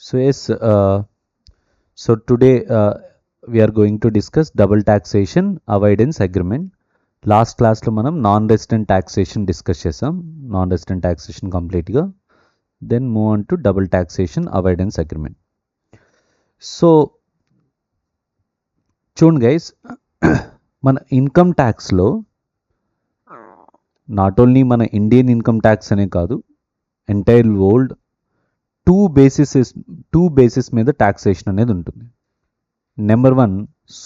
So yes, so today we are going to discuss double taxation avoidance agreement. Last క్లాస్లో మనం non resident taxation discuss చేసాం. Non resident taxation కంప్లీట్గా, then move on to double taxation avoidance agreement. So చూడండి guys, మన income ట్యాక్స్లో not only మన Indian income tax అనే కాదు, ఎంటైర్ వరల్డ్ టూ బేసిస్ మీద టాక్సేషన్ అనేది ఉంటుంది. Number 1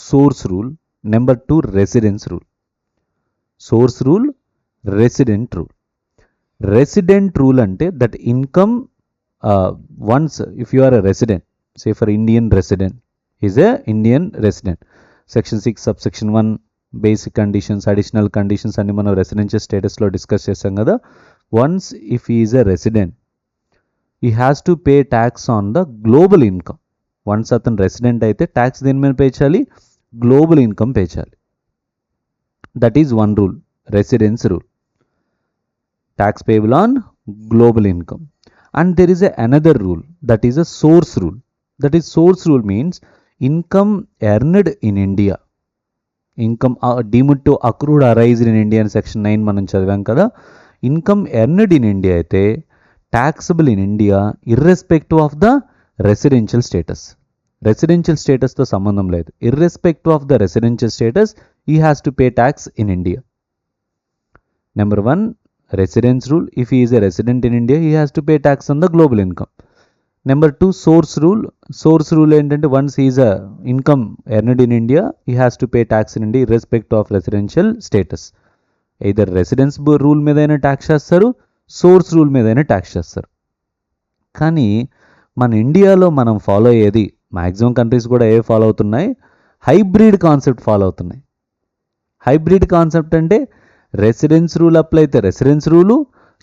source rule, number 2 residence rule. Source rule, resident rule. Resident rule అంటే that income once if you are a resident, say for Indian resident is a Indian resident, section 6 subsection 1 basic conditions, additional conditions అన్ని మనం residential స్టేటస్లో discuss చేసాం కదా. Once if is a resident, he has to pay tax on the global income. Once అతను resident అయితే tax దేని మీద pay చేయాలి? గ్లోబల్ ఇన్కమ్ పే చేయాలి. That is one rule, residence rule. Tax payable on global income. And there is another rule, that is a source rule. That is source rule means income earned in India, income deemed to accrued arised in India అని section 9 మనం చదివాం కదా. Income earned in India అయితే taxable in India irrespective of the residential status. Residential status తో సంబంధం లేదు. Irrespective of the residential status, he has to pay tax in India. Number 1 residence rule, if he is a resident in India, he has to pay tax on the global income. Number 2 source rule. Source rule ఏంటంటే once he is a income earned in India, he has to pay tax in India irrespective of residential status. either residence rule మీద అయినా tax చేస్తారు, source rule మీదైనా tax చేస్తారు. కానీ మన ఇండియాలో మనం ఫాలో అయ్యేది, మ్యాక్సిమం కంట్రీస్ కూడా ఏ ఫాలో అవుతున్నాయి? హైబ్రిడ్ కాన్సెప్ట్ ఫాలో అవుతున్నాయి. హైబ్రిడ్ కాన్సెప్ట్ అంటే రెసిడెన్స్ రూల్ అప్లై అయితే residence rule,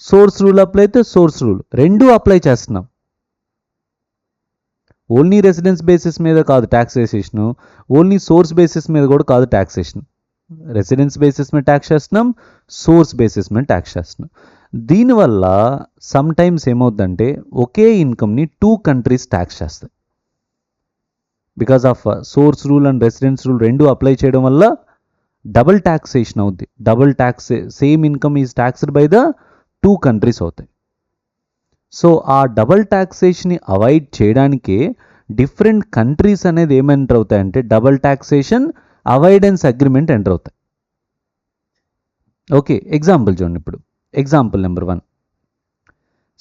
source rule apply అయితే సోర్స్ రూల్, రెండూ అప్లై చేస్తున్నాం. ఓన్లీ రెసిడెన్స్ బేసిస్ మీద కాదు ట్యాక్సేషను, ఓన్లీ సోర్స్ బేసిస్ మీద కూడా కాదు ట్యాక్సేషన్. రెసిడెన్స్ బేసిస్ మీద ట్యాక్స్ చేస్తున్నాం, సోర్స్ బేసిస్ మీద ట్యాక్స్ చేస్తున్నాం. దీనివల్ల సమ్ టైమ్స్ ఏమవుతుందంటే ఒకే ఇన్కమ్ని 2 కంట్రీస్ ట్యాక్స్ చేస్తాయి. Because of swords rule and residence rule రెండు అప్లై చేయడం వల్ల డబుల్ ట్యాక్సేషన్ అవుద్ది. Double tax, same income is taxed by the 2 countries అవుతాయి. సో ఆ డబుల్ ట్యాక్సేషన్ని అవాయిడ్ చేయడానికే డిఫరెంట్ కంట్రీస్ అనేది ఏమి ఎంటర్ అవుతాయంటే double taxation avoidance agreement enter అవుతాయి. ఓకే, ఎగ్జాంపుల్ చూడండి. ఇప్పుడు example number 1,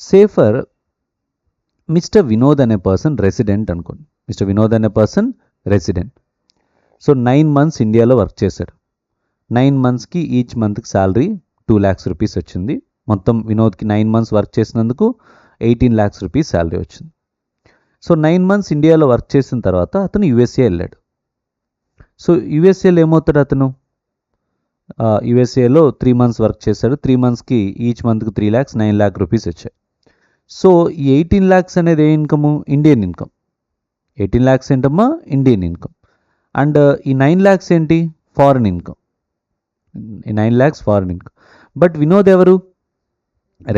say for mister Vinod అనే పర్సన్ రెసిడెంట్ అనుకోండి. మిస్టర్ వినోద్ అనే పర్సన్ రెసిడెంట్. సో 9 months ఇండియాలో వర్క్ చేశాడు. 9 monthsకి ఈచ్ మంత్కి శాలరీ 2 lakhs రూపీస్ వచ్చింది. మొత్తం వినోద్కి 9 months వర్క్ చేసినందుకు 18 lakhs రూపీస్ శాలరీ వచ్చింది. సో 9 months ఇండియాలో వర్క్ చేసిన తర్వాత అతను యుఎస్ఏ వెళ్ళాడు. సో యుఎస్ఏలో ఏమవుతాడు అతను? యుఎస్ఏలో 3 months వర్క్ చేశాడు. 3 monthsకి ఈచ్ మంత్కి 3 lakhs, 9 lakh రూపీస్ వచ్చాయి. సో ఈ 18 lakhs అనేది ఏ ఇన్కము? Indian income. 18 lakhs ఏంటమ్మా? Indian income. అండ్ ఈ 9 lakhs ఏంటి? Foreign income. ఈ 9 lakhs foreign income. But Vinod ఎవరు?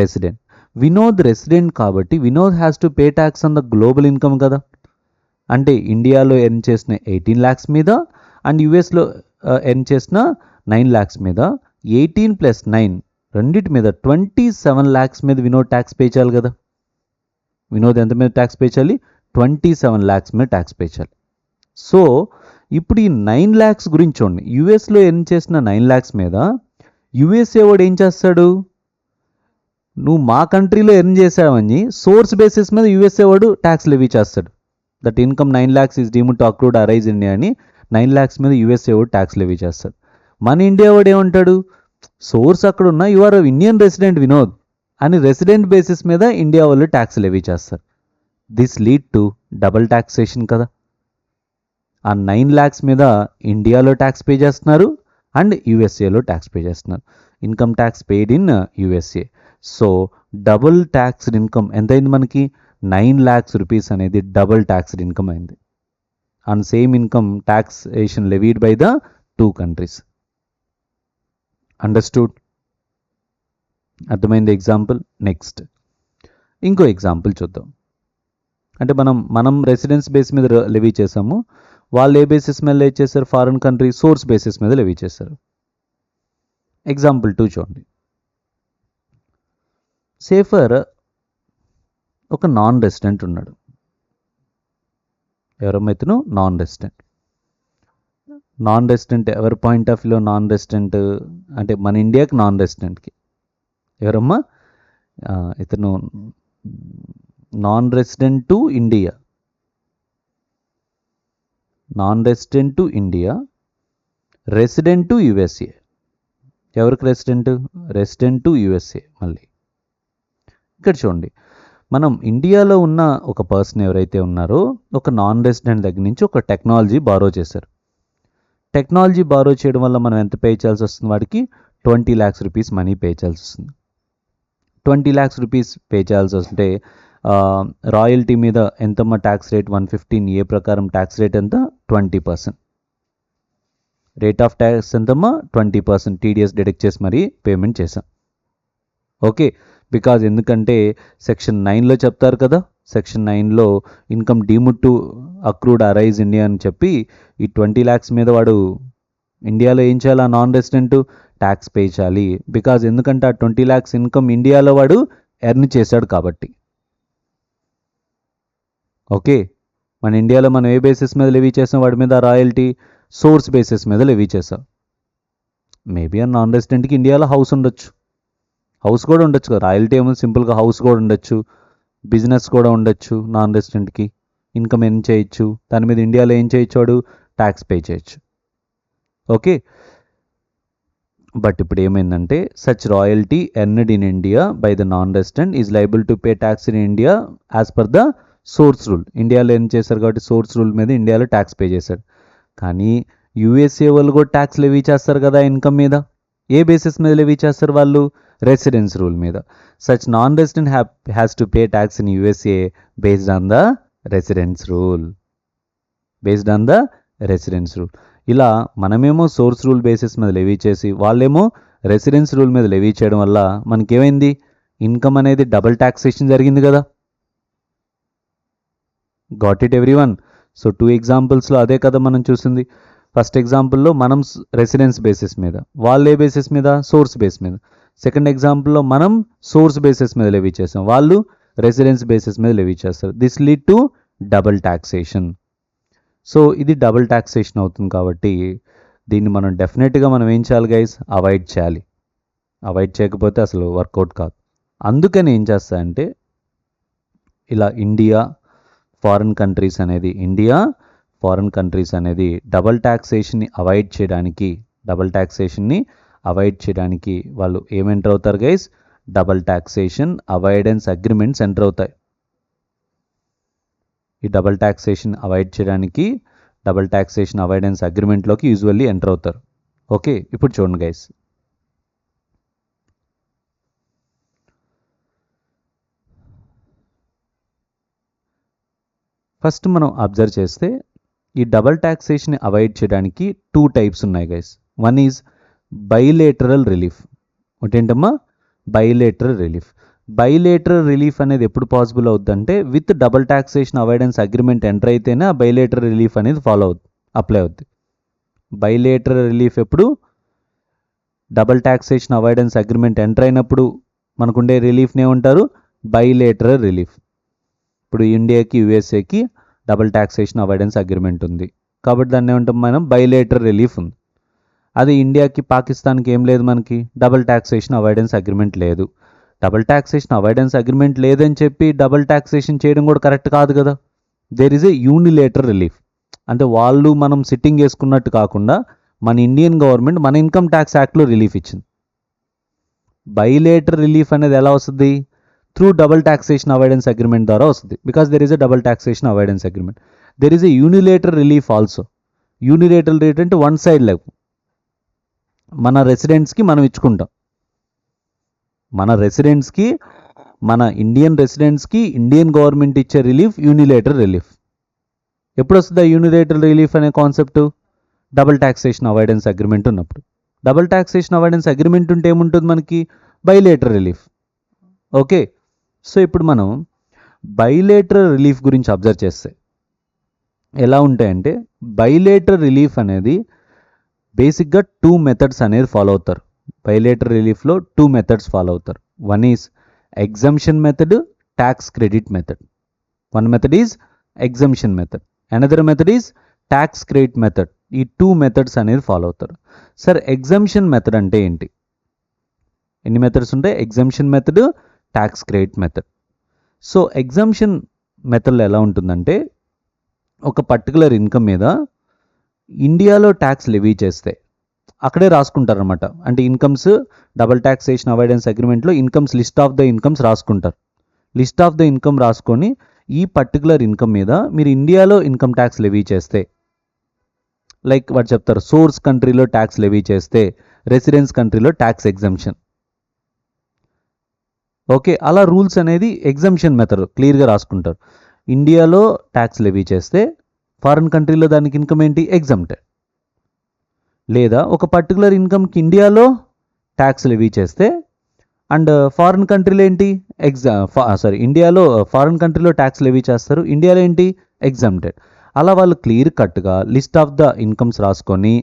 రెసిడెంట్. వినోద్ రెసిడెంట్ కాబట్టి Vinod has to pay tax on the global income కదా. అంటే ఇండియాలో ఎర్న్ చేసిన 18 lakhs మీద అండ్ యుఎస్లో ఎర్న్ చేసిన 9 lakhs మీద 18 + 9 రెండింటి మీద 27 lakhs మీద వినోద్ ట్యాక్స్ పే చేయాలి కదా. వినోద్ ఎంత మీద ట్యాక్స్ పే చేయాలి? 27 lakhs మీద ట్యాక్స్ పే చేయాలి. సో ఇప్పుడు ఈ 9 lakhs గురించి చూడండి. యుఎస్లో ఎర్న్ చేసిన 9 lakhs మీద యుఎస్ఏ వాడు ఏం చేస్తాడు? నువ్వు మా కంట్రీలో ఎర్న్ చేసావని సోర్స్ బేసిస్ మీద యుఎస్ఏ వాడు ట్యాక్స్ లెవీ చేస్తాడు. That income 9 lakhs is deemed to accrued arise India అని 9 lakhs మీద యుఎస్ఏ వాడు ట్యాక్స్ లెవీ చేస్తాడు. మన ఇండియా వాడు ఏమంటాడు? సోర్స్ అక్కడ ఉన్న you are Indian resident Vinod అని రెసిడెంట్ బేసిస్ మీద ఇండియా వాళ్ళు ట్యాక్స్ లెవీ చేస్తారు. This lead to double taxation కదా. ఆ 9 lakhs మీద ఇండియాలో ట్యాక్స్ పే చేస్తున్నారు అండ్ యుఎస్ఏలో ట్యాక్స్ పే చేస్తున్నారు. Income tax paid in USA. So double taxed income ఎంతైంది మనకి? 9 lakhs రూపీస్ అనేది డబుల్ ట్యాక్స్డ్ ఇన్కమ్ అయింది. And same income taxation levied by the 2 countries. Understood? అర్థమైంది ఎగ్జాంపుల్? నెక్స్ట్ ఇంకో ఎగ్జాంపుల్ చూద్దాం. అంటే మనం రెసిడెన్స్ బేస్ మీద లెవీ చేసాము, వాళ్ళు ఏ బేసిస్ మీద లెవీ చేశారు, ఫారిన్ కంట్రీ సోర్స్ బేసిస్ మీద లెవీ చేశారు. ఎగ్జాంపుల్ 2 చూడండి. సేఫర్ ఒక నాన్ రెసిడెంట్ ఉన్నాడు. ఎవరమైతేను నాన్ రెసిడెంట్. నాన్ రెసిడెంట్ ఎవరి పాయింట్ ఆఫ్ వ్యూలో నాన్ రెసిడెంట్ అంటే మన ఇండియాకి నాన్ రెసిడెంట్కి ఎవరమ్మా, ఇతను non resident to India, non resident to India, resident to USA. ఎవరికి రెసిడెంట్? Resident to USA. మళ్ళీ ఇక్కడ చూడండి, మనం ఇండియాలో ఉన్న ఒక పర్సన్ ఎవరైతే ఉన్నారో ఒక నాన్ రెసిడెంట్ దగ్గర నుంచి ఒక టెక్నాలజీ బారో చేశారు. టెక్నాలజీ బారో చేయడం వల్ల మనం ఎంత పే చేయాల్సి వస్తుంది, వాడికి 20 lakhs రూపీస్ మనీ పే చేయాల్సి వస్తుంది. 20 lakhs రూపీస్ పే చేయాల్సి వస్తుంటే రాయల్టీ మీద ఎంతమ్మా ట్యాక్స్ రేట్? 115A ప్రకారం ట్యాక్స్ రేట్ ఎంత? 20%. రేట్ ఆఫ్ ట్యాక్స్ ఎంతమ్మా? 20%. టీడీఎస్ డిడక్ట్ చేసి మరీ పేమెంట్ చేసాం. ఓకే, బికాజ్ ఎందుకంటే సెక్షన్ 9లో చెప్తారు కదా, సెక్షన్ 9లో income deemed to accrued arise India అని చెప్పి ఈ 20 lakhs మీద వాడు ఇండియాలో ఏం చేయాలి? నాన్ రెసిడెంట్ ట్యాక్స్ పే చేయాలి. బికాజ్ ఎందుకంటే ఆ 20 lakhs ఇన్కమ్ ఇండియాలో వాడు ఎర్న్ చేశాడు కాబట్టి. ఓకే, మన ఇండియాలో మనం ఏ బేసిస్ మీద లెవీ చేసాం వాడి మీద రాయల్టీ? సోర్స్ బేసిస్ మీద లెవీ చేసాం. మేబీ ఆ నాన్ రెసిడెంట్కి ఇండియాలో హౌస్ ఉండొచ్చు, హౌస్ కూడా ఉండొచ్చు కదా, రాయల్టీ ఏమో సింపుల్గా హౌస్ కూడా ఉండొచ్చు, బిజినెస్ కూడా ఉండొచ్చు. నాన్ రెసిడెంట్కి ఇన్కమ్ ఏం చేయొచ్చు, దాని మీద ఇండియాలో ఏం చేయొచ్చు, వాడు ట్యాక్స్ పే చేయొచ్చు. ఓకే, బట్ ఇప్పుడు ఏమైందంటే such royalty earned in India by the non resident is liable to pay tax in India as per the source rule. ఇండియాలో ఏం చేశారు కాబట్టి సోర్స్ రూల్ మీద ఇండియాలో ట్యాక్స్ పే చేశాడు. కానీ యూఎస్ఏ వాళ్ళు కూడా ట్యాక్స్ లెవీ చేస్తారు కదా ఇన్కమ్ మీద. ఏ బేసిస్ మీద లెవీ చేస్తారు వాళ్ళు? రెసిడెన్స్ రూల్ మీద. Such non resident has to pay tax in USA based on the residence rule. Based on the residence rule. ఇలా మనమేమో సోర్స్ రూల్ బేసిస్ మీద లెవీ చేసి వాళ్ళేమో రెసిడెన్స్ రూల్ మీద లెవీ చేయడం వల్ల మనకేమైంది? ఇన్కమ్ అనేది డబుల్ ట్యాక్సేషన్ జరిగింది కదా. Got it everyone? సో 2 ఎగ్జాంపుల్స్లో అదే కదా మనం చూసింది. ఫస్ట్ ఎగ్జాంపుల్లో మనం రెసిడెన్స్ బేసిస్ మీద, వాళ్ళు ఏ బేసిస్ మీద? సోర్స్ బేస్ మీద. సెకండ్ ఎగ్జాంపుల్లో మనం సోర్స్ బేసిస్ మీద లెవీ చేసాం, వాళ్ళు రెసిడెన్స్ బేసిస్ మీద లెవీ చేస్తారు. This lead to double taxation. So ఇది డబుల్ ట్యాక్సేషన్ అవుతుంది కాబట్టి దీన్ని మనం డెఫినెట్గా మనం ఏం చేయాలి గైస్? అవాయిడ్ చేయాలి. అవాయిడ్ చేయకపోతే అసలు వర్కౌట్ కాదు. అందుకని ఏం చేస్తా అంటే ఇలా ఇండియా ఫారిన్ కంట్రీస్ అనేది డబుల్ ట్యాక్సేషన్ని అవాయిడ్ చేయడానికి వాళ్ళు ఏం ఎంటర్ అవుతారు guys? Double taxation avoidance agreements enter అవుతాయి. ఈ డబుల్ ట్యాక్సేషన్ అవాయిడ్ చేయడానికి డబుల్ ట్యాక్సేషన్ అవాయిడెన్స్ అగ్రిమెంట్లోకి యూజువల్లీ ఎంటర్ అవుతారు. ఓకే, ఇప్పుడు చూడండి గైస్, ఫస్ట్ మనం అబ్జర్వ్ చేస్తే ఈ డబుల్ ట్యాక్సేషన్ అవాయిడ్ చేయడానికి 2 types ఉన్నాయి guys. One is bilateral relief. ఒకటేంటమ్మా? Bilateral relief. బైలేటరల్ రిలీఫ్ అనేది ఎప్పుడు పాసిబుల్ అవుద్దంటే with double taxation avoidance agreement enter అయితేనే ఆ బైలేటరల్ రిలీఫ్ అనేది అప్లై అవుద్ది. బైలేటరల్ రిలీఫ్ ఎప్పుడు? Double taxation avoidance agreement enter అయినప్పుడు మనకుండే రిలీఫ్ని ఏమంటారు? Bilateral relief. ఇప్పుడు ఇండియాకి యూఎస్ఏకి డబుల్ ట్యాక్సేషన్ అవాయిడెన్స్ అగ్రిమెంట్ ఉంది కాబట్టి దాన్ని ఏమంటాం మనం? బైలేటరల్ రిలీఫ్ ఉంది. అది ఇండియాకి పాకిస్తాన్కి ఏం లేదు, మనకి డబుల్ ట్యాక్సేషన్ అవాయిడెన్స్ అగ్రిమెంట్ లేదు. డబుల్ ట్యాక్సేషన్ అవాయిడెన్స్ అగ్రిమెంట్ లేదని చెప్పి డబుల్ ట్యాక్సేషన్ చేయడం కూడా కరెక్ట్ కాదు కదా. There is a unilateral relief. అంటే వాళ్ళు మనం సిట్టింగ్ వేసుకున్నట్టు కాకుండా మన ఇండియన్ గవర్నమెంట్ మన ఇన్కమ్ ట్యాక్స్ యాక్ట్లో రిలీఫ్ ఇచ్చింది. బైలేటరల్ రిలీఫ్ అనేది ఎలా వస్తుంది? Through double taxation avoidance agreement ద్వారా వస్తుంది. Because there is a double taxation avoidance agreement. There is a unilateral relief also. Unilateral rate అంటే వన్ సైడ్ లెగ్, మన రెసిడెంట్స్కి మనం ఇచ్చుకుంటాం. మన ఇండియన్ రెసిడెంట్స్కి ఇండియన్ గవర్నమెంట్ ఇచ్చే రిలీఫ్ యూనిలేటరల్ రిలీఫ్. ఎప్పుడు వస్తుంది ఆ యూనిలేటరల్ రిలీఫ్ అనే concept? Double taxation avoidance agreement ఉన్నప్పుడు. డబుల్ ట్యాక్సేషన్ అవాయిడెన్స్ అగ్రిమెంట్ ఉంటే ఏముంటుంది మనకి? Bilateral relief. ఓకే, సో ఇప్పుడు మనం బైలేటరల్ రిలీఫ్ గురించి అబ్జర్వ్ చేస్తే ఎలా ఉంటాయంటే, బైలేటరల్ రిలీఫ్ అనేది బేసిక్గా 2 మెథడ్స్ అనేది ఫాలో అవుతారు. బైలేటరల్ రిలీఫ్లో 2 మెథడ్స్ ఫాలో అవుతారు. One is exemption method, tax credit method. One method is exemption method, another method is tax credit method. ఈ 2 మెథడ్స్ అనేది ఫాలో అవుతారు. సార్ ఎగ్జంప్షన్ మెథడ్ అంటే ఏంటి? ఎన్ని మెథడ్స్ ఉంటాయి? Exemption method, tax credit method. So exemption మెథడ్లో ఎలా ఉంటుందంటే, ఒక పర్టికులర్ ఇన్కమ్ మీద ఇండియాలో ట్యాక్స్ లెవీ చేస్తే అక్కడే రాసుకుంటారనమాట. అంటే ఇన్కమ్స్ డబుల్ ట్యాక్సేషన్ అవాయిడెన్స్ అగ్రిమెంట్లో incomes list of the incomes రాసుకుంటారు. లిస్ట్ ఆఫ్ ద ఇన్కమ్ రాసుకొని ఈ పర్టికులర్ ఇన్కమ్ మీద మీరు ఇండియాలో ఇన్కమ్ ట్యాక్స్ లెవీ చేస్తే, లైక్ వాడు చెప్తారు సోర్స్ కంట్రీలో ట్యాక్స్ లెవీ చేస్తే రెసిడెన్స్ కంట్రీలో ట్యాక్స్ ఎగ్జంప్షన్. ఓకే, అలా రూల్స్ అనేది ఎగ్జంప్షన్ మెథడ్ క్లియర్గా రాసుకుంటారు. ఇండియాలో ట్యాక్స్ లెవీ చేస్తే ఫారిన్ కంట్రీలో దానికి ఇన్కమ్ ఏంటి? ఎగ్జంప్టెడ్. లేదా ఒక పర్టికులర్ ఇన్కమ్కి ఇండియాలో ట్యాక్స్ లెవీ చేస్తే అండ్ ఫారిన్ కంట్రీలో ఏంటి? ఇండియాలో ఫారిన్ కంట్రీలో ట్యాక్స్ లెవీ చేస్తారు, ఇండియాలో ఏంటి? ఎగ్జంప్టెడ్. అలా వాళ్ళు క్లియర్ కట్గా లిస్ట్ ఆఫ్ ద ఇన్కమ్స్ రాసుకొని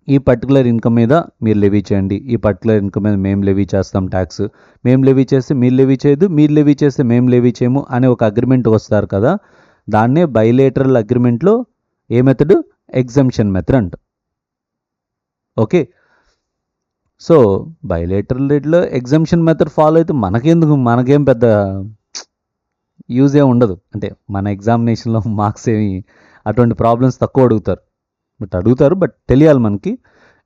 ఈ పర్టికులర్ ఇన్కమ్ మీద మీరు లెవీ చేయండి, ఈ పర్టికులర్ ఇన్కమ్ మీద మేము లెవీ చేస్తాం ట్యాక్స్, మేము లెవీ చేస్తే మీరు లెవీ చేయదు, మీరు లెవీ చేస్తే మేము లెవీ చేయము అనే ఒక అగ్రిమెంట్ వస్తారు కదా, దాన్నే బైలేటరల్ అగ్రిమెంట్లో ఏ మెథడ్? ఎగ్జంప్షన్ మెథడ్ అంట. ఓకే, సో బైలేటరల్ రేట్లో ఎగ్జంప్షన్ మెథడ్ ఫాలో అయితే మనకేం పెద్ద యూజ్ ఏమి ఉండదు. అంటే మన ఎగ్జామినేషన్లో మార్క్స్ ఏమి అటువంటి ప్రాబ్లమ్స్ తక్కువ అడుగుతారు, బట్ తెలియాలి మనకి.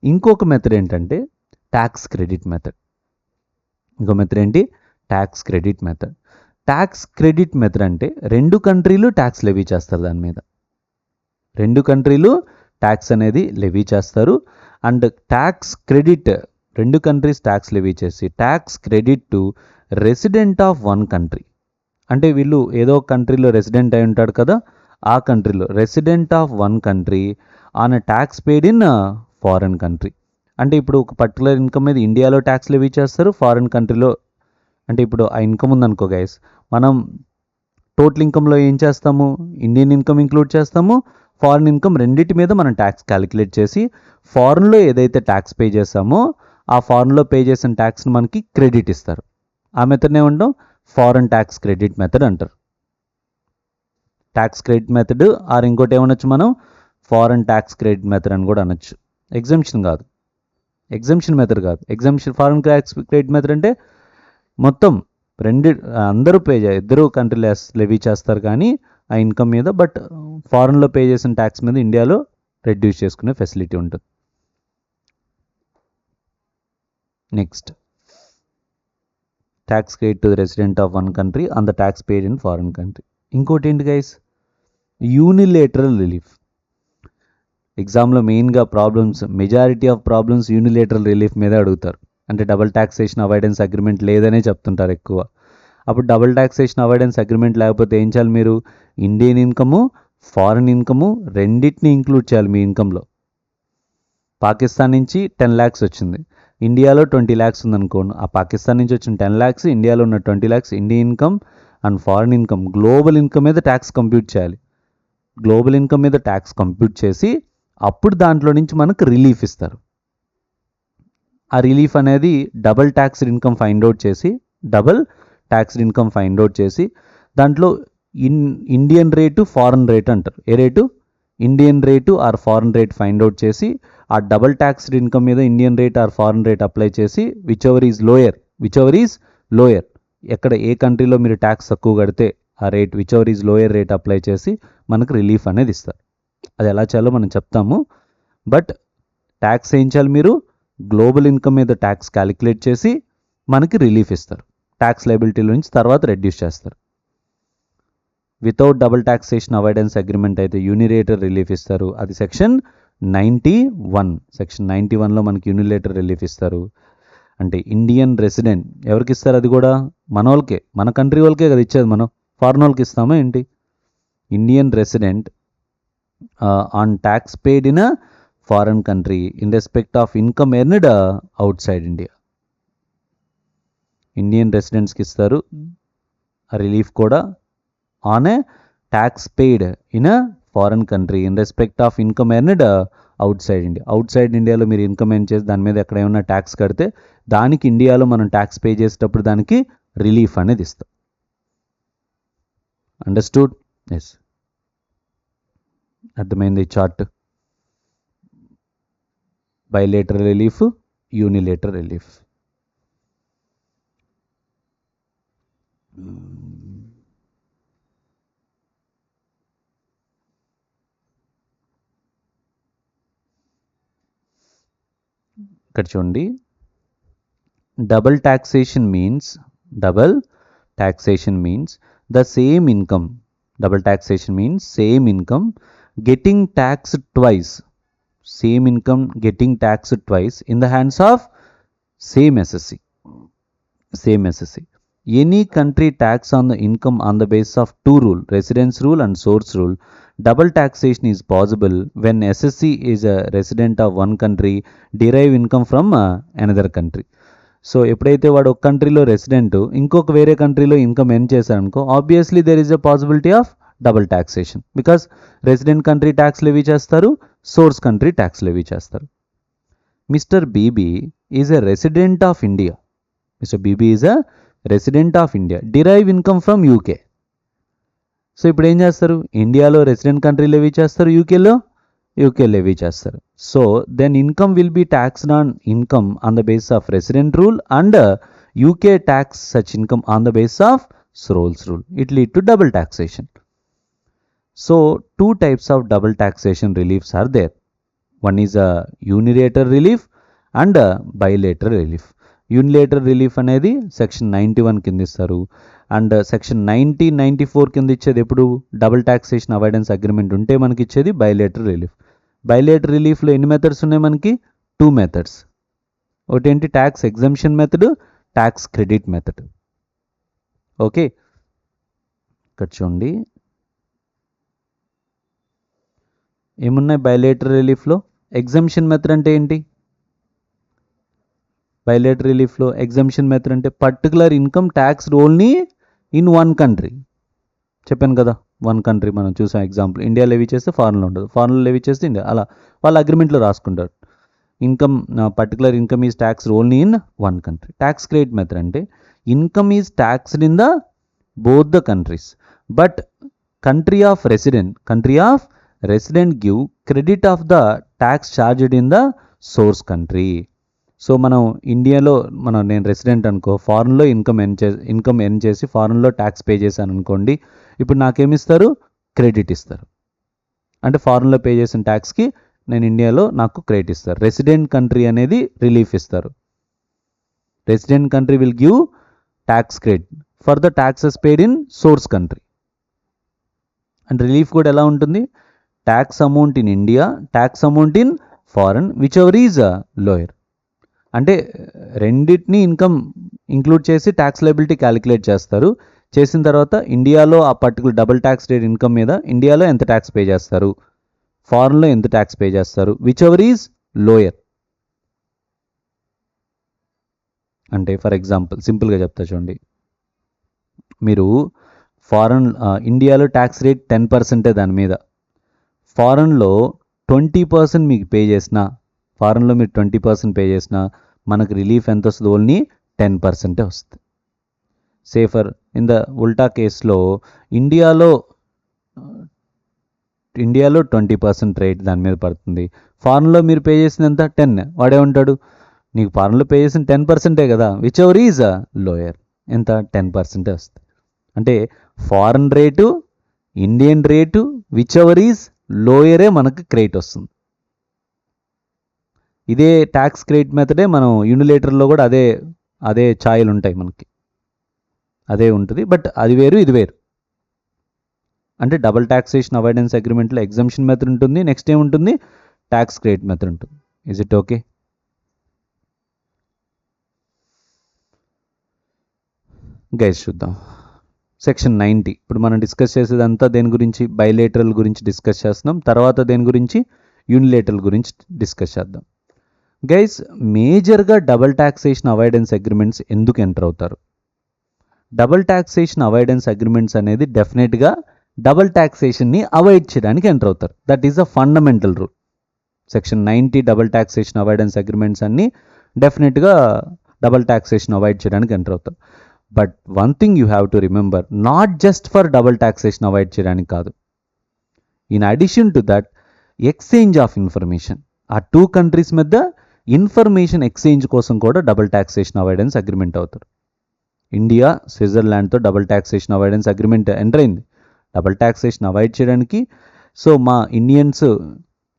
ఇంకొక మెథడ్ ఏంటంటే ట్యాక్స్ క్రెడిట్ మెథడ్. ఇంకో మెథడ్ ఏంటి? Tax credit method. Tax credit method అంటే 2 కంట్రీలు ట్యాక్స్ లెవీ చేస్తారు దాని మీద. 2 కంట్రీలు ట్యాక్స్ అనేది లెవీ చేస్తారు. And tax credit 2 countries tax levy చేసి tax credit to resident of 1 country. అంటే వీళ్ళు ఏదో కంట్రీలో రెసిడెంట్ అయి ఉంటాడు కదా, ఆ కంట్రీలో resident of 1 country on a tax paid in foreign country. అంటే ఇప్పుడు ఒక పర్టికులర్ ఇన్కమ్ మీద ఇండియాలో ట్యాక్స్ లెవీ చేస్తారు, ఫారెన్ కంట్రీలో. అంటే ఇప్పుడు ఆ ఇన్కమ్ ఉందనుకో గైస్, మనం టోటల్ ఇన్కంలో ఏం చేస్తాము? ఇండియన్ ఇన్కమ్ ఇంక్లూడ్ చేస్తాము, ఫారిన్ ఇన్కమ్, రెండింటి మీద మనం ట్యాక్స్ క్యాలిక్యులేట్ చేసి ఫారెన్లో ఏదైతే ట్యాక్స్ పే చేస్తామో ఆ ఫారెన్లో పే చేసిన ట్యాక్స్ని మనకి క్రెడిట్ ఇస్తారు. ఆ మెథడ్నే ఉంటాం ఫారెన్ ట్యాక్స్ క్రెడిట్ మెథడ్ అంటారు. ట్యాక్స్ క్రెడిట్ మెథడ్ ఆర్ ఇంకోటి ఏమనొచ్చు మనం? ఫారెన్ ట్యాక్స్ క్రెడిట్ మెథడ్ అని కూడా అనొచ్చు. ఎగ్జంప్షన్ మెథడ్ కాదు. ఫారెన్ ట్యాక్స్ క్రెడిట్ మెథడ్ అంటే మొత్తం అందరూ ఇద్దరు కంట్రీలు లెవీ చేస్తారు కానీ ఆ ఇన్కమ్ మీద, బట్ ఫారెన్లో పే చేసిన ట్యాక్స్ మీద ఇండియాలో రెడ్యూస్ చేసుకునే ఫెసిలిటీ ఉంటుంది. Next, tax credit to the resident of 1 country on the tax paid in foreign country. ఇంకోటి ఏంటి గైస్? Unilateral relief. ఎగ్జామ్లో మెయిన్గా majority of problems unilateral relief మీద అడుగుతారు. అంటే డబుల్ ట్యాక్సేషన్ అవాయిడెన్స్ అగ్రిమెంట్ లేదనే చెప్తుంటారు ఎక్కువ. అప్పుడు డబుల్ ట్యాక్సేషన్ అవాయిడెన్స్ అగ్రిమెంట్ లేకపోతే ఏం చేయాలి మీరు? ఇండియన్ ఇన్కము, ఫారిన్ ఇన్కము రెండింటిని ఇంక్లూడ్ చేయాలి మీ ఇన్కంలో. పాకిస్తాన్ నుంచి 10 lakhs వచ్చింది, ఇండియాలో 20 lakhs ఉందనుకోండి. ఆ పాకిస్తాన్ నుంచి వచ్చిన 10 lakhs, ఇండియాలో ఉన్న 20 lakhs Indian income and foreign income, global income మీద ట్యాక్స్ కంప్యూట్ చేయాలి. గ్లోబల్ ఇన్కమ్ మీద ట్యాక్స్ కంప్యూట్ చేసి అప్పుడు దాంట్లో నుంచి మనకు రిలీఫ్ ఇస్తారు. ఆ రిలీఫ్ అనేది double taxed income find out చేసి దాంట్లో ఇండియన్ రేటు, ఫారెన్ రేట్ అంటారు. ఏ rate? Indian rate or foreign rate find out చేసి ఆ డబుల్ ట్యాక్స్డ్ ఇన్కమ్ మీద Indian rate or foreign rate apply చేసి విచ్ ఎవర్ ఈజ్ లోయర్, ఎక్కడ ఏ కంట్రీలో మీరు ట్యాక్స్ తక్కువ కడితే ఆ rate whichever is lower rate apply చేసి మనకు రిలీఫ్ అనేది ఇస్తారు. అది ఎలా చేయాలో మనం చెప్తాము. బట్ ట్యాక్స్ ఏం చేయాలి మీరు? గ్లోబల్ ఇన్కమ్ మీద ట్యాక్స్ క్యాలిక్యులేట్ చేసి మనకి రిలీఫ్ ఇస్తారు. ట్యాక్స్ లయబిలిటీల నుంచి తర్వాత రెడ్యూస్ చేస్తారు. Without double taxation avoidance agreement అయితే యూనిలేటరల్ రిలీఫ్ ఇస్తారు. అది సెక్షన్ 91లో మనకి యూనిలేటరల్ రిలీఫ్ ఇస్తారు. అంటే ఇండియన్ రెసిడెంట్ ఎవరికి ఇస్తారు? అది కూడా మన వాళ్ళకే, మన కంట్రీ వాళ్ళకే కదా ఇచ్చేది, మనం ఫారిన్ వాళ్ళకి ఇస్తామా ఏంటి? Indian resident on tax paid in foreign country in respect of income earned outside India. Indian రెసిడెంట్స్కి ఇస్తారు రిలీఫ్ కూడా on a tax paid in a foreign country in respect of income earned outside India. Outside ఇండియాలో మీరు income earn చేసి దాని మీద ఎక్కడ ఏమైనా ట్యాక్స్ కడితే దానికి ఇండియాలో మనం ట్యాక్స్ పే చేసేటప్పుడు దానికి రిలీఫ్ అనేది ఇస్తాం. అండర్స్టూడ్? ఎస్, అర్థమైంది ఈ chart. Bilateral relief, unilateral relief. ఇక్కడ చూడండి, double taxation means the same income. Double taxation means same income getting taxed twice. Same income getting taxed twice in the hands of same SSC. Any country tax on the income on the basis of two rule, residence rule and source rule. Double taxation is possible when SSC is a resident of one country, derive income from another country. So ఎప్పుడైతే వాడు ఒక కంట్రీలో resident ఇంకొక వేరే కంట్రీలో income earn చేశారనుకో, obviously there is a possibility of double taxation because resident country tax levy చేస్తారు, source country tax levy చేస్తారు. Mister BB is a resident of India. Derive income from UK. So ఇప్పుడు ఏం చేస్తారు, ఇండియాలో resident country levy చేస్తారు, UK levy చేస్తారు. So then income will be taxed on income on the base of resident rule and UK tax such income on the base of swords rule. It lead to double taxation. So two types of double taxation reliefs are there. One is a unilateral relief and a bilateral relief. Unilateral relief అనేది section 91 కింద ఇస్తారు and section 94 కింద ఇచ్చేది ఎప్పుడు double taxation avoidance agreement ఉంటే మనకి ఇచ్చేది bilateral relief. Bilateral రిలీఫ్లో ఎన్ని మెథడ్స్ ఉన్నాయి మనకి? 2 మెథడ్స్. ఒకటి ఏంటి, tax exemption method, tax credit method. Okay, ఇక్కడ చూడండి ఏమున్నాయి బైలేటరల్ రిలీఫ్లో. ఎగ్జంప్షన్ మెథడ్ అంటే ఏంటి? బైలేటరల్ రిలీఫ్లో ఎగ్జంప్షన్ మెథడ్ అంటే particular income tax only in one country. చెప్పాను కదా, వన్ కంట్రీ మనం చూసాం ఎగ్జాంపుల్. ఇండియా లెవీ చేస్తే ఫారెన్లో ఉండదు, ఫారెన్లో లెవీ చేస్తే ఇండియా, అలా వాళ్ళ అగ్రిమెంట్లో రాసుకుంటారు. Income particular income is taxed only in one country. Tax credit method అంటే income is taxed in the both the countries but country of resident give credit of the tax charged in the source country. So మనం ఇండియాలో నేను resident అనుకో, ఫారెన్లో income earn చేసి ఫారెన్లో tax pay చేశాను అనుకోండి, ఇప్పుడు నాకేమిస్తారు? క్రెడిట్ ఇస్తారు. అంటే ఫారెన్లో పే చేసిన ట్యాక్స్కి నేను ఇండియాలో నాకు క్రెడిట్ ఇస్తారు. రెసిడెంట్ కంట్రీ అనేది రిలీఫ్ ఇస్తారు. Resident country will give tax credit for the taxes paid in source country. And relief కూడా ఎలా ఉంటుంది? Tax amount in India, tax amount in foreign which ever is lower. అంటే రెండింటిని income include చేసి tax liability calculate చేస్తారు. చేసిన తర్వాత ఇండియాలో ఆ particular double tax rate income మీద ఇండియాలో ఎంత ట్యాక్స్ పే చేస్తారు, ఫారెన్లో ఎంత ట్యాక్స్ పే చేస్తారు, విచ్ ఎవర్ ఈజ్ లోయర్. అంటే ఫర్ ఎగ్జాంపుల్ సింపుల్గా చెప్తా చూడండి, మీరు ఇండియాలో ట్యాక్స్ రేట్ 10% దాని మీద, ఫారెన్లో 20% మీకు పే చేసిన, ఫారెన్లో మీరు 20% పే చేసినా మనకు రిలీఫ్ ఎంత వస్తుంది? ఓన్లీ 10% వస్తుంది. సేఫర్ ఇన్ ద ఉల్టా కేసులో ఇండియాలో 20% రేట్ దాని మీద పడుతుంది, ఫారెన్లో మీరు పే చేసినంత 10. వాడేమంటాడు, నీకు ఫారెన్లో పే చేసిన 10%ఏ కదా, విచ్ ఎవర్ ఈజ్ లోయర్. ఎంత? 10% వస్తుంది. అంటే foreign rate, Indian rate, whichever is లోయరే మనకు క్రెడిట్ వస్తుంది. ఇదే ట్యాక్స్ క్రెడిట్ మెథడే మనం యూనిలేటర్లో కూడా అదే ఛాయలు ఉంటాయి మనకి, అదే ఉంటుంది. బట్ అది వేరు, ఇది వేరు. అంటే డబుల్ టాక్సేషన్ అవాయిడెన్స్ అగ్రిమెంట్లో ఎగ్జంప్షన్ మెథడ్ ఉంటుంది, నెక్స్ట్ ఏముంటుంది? ట్యాక్స్ క్రెడిట్ మెథడ్ ఉంటుంది. Is it okay? గైస్ చూద్దాం సెక్షన్ 90. ఇప్పుడు మనం డిస్కస్ చేసేదంతా దేని గురించి? బైలేటరల్ గురించి డిస్కస్ చేస్తున్నాం. తర్వాత దేని గురించి? యూనిలేటరల్ గురించి డిస్కస్ చేద్దాం. గైస్ మేజర్గా డబుల్ టాక్సేషన్ అవాయిడెన్స్ అగ్రిమెంట్స్ ఎందుకు ఎంటర్ అవుతారు? డబుల్ ట్యాక్సేషన్ అవాయిడెన్స్ అగ్రిమెంట్స్ అనేది డెఫినెట్గా డబుల్ ట్యాక్సేషన్ని అవాయిడ్ చేయడానికి ఎంటర్ అవుతారు. That is a fundamental rule. Section 90 double taxation avoidance agreements అన్ని డెఫినెట్గా డబుల్ ట్యాక్సేషన్ అవాయిడ్ చేయడానికి ఎంటర్ అవుతారు. But one thing you have to remember, not just for double taxation avoid చేయడానికి కాదు. In addition to that, exchange of information, ఆ two countries మధ్య information exchange కోసం కూడా డబుల్ ట్యాక్సేషన్ అవాయిడెన్స్ అగ్రిమెంట్ అవుతారు. India స్విట్జర్లాండ్తో double taxation avoidance agreement enter అయింది double taxation avoid చేయడానికి. సో మా ఇండియన్స్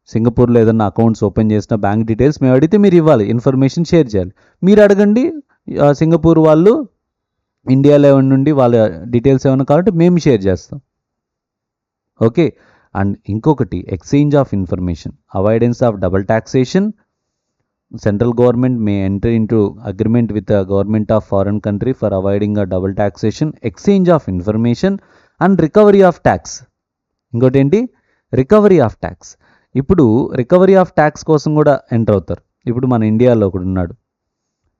సింగపూర్లో ఏదైనా అకౌంట్స్ ఓపెన్ చేసిన బ్యాంక్ డీటెయిల్స్ మేము అడిగితే మీరు ఇవ్వాలి, ఇన్ఫర్మేషన్ షేర్ చేయాలి. మీరు అడగండి, సింగపూర్ వాళ్ళు ఇండియాలో నుండి వాళ్ళ డీటెయిల్స్ ఏమైనా కావాలంటే మేము షేర్ చేస్తాం. ఓకే. అండ్ ఇంకొకటి, exchange of information, avoidance of double taxation. Central government May enter into agreement with the government of foreign country for avoiding a double taxation, exchange of information and recovery of tax. ఇంకోటి ఏంటి? Recovery of tax. ఇప్పుడు recovery of tax కోసం కూడా enter అవుతారు. ఇప్పుడు మన ఇండియాలో ఒకడు ఉన్నాడు,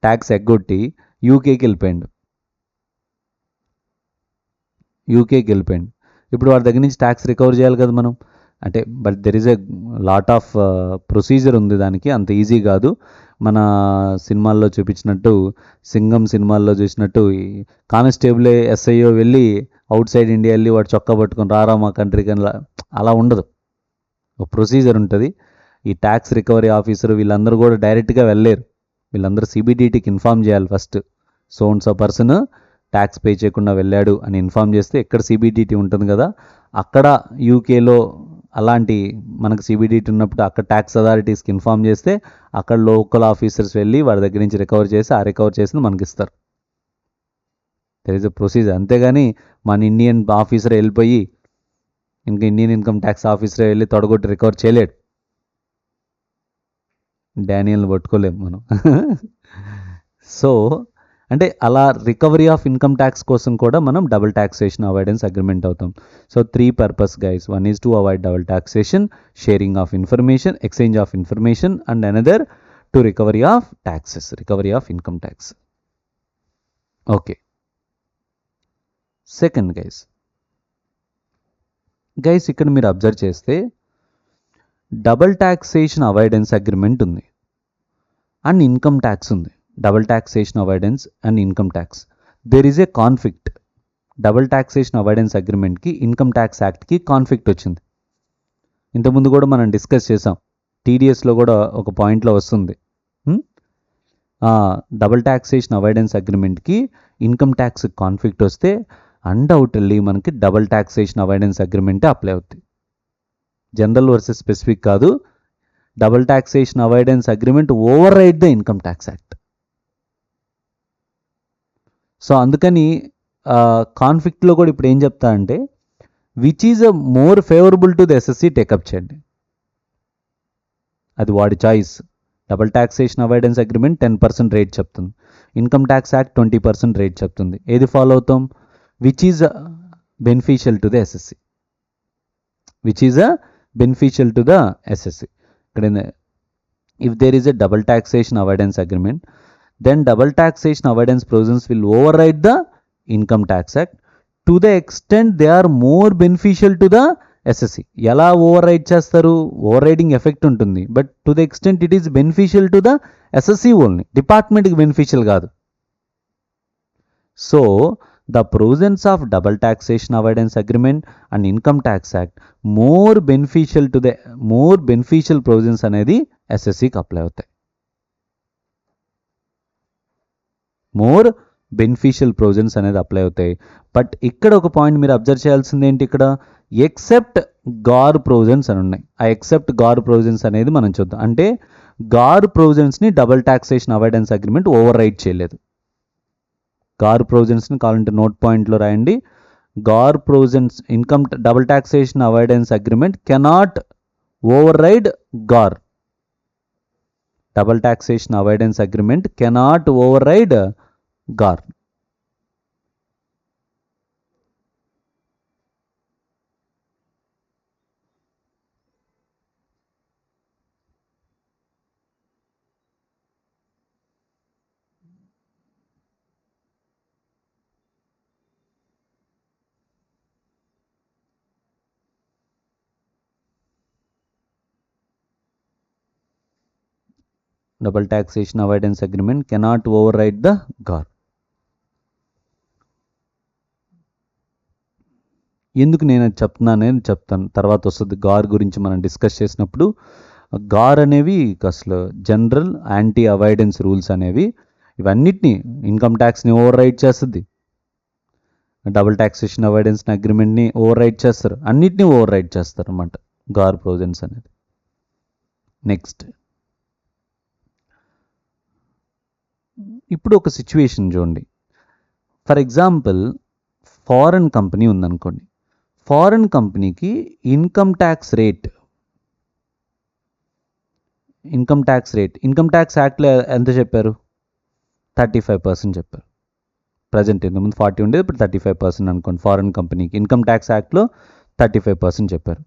ట్యాక్స్ ఎగ్గొట్టి యూకేకి వెళ్ళిపోయాడు. ఇప్పుడు వాడి దగ్గర నుంచి ట్యాక్స్ రికవర్ చేయాలి కదా మనం. అంటే but there is a lot of procedure ఉంది దానికి, అంత ఈజీ కాదు. మన సినిమాల్లో చూపించినట్టు, సింగం సినిమాల్లో చూసినట్టు కానిస్టేబుల్ ఎస్ఐఓ వెళ్ళి అవుట్ సైడ్ ఇండియా వెళ్ళి వాడు చొక్కా పట్టుకొని రారా మా కంట్రీకి అలా ఉండదు. ఒక ప్రొసీజర్ ఉంటుంది. ఈ ట్యాక్స్ రికవరీ ఆఫీసర్ వీళ్ళందరూ కూడా డైరెక్ట్గా వెళ్ళలేరు. వీళ్ళందరూ సిబిడిటీకి ఇన్ఫామ్ చేయాలి first. So and so person tax pay చేయకుండా వెళ్ళాడు అని ఇన్ఫామ్ చేస్తే, ఎక్కడ సిబిడిటీ ఉంటుంది కదా అక్కడ యూకేలో అలాంటి మనకు సిబిడిటీ ఉన్నప్పుడు అక్కడ ట్యాక్స్ అథారిటీస్కి ఇన్ఫామ్ చేస్తే అక్కడ లోకల్ ఆఫీసర్స్ వెళ్ళి వాడి దగ్గర నుంచి రికవర్ చేసి ఆ రికవర్ చేసింది మనకి ఇస్తారు. There is a procedure. అంతేగాని మన ఇండియన్ ఆఫీసర్ వెళ్ళిపోయి ఇంకా ఇండియన్ ఇన్కమ్ ట్యాక్స్ ఆఫీసర్ వెళ్ళి తొడగొట్టి రికవర్ చేయలేడు. డానియల్ని పట్టుకోలేము మనం. సో అంటే అలా రికవరీ ఆఫ్ ఇన్కమ్ ట్యాక్స్ కోసం కూడా మనం డబుల్ ట్యాక్సేషన్ అవాయిడెన్స్ అగ్రిమెంట్ అవుతాం. So 3 purpose guys. One is to avoid double taxation, sharing of information, exchange of information, and another to recovery of taxes, recovery of income tax. Okay. Second guys ఇక్కడ మీరు observe చేస్తే double taxation avoidance agreement ఉంది and income tax ఉంది. Double taxation avoidance and income tax. There is a conflict. Double taxation avoidance అగ్రిమెంట్కి income tax యాక్ట్కి conflict వచ్చింది. ఇంతకుముందు కూడా మనం డిస్కస్ చేసాం, టీడీఎస్లో కూడా ఒక పాయింట్లో వస్తుంది. డబుల్ ట్యాక్సేషన్ అవాయిడెన్స్ అగ్రిమెంట్కి ఇన్కమ్ ట్యాక్స్ కాన్ఫ్లిక్ట్ వస్తే అన్డౌటెడ్లీ మనకి డబుల్ ట్యాక్సేషన్ అవాయిడెన్స్ అగ్రిమెంటే అప్లై అవుతుంది. జనరల్ వర్సెస్ స్పెసిఫిక్ కాదు. Double taxation avoidance agreement override the income tax act. So అందుకని కాన్ఫ్లిక్ట్లో కూడా ఇప్పుడు ఏం చెప్తా అంటే, which is a more favourable to the assessee take up చేయండి, అది వాడి choice. Double taxation avoidance agreement 10% rate చెప్తుంది, ఇన్కమ్ ట్యాక్స్ యాక్ట్ 20% రేట్ చెప్తుంది. ఏది ఫాలో అవుతాం? Which is beneficial to the SSC, which is beneficial to the SSC. ఇక్కడ if there is a double taxation avoidance agreement, then double taxation avoidance provisions will override the income tax act to the extent they are more beneficial to the SSC. ఎలా override చేస్తారు? ఓవర్రైడింగ్ effect ఉంటుంది, but to the extent it is beneficial to the SSC only, డిపార్ట్మెంట్కి beneficial కాదు. So the provisions of double taxation avoidance agreement and income tax act more beneficial provisions అనేది ఎస్ఎస్సికి apply అవుతాయి. More beneficial provisions అనేది apply అవుతాయి. But ఇక్కడ ఒక point మీరు observe చేయాల్సింది ఏంటి, ఇక్కడ ఎక్సెప్ట్ గార్ ప్రొవిజన్స్ అని ఉన్నాయి. ఆ ఎక్సెప్ట్ గార్ ప్రొవిజన్స్ అనేది మనం చూద్దాం. అంటే గార్ ప్రొవిజన్స్ని double taxation avoidance agreement override చేయలేదు. గార్ ప్రొవిజన్స్ని కావాలంటే నోట్ పాయింట్లో రాయండి. GAAR provisions, income double taxation avoidance agreement cannot override GAAR. Double taxation avoidance agreement cannot override GAAR. Double taxation avoidance agreement cannot overwrite the GAAR. ఎందుకు నేను అది చెప్తున్నానని చెప్తాను, తర్వాత వస్తుంది. గార్ గురించి మనం డిస్కస్ చేసినప్పుడు గార్ అనేవి అసలు జనరల్ యాంటీ అవాయిడెన్స్ రూల్స్ అనేవి ఇవన్నిటిని ఇన్కమ్ ట్యాక్స్ని ఓవర్ రైట్ చేస్తుంది, డబుల్ టాక్సేషన్ అవాయిడెన్స్ అగ్రిమెంట్ని ఓవర్ రైట్ చేస్తారు, అన్నిటినీ ఓవర్ రైట్ చేస్తారు అన్నమాట గార్ ప్రొవిజన్స్ అనేది. నెక్స్ట్, ఇప్పుడు ఒక సిచ్యువేషన్ చూడండి. ఫర్ ఎగ్జాంపుల్ ఫారెన్ కంపెనీ ఉందనుకోండి. ఫారెన్ కంపెనీకి income tax rate income tax యాక్ట్లో ఎంత చెప్పారు? 35% చెప్పారు. ప్రజెంట్ ఇంతకుముందు 40 ఉండేది, ఇప్పుడు 35% అనుకోండి. ఫారెన్ కంపెనీకి ఇన్కమ్ ట్యాక్స్ యాక్ట్లో 35% చెప్పారు.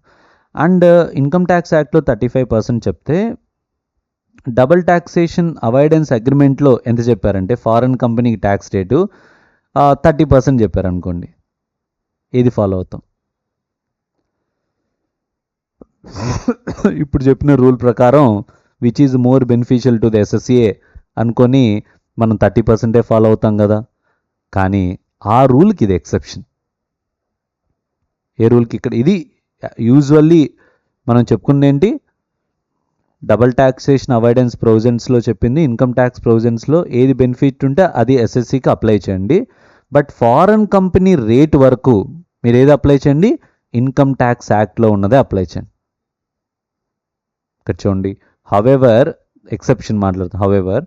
అండ్ ఇన్కమ్ ట్యాక్స్ యాక్ట్లో 35% చెప్తే డబుల్ టాక్సేషన్ అవాయిడెన్స్ అగ్రిమెంట్లో ఎంత చెప్పారంటే ఫారెన్ కంపెనీకి ట్యాక్స్ రేటు 30% చెప్పారు అనుకోండి. ఏది ఫాలో అవుతాం? ఇప్పుడు చెప్పిన రూల్ ప్రకారం which is more beneficial to the ఎస్ఎస్సిఏ అనుకొని మనం 30% ఫాలో అవుతాం కదా. కానీ ఆ రూల్కి ఇది ఎక్సెప్షన్. ఏ రూల్కి? ఇక్కడ ఇది యూజువల్లీ మనం చెప్పుకున్నది ఏంటి? డబల్ టాక్సేషన్ అవాయిడెన్స్ ప్రొవిజన్స్లో చెప్పింది, ఇన్కమ్ ట్యాక్స్ ప్రొవిజన్స్లో ఏది బెనిఫిట్ ఉంటే అది ఎస్ఎస్సికి అప్లై చేయండి. బట్ ఫారెన్ కంపెనీ రేట్ వరకు మీరు ఏది అప్లై చేయండి? ఇన్కమ్ ట్యాక్స్ యాక్ట్లో ఉన్నదే అప్లై చేయండి. ఇక్కడ చూడండి, హవెవర్ ఎక్సెప్షన్ మాట్లాడుతాం. However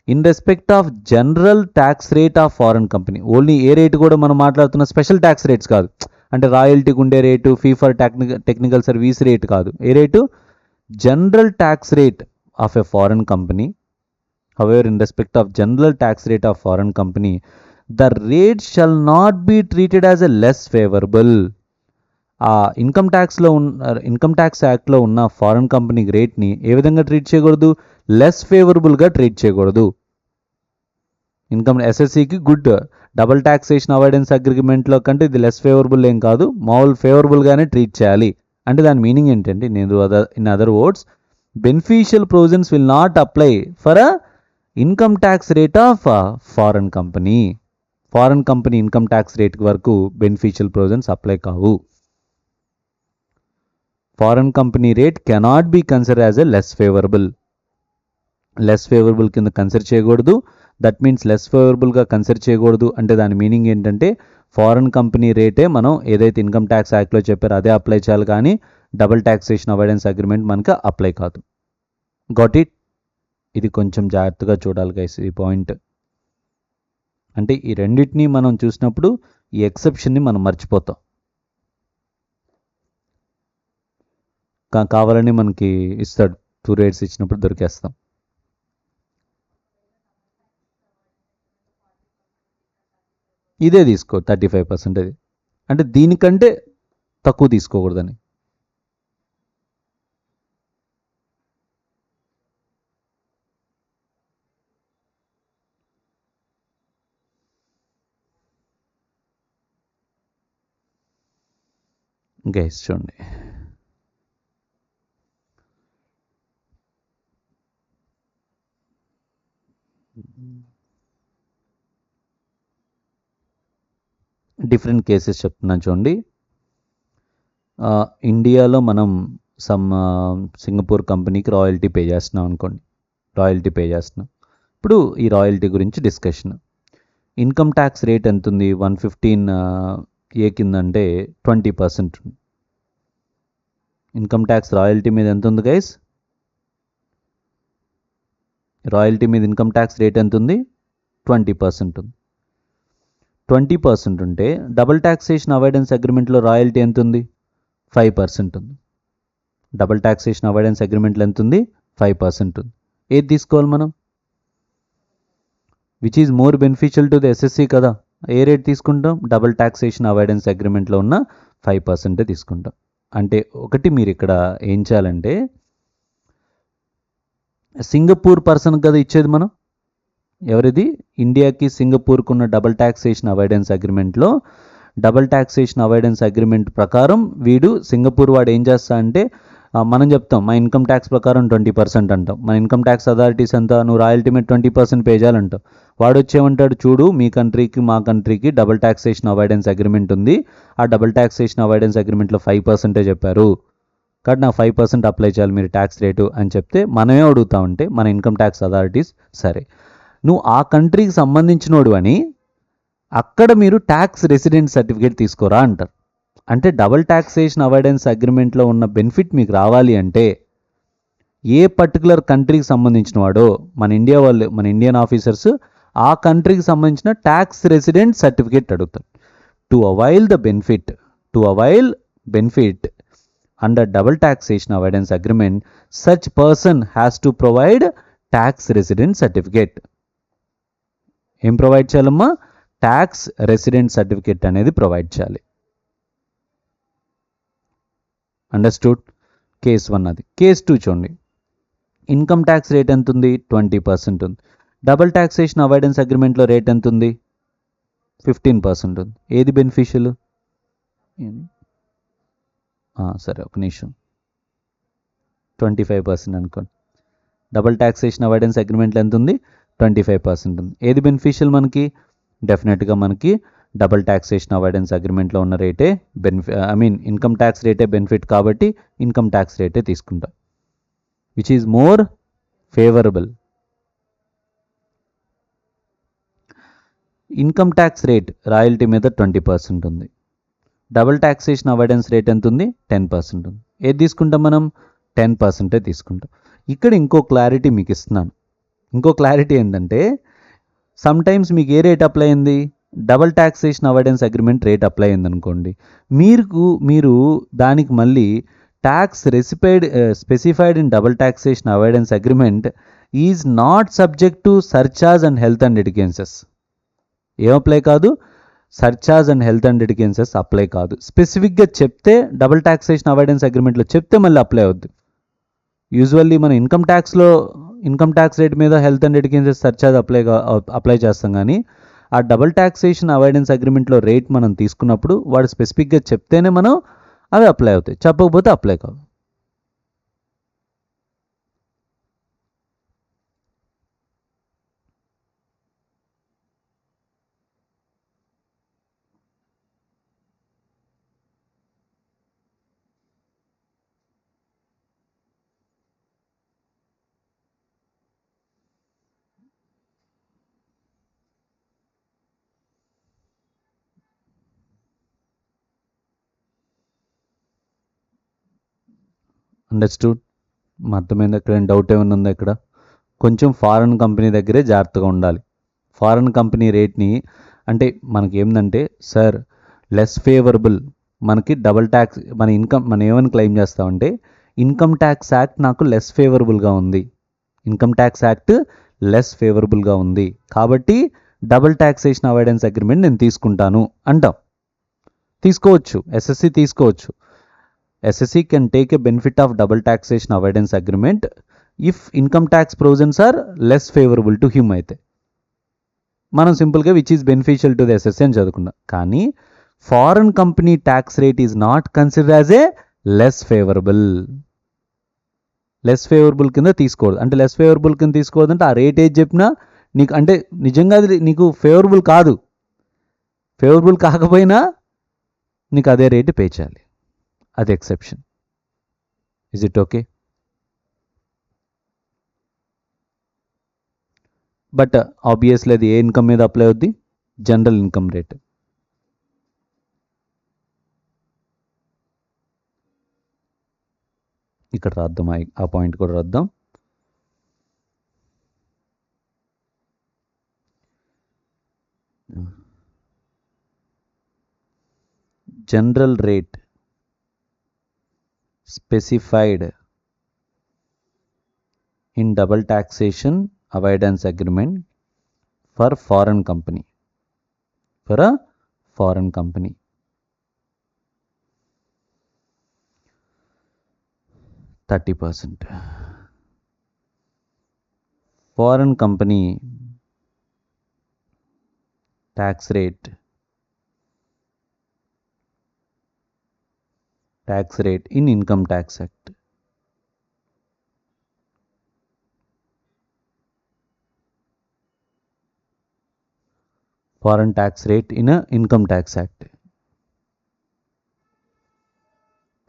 in respect of general tax rate of foreign company, only A rate కూడా మనం మాట్లాడుతున్న స్పెషల్ ట్యాక్స్ రేట్స్ కాదు, అంటే రాయల్టీకి ఉండే rate, fee for technical service rate కాదు. ఏ rate? General tax rate of a foreign company. However in respect of general tax rate of foreign company the rate shall not be treated as a less favourable. ఆ income tax యాక్ట్లో ఉన్న foreign company రేట్ని ఏ విధంగా treat చేయకూడదు? Less ఫేవరబుల్గా treat చేయకూడదు. ఎస్ఎస్సికి good double taxation avoidance అగ్రిమెంట్లో కంటే ఇది less favourable ఏం కాదు, మామూలు ఫేవరబుల్గానే ట్రీట్ చేయాలి. అంటే దాని మీనింగ్ ఏంటంటే, in other words, beneficial provisions will not apply for income tax rate of foreign company. Foreign company income tax rate వరకు బెనిఫిషియల్ ప్రొవిజన్స్ అప్లై కావు. Foreign company rate cannot be consider as a less favourable కింద consider చేయకూడదు. That means less ఫేవరబుల్గా consider చేయకూడదు అంటే దాని meaning ఏంటంటే foreign company రేటే మనం ఏదైతే ఇన్కమ్ ట్యాక్స్ యాక్ట్లో చెప్పారో అదే అప్లై చేయాలి, కానీ డబుల్ టాక్సేషన్ అవాయిడెన్స్ అగ్రిమెంట్ మనకు అప్లై కాదు. Got it? ఇది కొంచెం జాగ్రత్తగా చూడాలి గైస్ ఈ పాయింట్. అంటే ఈ రెండింటినీ మనం చూసినప్పుడు ఈ ఎక్సెప్షన్ని మనం మర్చిపోతాం. కావాలని మనకి ఇస్తాడు, 2 రేట్స్ ఇచ్చినప్పుడు దొరికేస్తాం. ఇదే తీసుకో 35%. అది అంటే దీనికంటే తక్కువ తీసుకోకూడదని. గైస్ చూడండి, డిఫరెంట్ కేసెస్ చెప్తున్నాను చూడండి. ఇండియాలో మనం సింగపూర్ కంపెనీకి రాయల్టీ పే చేస్తున్నాం అనుకోండి. ఇప్పుడు ఈ రాయల్టీ గురించి డిస్కషన్. ఇన్కమ్ ట్యాక్స్ రేట్ ఎంత ఉంది? 115A కింద అంటే 20%. ఇన్కమ్ ట్యాక్స్ రాయల్టీ మీద ఎంత ఉంది గైస్? రాయల్టీ మీద ఇన్కమ్ ట్యాక్స్ రేట్ ఎంత ఉంది? 20% ఉంది. 20% ఉంటే డబుల్ టాక్సేషన్ అవాయిడెన్స్ అగ్రిమెంట్లో రాయల్టీ ఎంత ఉంది? 5% ఉంది. డబుల్ టాక్సేషన్ అవాయిడెన్స్ అగ్రిమెంట్లో ఎంత ఉంది? 5% ఉంది. ఏది తీసుకోవాలి మనం? Which is more beneficial to the SSC కదా. ఏ రేట్ తీసుకుంటాం? డబుల్ టాక్సేషన్ అవాయిడెన్స్ అగ్రిమెంట్లో ఉన్న 5% తీసుకుంటాం. అంటే ఒకటి మీరు ఇక్కడ ఏం చేయాలంటే, సింగపూర్ పర్సన్ కదా ఇచ్చేది మనం. ఎవరిది? ఇండియాకి సింగపూర్కు ఉన్న డబుల్ టాక్సేషన్ అవాయిడెన్స్ అగ్రిమెంట్లో డబుల్ టాక్సేషన్ అవాయిడెన్స్ అగ్రిమెంట్ ప్రకారం సింగపూర్ వాడు ఏం చేస్తా అంటే మనం చెప్తాం మా ఇన్కమ్ ట్యాక్స్ ప్రకారం 20% అంటాం. మన ఇన్కమ్ ట్యాక్స్ అథారిటీస్ అంతా నువ్వు రాయల్టీ మీద 20% పే చేయాలంటావు. వాడు వచ్చేమంటాడు, చూడు మీ కంట్రీకి మా కంట్రీకి డబుల్ ట్యాక్సేషన్ అవాయిడెన్స్ అగ్రిమెంట్ ఉంది, ఆ డబుల్ ట్యాక్సేషన్ అవాయిడెన్స్ అగ్రిమెంట్లో 5% చెప్పారు కాబట్టి నాకు 5% అప్లై చేయాలి మీరు ట్యాక్స్ రేటు అని చెప్తే మనమే అడుగుతామంటే మన ఇన్కమ్ ట్యాక్స్ అథారిటీస్ సరే నువ్వు ఆ కంట్రీకి సంబంధించినోడు అని అక్కడ మీరు ట్యాక్స్ రెసిడెంట్ సర్టిఫికేట్ తీసుకోరా అంటారు. అంటే డబుల్ ట్యాక్సేషన్ అవాయిడెన్స్ అగ్రిమెంట్లో ఉన్న బెనిఫిట్ మీకు రావాలి అంటే ఏ పర్టికులర్ కంట్రీకి సంబంధించిన వాడో మన ఇండియన్ ఆఫీసర్స్ ఆ కంట్రీకి సంబంధించిన ట్యాక్స్ రెసిడెంట్ సర్టిఫికేట్ అడుగుతారు. To avail benefit under double taxation avoidance agreement, such person has to provide tax resident certificate. ఏం ప్రొవైడ్ చేయాలమ్మా? ట్యాక్స్ రెసిడెంట్ సర్టిఫికేట్ అనేది ప్రొవైడ్ చేయాలి. అండర్స్టూడ్? కేస్ 1 అది. కేస్ 2 చూడండి. ఇన్కమ్ ట్యాక్స్ రేట్ ఎంత ఉంది? 20% ఉంది. డబుల్ ట్యాక్సేషన్ అవాయిడెన్స్ అగ్రిమెంట్లో రేట్ ఎంత ఉంది? 15% ఉంది. ఏది బెనిఫిషియల్? సరే ఒక నిమిషం, 25% అనుకోండి. డబుల్ ట్యాక్సేషన్ అవాయిడెన్స్ అగ్రిమెంట్లో ఎంత ఉంది? 25% ఉంది. ఏది బెనిఫిషియల్ మనకి? డెఫినెట్గా మనకి డబుల్ ట్యాక్సేషన్ అవాయిడెన్స్ అగ్రిమెంట్లో ఉన్న రేటే ఇన్కమ్ ట్యాక్స్ రేటే బెనిఫిట్ కాబట్టి ఇన్కమ్ ట్యాక్స్ రేటే తీసుకుంటాం, which is more favourable. Income tax rate royalty మీద 20% ఉంది. డబుల్ ట్యాక్సేషన్ అవాయిడెన్స్ రేట్ ఎంత ఉంది? 10% ఉంది. ఏది తీసుకుంటాం మనం? 10% తీసుకుంటాం. ఇక్కడ ఇంకో క్లారిటీ మీకు ఇస్తున్నాను. ఇంకో క్లారిటీ ఏంటంటే సమ్టైమ్స్ మీకు ఏ రేట్ అప్లై అయింది? Double taxation avoidance agreement rate apply అయింది అనుకోండి, మీరు దానికి మళ్ళీ tax specified in double taxation avoidance agreement is not subject to surcharge and health and education cess. ఏం అప్లై కాదు? Surcharge and health and education cess apply కాదు. స్పెసిఫిక్గా చెప్తే డబుల్ ట్యాక్సేషన్ అవాయిడెన్స్ అగ్రిమెంట్లో చెప్తే మళ్ళీ అప్లై అవుద్ది. యూజువల్లీ మన ఇన్కమ్ ట్యాక్స్ రేట్ మీద హెల్త్ అండ్ ఎడికెన్సెస్ సర్చార్జ్ అప్లై చేస్తాం, కానీ ఆ డబుల్ ట్యాక్సేషన్ అవాయిడెన్స్ అగ్రిమెంట్లో రేట్ మనం తీసుకున్నప్పుడు వాడు స్పెసిఫిక్గా చెప్తేనే మనం అవి అప్లై అవుతాయి, చెప్పకపోతే అప్లై కావు. అండర్స్టూడ్? అర్థమైంది? ఎక్కడ డౌట్ ఏమైనా ఉందా? ఇక్కడ కొంచెం ఫారెన్ కంపెనీ దగ్గరే జాగ్రత్తగా ఉండాలి. ఫారెన్ కంపెనీ రేట్ని అంటే మనకి ఏంటంటే సార్ లెస్ ఫేవరబుల్, మనకి డబుల్ ట్యాక్స్ మనం ఏమని క్లెయిమ్ చేస్తామంటే ఇన్కమ్ ట్యాక్స్ యాక్ట్ నాకు లెస్ ఫేవరబుల్గా ఉంది, ఇన్కమ్ ట్యాక్స్ యాక్ట్ లెస్ ఫేవరబుల్గా ఉంది కాబట్టి డబుల్ ట్యాక్సేషన్ అవాయిడెన్స్ అగ్రిమెంట్ నేను తీసుకుంటాను అంటాం. తీసుకోవచ్చు, ఎస్ఎస్సి తీసుకోవచ్చు. SSC can take a benefit of double taxation avoidance agreement if income tax provisions are less favorable to him. అయితే మనం సింపుల్గా which is beneficial to the SSC అని చదువుకున్నాం. కానీ foreign company tax rate is not consider as a less favourable కింద తీసుకోవద్దు. అంటే less favourable కింద తీసుకోవద్దు అంటే ఆ రేట్ ఏది చెప్పినా నీకు అంటే నిజంగా అది నీకు ఫేవరబుల్ కాదు, ఫేవరబుల్ కాకపోయినా నీకు అదే రేటు పే చేయాలి. అది exception. Is it okay? But obviously అది ఏ ఇన్కమ్ మీద అప్లై అవుద్ది? General income rate. ఇక్కడ రాద్దాం, ఆ పాయింట్ కూడా రాద్దాం. General rate specified in double taxation avoidance agreement for foreign company, for a foreign company. 30%. Foreign company tax rate in Income Tax Act. Foreign tax rate in income tax act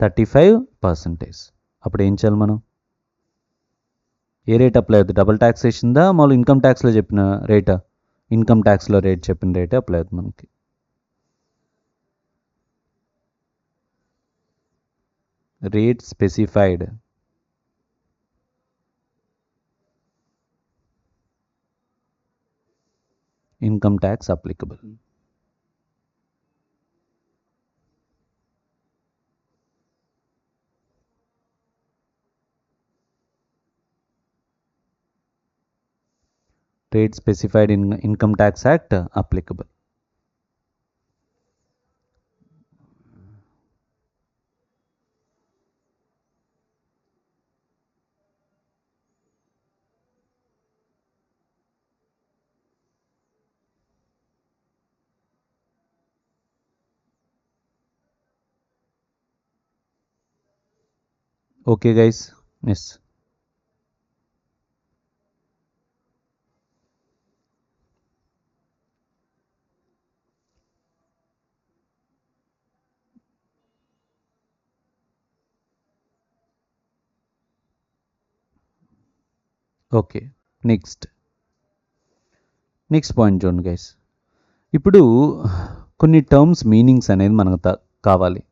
35%. అప్పుడు ఏం చేయాలి మనం? ఏ rate apply అవుతుంది? Double ట్యాక్సేషన్దా మామూలు income ట్యాక్స్లో చెప్పిన రేటా? Income ట్యాక్స్లో rate చెప్పిన రేటే apply అవుతుంది మనకి. Rate specified income tax applicable. Rate specified in Income Tax Act applicable. Okay guys, yes. Okay, next point చూడండి గైస్. ఇప్పుడు కొన్ని టర్మ్స్ మీనింగ్స్ అనేది మనకు కావాలి.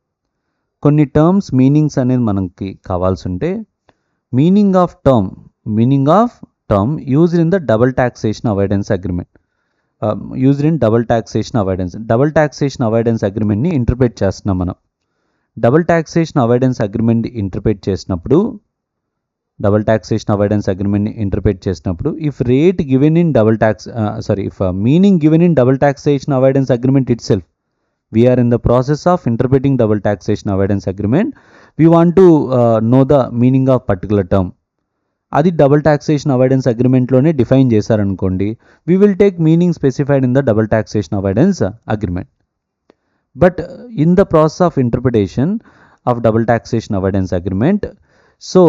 కొన్ని టర్మ్స్ మీనింగ్స్ అనేది మనకి కావాల్సి ఉంటే meaning of term used in the double taxation avoidance agreement, used in double taxation avoidance అగ్రిమెంట్ని ఇంటర్ప్రిట్ చేస్తున్నాం మనం. Double taxation avoidance agreement interpret చేసినప్పుడు if rate given in if meaning given in double taxation avoidance agreement itself, we are in the process of interpreting double taxation avoidance agreement, we want to know the meaning of particular term. అది double taxation avoidance అగ్రిమెంట్లోనే define చేశారనుకోండి, we will take meaning specified in the double taxation avoidance agreement. But in the process of interpretation of double taxation avoidance agreement, so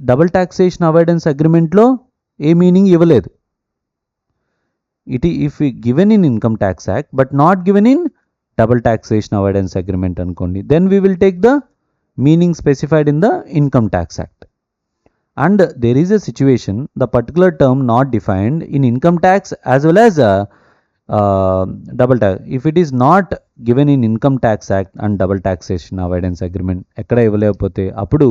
double taxation avoidance అగ్రిమెంట్లో ఏ meaning ఇవ్వలేదు. If given in income tax act but not given in double taxation avoidance agreement అనుకోండి, then we will take the meaning specified in the income tax act. And there is a situation the particular term not defined in income tax as well as double tax. If it is not given in income tax act and double taxation avoidance agreement ఎక్కడ ఇవ్వలేకపోతే అప్పుడు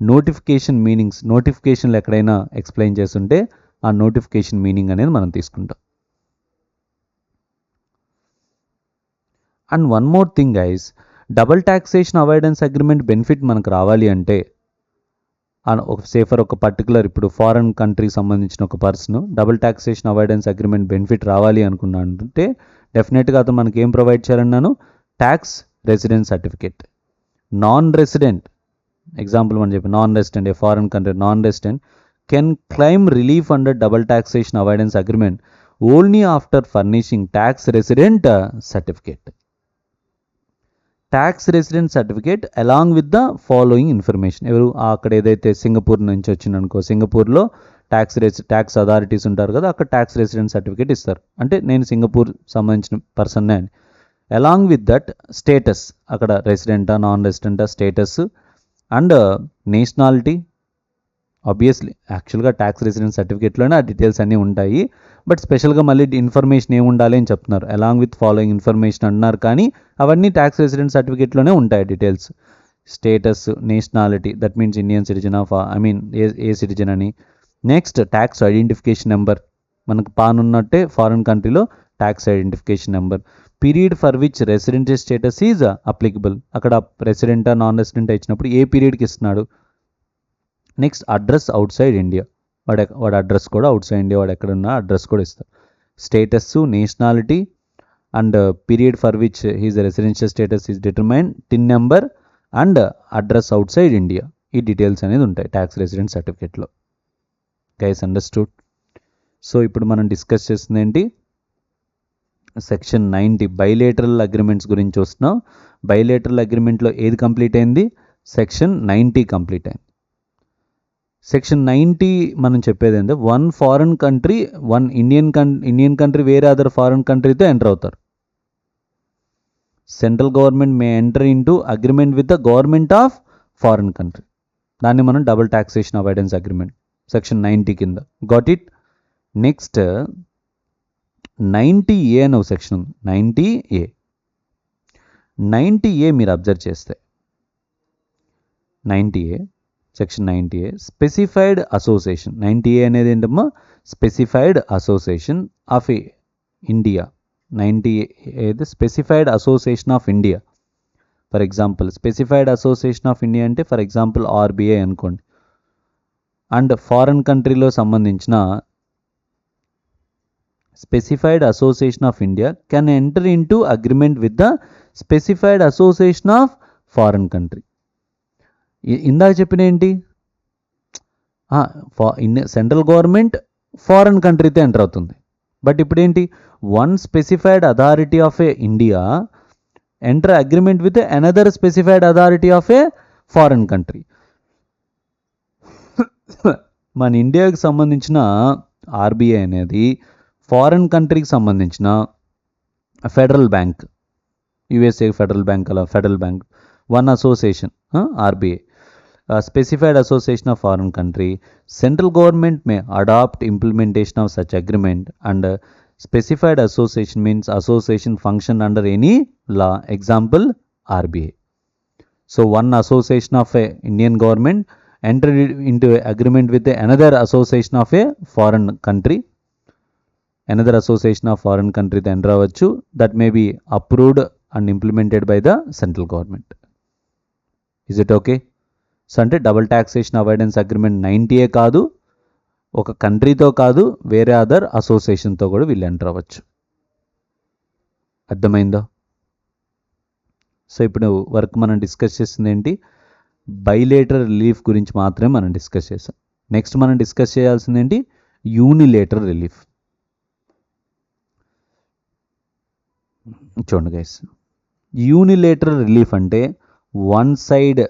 నోటిఫికేషన్లు ఎక్కడైనా explain చేస్తుంటే ఆ notification meaning అనేది మనం తీసుకుంటాం. And one more thing guys, double taxation avoidance agreement benefit మనకు రావాలి అంటే ఒక పర్టికులర్ ఇప్పుడు ఫారెన్ కంట్రీకి సంబంధించిన ఒక person double taxation avoidance agreement benefit రావాలి అనుకున్నానంటే డెఫినెట్గా అతను మనకి ఏం ప్రొవైడ్ చేయాలన్నాను? Tax residence certificate. Non resident example మనం చెప్పి non resident, a foreign country non resident can claim relief under double taxation avoidance agreement only after furnishing tax resident certificate. Tax resident certificate along with the following information. ఎవరు అక్కడ ఏదైతే Singapore నుంచి వచ్చిందనుకో, సింగపూర్లో tax authorities ఉంటారు కదా, అక్కడ tax resident certificate ఇస్తారు. అంటే నేను సింగపూర్ సంబంధించిన పర్సన్నే అని. అలాంగ్ విత్ దట్ స్టేటస్, అక్కడ రెసిడెంటా నాన్ రెసిడెంటా స్టేటస్ అండ్ నేషనాలిటీ. ఆబ్వియస్లీ యాక్చువల్గా ట్యాక్స్ రెసిడెన్స్ సర్టిఫికేట్లోనే ఆ డీటెయిల్స్ అన్నీ ఉంటాయి, బట్ స్పెషల్గా మళ్ళీ ఇన్ఫర్మేషన్ ఏమి ఉండాలి అని చెప్తున్నారు. అలాంగ్ విత్ ఫాలోయింగ్ ఇన్ఫర్మేషన్ అంటున్నారు, కానీ అవన్నీ ట్యాక్స్ రెసిడెన్స్ సర్టిఫికేట్లోనే ఉంటాయి details. Status, nationality, that means Indian citizen of a citizen అని. నెక్స్ట్ ట్యాక్స్ ఐడెంటిఫికేషన్ నెంబర్, మనకు పాన్ ఉన్నట్టే ఫారిన్ కంట్రీలో tax identification number. Period for which resident status is applicable, అక్కడ రెసిడెంటా నాన్ రెసిడెంటా ఇచ్చినప్పుడు ఏ పీరియడ్కి ఇస్తున్నాడు. Next address outside India, వాడి అడ్రస్ కూడా అవుట్ సైడ్ ఇండియా, వాడు ఎక్కడున్నా అడ్రస్ కూడా ఇస్తారు. Status, nationality and period for which his residential status is determine, tin number and address outside India. ఈ డీటెయిల్స్ అనేది ఉంటాయి ట్యాక్స్ రెసిడెంట్ సర్టిఫికేట్లో. Guys understood? సో ఇప్పుడు మనం డిస్కస్ చేస్తుంది ఏంటి? సెక్షన్ 90 బైలేటరల్ అగ్రిమెంట్స్ గురించి వస్తున్నాం. బైలేటరల్ అగ్రిమెంట్లో ఏది కంప్లీట్ అయింది? సెక్షన్ 90 కంప్లీట్ అయింది. సెక్షన్ 90 మనం చెప్పేది ఏంటంటే one foreign country one Indian country వేరే అదర్ ఫారెన్ కంట్రీతో ఎంటర్ అవుతారు. Central government May enter into agreement with the government of foreign country. దాన్ని మనం double taxation avoidance agreement section 90 కింద. Got it. నెక్స్ట్ 90A అనే ఒక సెక్షన్ ఉంది. 90A మీరు observe చేస్తే 90A section 90A specified association. 90A అనేది ఏంటమ్మా? Specified association of India. 90A అయితే specified association of India. For example specified association of India అంటే ఫర్ ఎగ్జాంపుల్ ఆర్బీఐ అనుకోండి. అండ్ ఫారెన్ కంట్రీలో సంబంధించిన specified association of India can enter into agreement with the specified association of foreign country. ఇందాక చెప్పిన ఏంటి? Central government foreign కంట్రీతో enter అవుతుంది. But ఇప్పుడు ఏంటి? One specified authority of A India enter agreement with another specified authority of A foreign country. మన ఇండియాకి సంబంధించిన RBI అనేది ఫారెన్ కంట్రీకి సంబంధించిన federal bank, USA federal bank, అలా federal bank one association RBI. Specified association of foreign country, central government may adopt implementation of such agreement, and specified association means association function under any law, example RBI. So one association of a Indian government enter into agreement with another association of a foreign country, another association of foreign country the enter avvachu, that may be approved and implemented by the central government. Is it okay? So అంటే double taxation avoidance agreement 90A కాదు, ఒక కంట్రీతో కాదు, వేరే other అసోసియేషన్తో కూడా వీళ్ళు enter అవ్వచ్చు. అర్థమైందో? So ఇప్పుడు వరకు మనం డిస్కస్ చేసింది ఏంటి? బైలేటరల్ రిలీఫ్ గురించి మాత్రమే మనం డిస్కస్ చేసాం. నెక్స్ట్ మనం డిస్కస్ చేయాల్సింది ఏంటి? Unilateral relief. చూడండి గైస్, యూనిలేటరల్ రిలీఫ్ అంటే వన్ సైడ్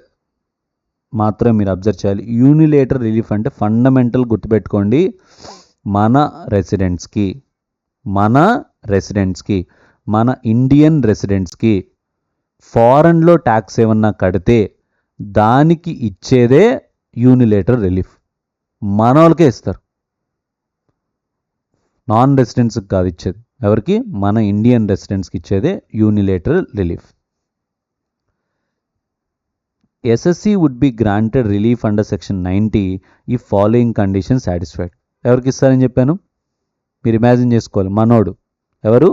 మాత్రమే మీరు అబ్జర్వ్ చేయాలి. యూనిలేటర్ రిలీఫ్ అంటే ఫండమెంటల్ గుర్తుపెట్టుకోండి, మన రెసిడెంట్స్కి మన ఇండియన్ రెసిడెంట్స్కి ఫారెన్లో ట్యాక్స్ ఏమన్నా కడితే దానికి ఇచ్చేదే యూనిలేటర్ రిలీఫ్. మన వాళ్ళకే ఇస్తారు, నాన్ రెసిడెంట్స్కి కాదు ఇచ్చేది. ఎవరికి? మన ఇండియన్ రెసిడెంట్స్కి ఇచ్చేదే unilateral relief. SSC would be granted relief under section 90 if following conditions satisfied. ఎవరికి ఇస్తారని చెప్పాను? మీరు ఇమాజిన్ చేసుకోవాలి. మనోడు ఎవరు?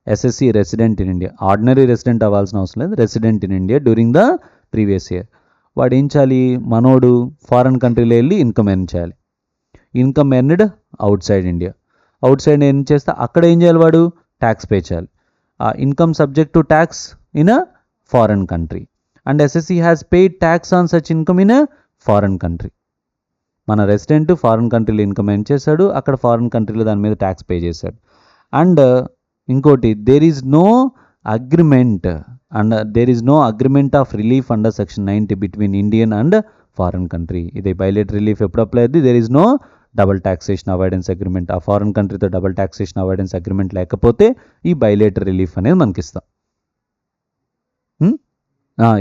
SSC resident in India. Ordinary resident అవ్వాల్సిన అవసరం లేదు, resident in India during the previous year. వాడు ఏం చేయాలి? మనోడు ఫారెన్ కంట్రీలో వెళ్ళి ఇన్కమ్ ఎర్న్ చేయాలి. Income earned outside India. Out side earn చేస్తే అక్కడ ఏం చేయాలి? వాడు ట్యాక్స్ పే చేయాలి. ఆ income subject to tax in a foreign country. And SSC has paid tax on such income in a foreign country. మన resident foreign కంట్రీలో income earn చేశాడు, అక్కడ ఫారెన్ కంట్రీలో దాని మీద ట్యాక్స్ పే చేశాడు. అండ్ ఇంకోటి, there is no agreement of relief under section 90 between Indian and foreign country. ఇది బైలేటరల్ రిలీఫ్ ఎప్పుడు అప్లై అయ్యింది? There is no double taxation avoidance agreement. ఆ ఫారెన్ కంట్రీతో డబుల్ టాక్సేషన్ అవాయిడెన్స్ అగ్రిమెంట్ లేకపోతే ఈ bilateral relief అనేది మనకి ఇస్తాం,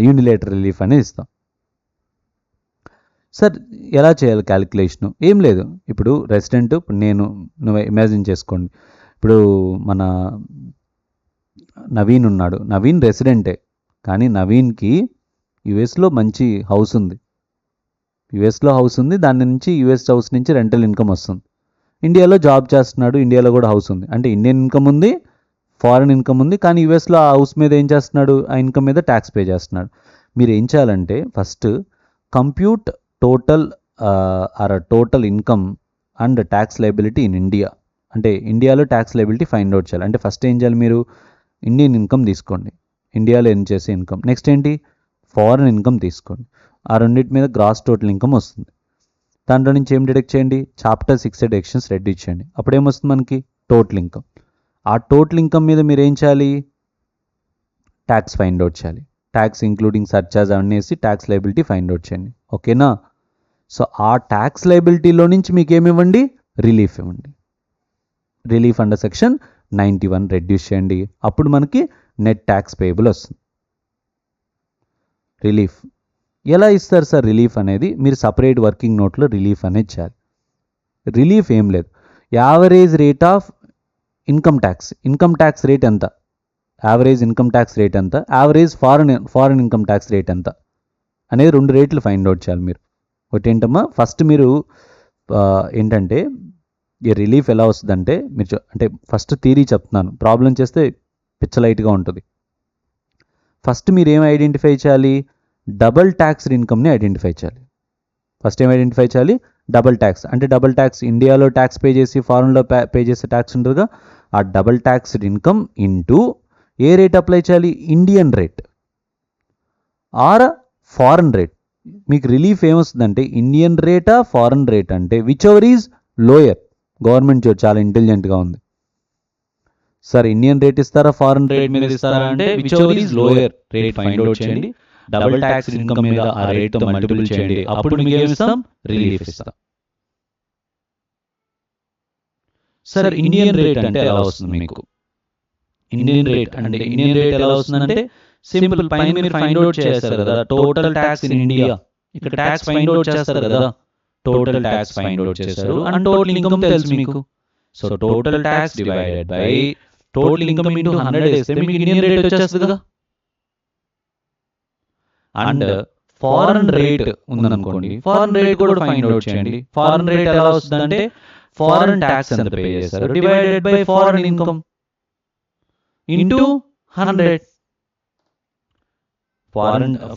యూనిలేటర్ రిలీఫ్ అనేది ఇస్తాం. సార్ ఎలా చేయాలి క్యాలిక్యులేషను? ఏం లేదు. ఇప్పుడు రెసిడెంట్, నువ్వు ఇమాజిన్ చేసుకోండి. ఇప్పుడు మన నవీన్ ఉన్నాడు. నవీన్ రెసిడెంటే, కానీ నవీన్కి యుఎస్లో మంచి హౌస్ ఉంది. దాని నుంచి యుఎస్ హౌస్ నుంచి రెంటల్ ఇన్కమ్ వస్తుంది. ఇండియాలో జాబ్ చేస్తున్నాడు, ఇండియాలో కూడా హౌస్ ఉంది. అంటే ఇండియన్ ఇన్కమ్ ఉంది, ఫారెన్ ఇన్కమ్ ఉంది, కానీ యూఎస్లో ఆ హౌస్ మీద ఏం చేస్తున్నాడు? ఆ ఇన్కమ్ మీద ట్యాక్స్ పే చేస్తున్నాడు. మీరు ఏం చేయాలంటే first compute total income and tax liability in India. అంటే ఇండియాలో ట్యాక్స్ లయబిలిటీ ఫైండ్ అవుట్ చేయాలి. అంటే ఫస్ట్ ఏం చేయాలి? మీరు ఇండియన్ ఇన్కమ్ తీసుకోండి, ఇండియాలో ఎర్న్ చేసే ఇన్కమ్. నెక్స్ట్ ఏంటి? ఫారెన్ ఇన్కమ్ తీసుకోండి. ఆ రెండింటి మీద గ్రాస్ టోటల్ ఇన్కమ్ వస్తుంది. దాంట్లో నుంచి ఏం డిడక్ట్ చేయండి? చాప్టర్ 6 డెడక్షన్స్ రెడ్యూస్ చేయండి. అప్పుడు ఏమొస్తుంది మనకి? Total income. ఆ టోటల్ ఇన్కమ్ మీద మీరు ఏం చేయాలి? ట్యాక్స్ ఫైండ్ అవుట్ చేయాలి. ట్యాక్స్ ఇంక్లూడింగ్ సర్చార్జ్ అవన్నీ వేసి ట్యాక్స్ లయబిలిటీ ఫైండ్ అవుట్ చేయండి. ఓకేనా? సో ఆ ట్యాక్స్ లైబిలిటీలో నుంచి మీకు ఏమివ్వండి, రిలీఫ్ ఇవ్వండి. రిలీఫ్ అండర్ సెక్షన్ 91 రెడ్యూస్ చేయండి, అప్పుడు మనకి నెట్ ట్యాక్స్ పేయబుల్ వస్తుంది. రిలీఫ్ ఎలా ఇస్తారు సార్? రిలీఫ్ అనేది మీరు సపరేట్ వర్కింగ్ నోట్లో రిలీఫ్ అనేది చేయాలి. రిలీఫ్ ఏం లేదు, average rate of income tax rate ఎంత, యావరేజ్ ఇన్కమ్ ట్యాక్స్ రేట్ ఎంత, average foreign income tax rate ఎంత అనేది 2 రేట్లు ఫైండ్ అవుట్ చేయాలి మీరు. ఒకటి ఏంటమ్మా, ఫస్ట్ మీరు ఏంటంటే ఈ రిలీఫ్ ఎలా వస్తుందంటే మీరు అంటే ఫస్ట్ థియరీ చెప్తున్నాను, ప్రాబ్లం చేస్తే పిచ్చలైట్గా ఉంటుంది. ఫస్ట్ మీరు ఏం ఐడెంటిఫై చేయాలి, డబుల్ ట్యాక్స్డ్ ఇన్కమ్ని ఐడెంటిఫై చేయాలి. ఫస్ట్ ఏం ఐడెంటిఫై చేయాలి, డబుల్ ట్యాక్స్. అంటే డబుల్ ట్యాక్స్ ఇండియాలో ట్యాక్స్ పే చేసి ఫారెన్లో పే చేసే ట్యాక్స్ ఉంటుందిగా, ఆ డబుల్ ట్యాక్స్డ్ ఇన్కమ్ ఇంటూ ఏ రేట్ అప్లై చేయాలి, Indian rate or foreign rate. మీకు రిలీఫ్ ఏమొస్తుందంటే ఇండియన్ రేటా ఫారెన్ రేట్ అంటే whichever is lower. Government చాలా ఇంటెలిజెంట్గా ఉంది. సార్ ఇండియన్ రేట్ ఇస్తారా ఫారెన్ రేట్ మీద ఇస్తారా అంటే whichever is lower rate find out చేయండి, డబుల్ ట్యాక్స్ ఇన్కమ్ మీద ఆ రేట్తో మల్టిపుల్ చేయండి, అప్పుడు మీకు ఏమి ఇస్తాం, రిలీఫ్ ఇస్తాం. సార్ ఇండియన్ రేట్ అంటే ఎలా వస్తుంది మీకు, ఇండియన్ రేట్ ఎలా వస్తుందంటే సింపుల్, పైన మీరు ఫైండ్ అవుట్ చేస్తారు కదా టోటల్ ట్యాక్స్ ఇన్ ఇండియా, ఇక్కడ ట్యాక్స్ ఫైండ్ అవుట్ చేస్తారు కదా, టోటల్ ట్యాక్స్ ఫైండ్ అవుట్ చేస్తారు అండ్ టోటల్ ఇన్కమ్ తెలుసు మీకు. So total tax divided by total income into 100 వేస్తే మీకు ఇండియన్ రేట్ వచ్చేస్తుంది కదా. అండ్ ఫారెన్ రేట్ ఉందనుకోండి, ఫారెన్ రేట్ కూడా ఫైండ్ అవుట్ చేయండి. ఫారెన్ రేట్ ఎలా వస్తుందంటే ఫారెన్ ట్యాక్స్ ఎంత పే చేస్తారు divided by foreign income into 100.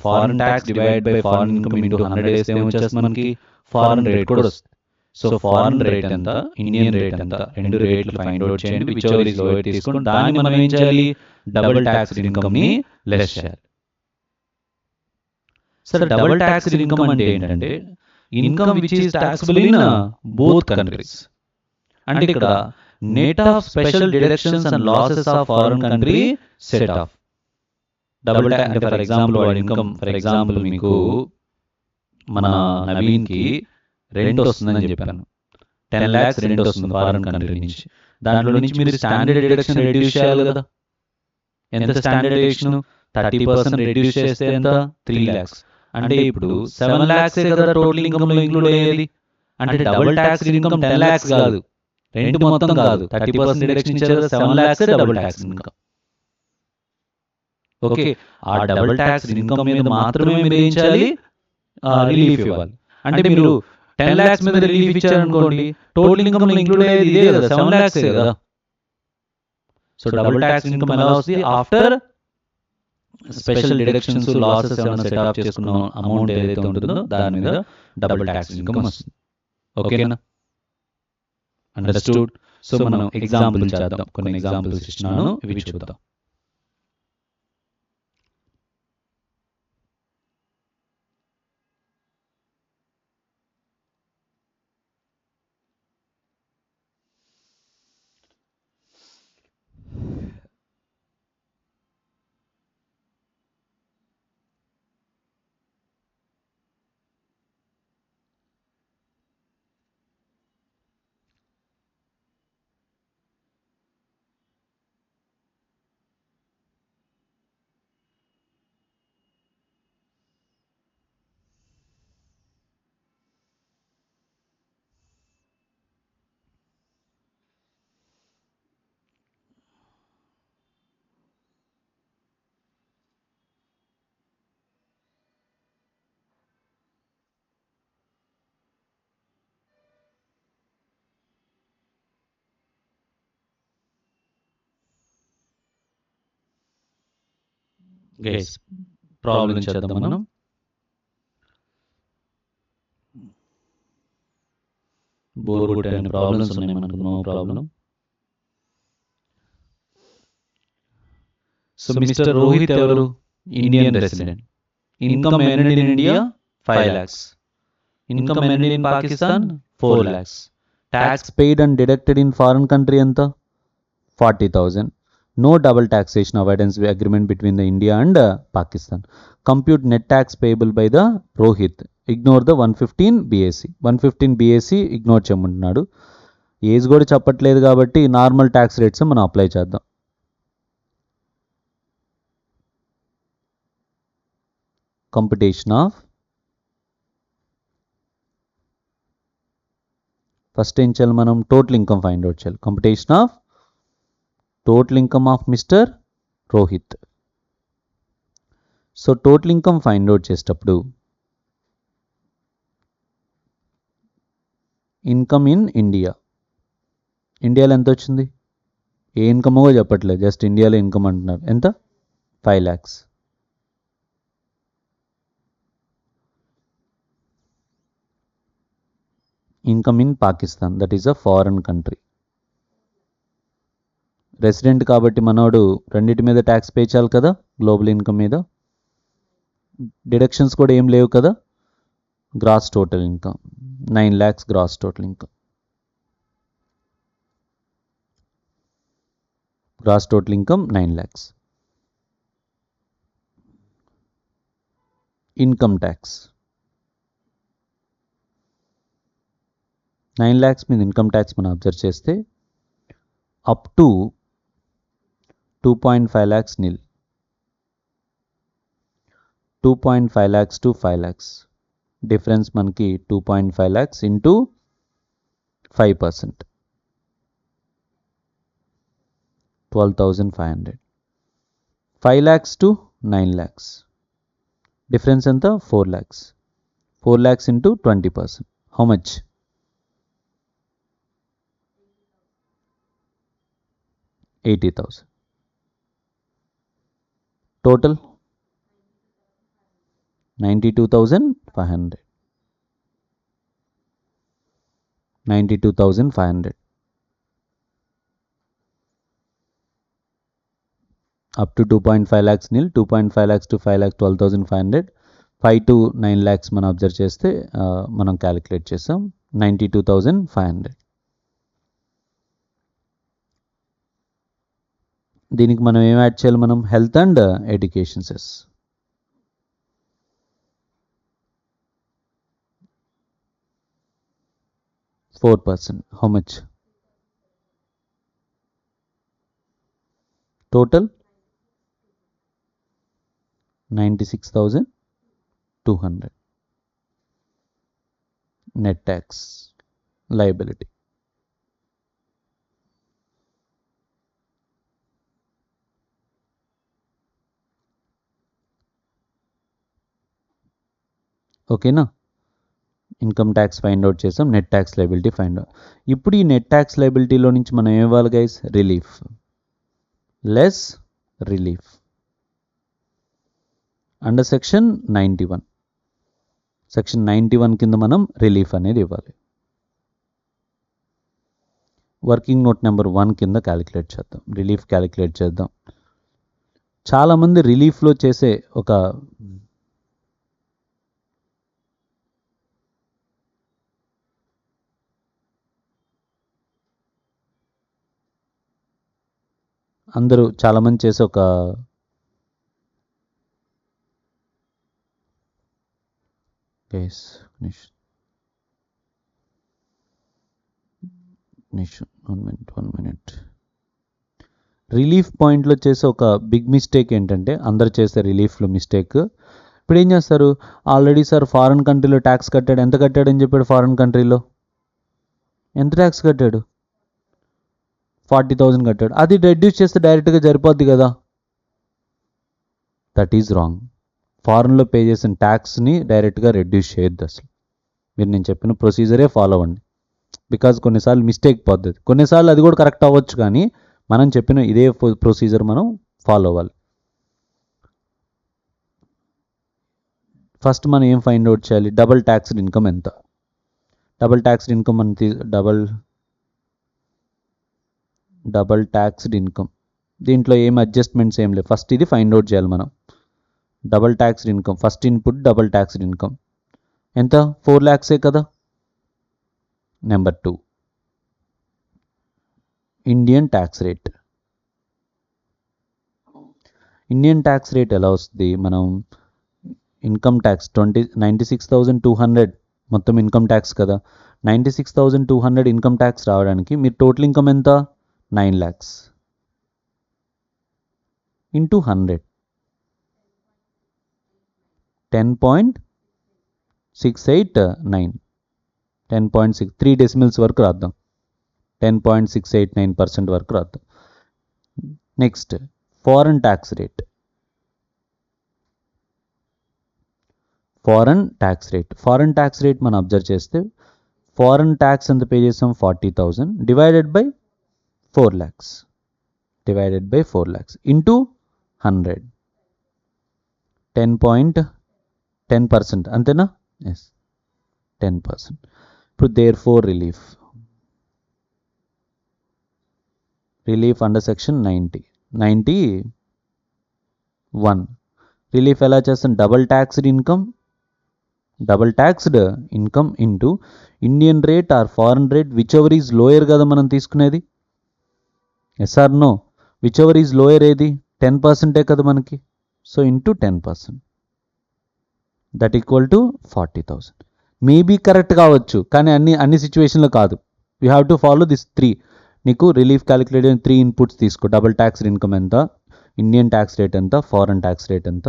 Foreign tax divide by foreign income into 100 వేస్తే ఏమొచ్చేస్తుంది మనకి, ఫారెన్ రేట్ కూడా వస్తుంది. సో ఫారెన్ రేట్ ఎంత, ఇండియన్ రేట్ ఎంత, 2 రేట్లు ఫైండ్ అవుట్ చేయండి, విచ్ ఎవర్ ఈజ్ లోయర్ తీసుకొని దాన్ని మనం ఏం చేయాలి, డబుల్ ట్యాక్స్డ్ ఇన్కమ్ని లెస్ చేయాలి. సరే డబుల్ ట్యాక్స్డ్ ఇన్కమ్ అంటే ఏంటంటే income which is taxable in both countries. అంటే ఇక్కడ net of special deductions and losses of foreign country set of. Double tax అంటే ఫర్ ఎగ్జాంపుల్ వాడి ఇన్కమ్, ఫర్ ఎగ్జాంపుల్ మీకు మన నవీన్కి రెంట్ వస్తుందని చెప్పాను, 10 lakhs రెంట్ వస్తుంది ఫారెన్ కంట్రీ నుంచి. దాంట్లో నుంచి మీరు స్టాండర్డ్ డిడక్షన్ రెడ్యూస్ చేయాలి కదా. ఎంత స్టాండర్డ్ డిడక్షన్, 30% రెడ్యూస్ చేస్తే ఎంత, 3 lakhs. అంటే ఇప్పుడు 7 lakhs కదా టోటల్ ఇన్కమ్ లో ఇంక్లూడ్ అయ్యేది. అంటే డబుల్ ట్యాక్స్ ఇన్కమ్ 10 lakhs కాదు, రెంట్ మొత్తం కాదు, 30% డిడక్షన్ ఇచ్చారు కదా, 7 lakhs double tax income. Okay, ఆ డబుల్ ట్యాక్స్ ఇన్కమ్ మీద మాత్రమే మీరు ఏం చేయాలి, రిలీఫ్ ఇవ్వాలి. అంటే మీరు 10 lakhs మీద రిలీఫ్ ఇచ్చారనుకోండి, టోటల్ ఇన్కమ్ లో ఇంక్లూడ్ అయ్యేది ఇదే కదా, 7 lakhs కదా. సో డబుల్ ట్యాక్స్ ఇన్కమ్ ఎలా వస్తుంది, ఆఫ్టర్ స్పెషల్ డిడక్షన్స్ లాసెస్ ఏమైనా సెట్ ఆఫ్ చేసుకున్న అమౌంట్ ఏదైతే ఉంటుందో దాని మీద డబుల్ ట్యాక్స్ ఇన్కమ్ వస్తుంది. ఓకేనా, అండర్స్టూడ్. సో మనం ఎగ్జాంపుల్ చేద్దాం, కొన్ని ఎగ్జాంపుల్స్ ఇచ్చినాను, ఇవి చూద్దాం. గైస్ ప్రాబ్లం చేద్దాం మనం. బోర్ కొట్టే ప్రాబ్లమ్స్ ఉన్నాయి మనకు, no problem. So mister Rohit ఎవరు, Indian resident. Income earned in India 5 lakhs, income earned in Pakistan 4 lakhs, tax paid and deducted in foreign country ఎంత, 40,000. No double taxation avoidance agreement between the India and Pakistan. Compute net tax payable by the Rohit ignore the 115 BAC. 115 BAC ignore చేయమంటున్నాడు. Age కూడా చెప్పట్లేదు కాబట్టి normal tax rates మనం apply చేద్దాం. Computation of, first ఏం చేయాలి మనం, టోటల్ ఇన్కమ్ ఫైండ్ అవుట్ చేయాలి. Computation of total income of mister Rohit. So total income find out చేసేటప్పుడు ఇన్కమ్ ఇన్ ఇండియా, ఇండియాలో ఎంత వచ్చింది, ఏ ఇన్కమో చెప్పట్లేదు, జస్ట్ ఇండియాలో ఇన్కమ్ అంటున్నారు. ఎంత, 5 lakhs. Income in Pakistan, that is a foreign country. Resident కాబట్టి మనోడు రెండింటి మీద ట్యాక్స్ పే చేయాలి కదా, గ్లోబల్ ఇన్కమ్ మీద. డిడక్షన్స్ కూడా ఏం లేవు కదా. Gross total income 9 lakhs, gross total income. Gross total income 9 lakhs. Income tax 9 lakhs మీద ఇన్కమ్ ట్యాక్స్ మనం అబ్జర్వ్ చేస్తే up to 2.5 lakhs nil, 2.5 lakhs to 5 lakhs. Difference మనకి 2.5 lakhs into 5%, 12,500. 5 lakhs to 9 lakhs, difference ఎంత, 4 lakhs. 4 lakhs into 20%, how much, 80,000. Total 92,500. 92,500 up to 2.5 lakhs nil, 2.5 lakhs to 5 lakhs 12,500. 5 to 9 lakhs మనం observe చేస్తే మనం calculate చేసాం 92,500. దీనికి మనం ఏం add చేయాలి, మనం health and education cess. %4, how much, total 96,200. net tax liability. ఓకేనా, ఇన్కమ్ ట్యాక్స్ ఫైండ్ అవుట్ చేసాం, net tax liability find out. ఇప్పుడు ఈ నెట్ ట్యాక్స్ లైబిలిటీలో నుంచి మనం ఏం ఇవ్వాలి guys, relief, less relief under section 91. Section 91 కింద మనం రిలీఫ్ అనేది ఇవ్వాలి. వర్కింగ్ నోట్ నెంబర్ 1 కింద క్యాలిక్యులేట్ చేద్దాం, రిలీఫ్ క్యాలిక్యులేట్ చేద్దాం. చాలామంది రిలీఫ్లో చేసే ఒక అందరూ చాలామంది చేసే ఒక వన్ మినిట్ రిలీఫ్ పాయింట్లో చేసే ఒక బిగ్ మిస్టేక్ ఏంటంటే, అందరు చేసే రిలీఫ్లో మిస్టేక్, ఇప్పుడు ఏం చేస్తారు, ఆల్రెడీ సార్ ఫారెన్ కంట్రీలో ట్యాక్స్ కట్టాడు, ఎంత కట్టాడు అని చెప్పాడు, ఫారెన్ కంట్రీలో ఎంత ట్యాక్స్ కట్టాడు, 40,000 కట్టాడు, అది రెడ్యూస్ చేస్తే డైరెక్ట్గా సరిపోద్ది కదా. That is wrong. ఫారెన్లో పే చేసిన ట్యాక్స్ని డైరెక్ట్గా రెడ్యూస్ చేయొద్దు అసలు. మీరు నేను చెప్పిన ప్రొసీజరే ఫాలో అవ్వండి. బికాజ్ కొన్నిసార్లు మిస్టేక్ పోతుంది, కొన్నిసార్లు అది కూడా కరెక్ట్ అవ్వచ్చు, కానీ మనం చెప్పిన ఇదే ప్రొసీజర్ మనం ఫాలో అవ్వాలి. ఫస్ట్ మనం ఏం ఫైండ్ అవుట్ చేయాలి, డబుల్ ట్యాక్స్డ్ ఇన్కమ్ ఎంత. డబుల్ ట్యాక్స్డ్ ఇన్కమ్ అని డబుల్ ట్యాక్స్డ్ ఇన్కమ్, దీంట్లో ఏం అడ్జస్ట్మెంట్స్ ఏం లేవు. ఫస్ట్ ఇది ఫైండ్ అవుట్ చేయాలి మనం. Double taxed income, first input double taxed income ఎంత, 4 lakhs కదా. Number 2 Indian tax rate. Indian tax rate ఎలా వస్తుంది, మనం ఇన్కమ్ ట్యాక్స్ 96,200 మొత్తం ఇన్కమ్ ట్యాక్స్ కదా. 96,200 ఇన్కమ్ ట్యాక్స్ రావడానికి మీరు టోటల్ ఇన్కమ్ ఎంత? 9 lakhs ఇంటూ 100 10.689 10.6 3 డెసిమల్స్ వరకు రాద్దాం. 10.689% వరకు రాద్దాం. Next foreign tax rate. Foreign tax rate మనం అబ్జర్వ్ చేస్తే ఫారెన్ ట్యాక్స్ ఎంత పే చేసాం? 40,000 డివైడెడ్ బై 4 lakhs ఇంటూ 100 10% అంతేనా? ఎస్ 10%. ఇప్పుడు therefore relief under section 91 relief ఎలా చేస్తాం? Double taxed income into Indian rate or foreign rate whichever is lower కదా మనం తీసుకునేది. Yes or no? Whichever is lower ఏది? 10% కదా మనకి. So into 10% that equal to 40,000. Maybe correct కావచ్చు కానీ అన్ని సిచ్యువేషన్లో కాదు. You have to follow this 3. నీకు రిలీఫ్ క్యాలిక్యులేట్ 3 ఇన్పుట్స్ తీసుకో. డబుల్ ట్యాక్స్డ్ ఇన్కమ్ ఎంత, ఇండియన్ ట్యాక్స్ రేట్ ఎంత, ఫారెన్ ట్యాక్స్ రేట్ ఎంత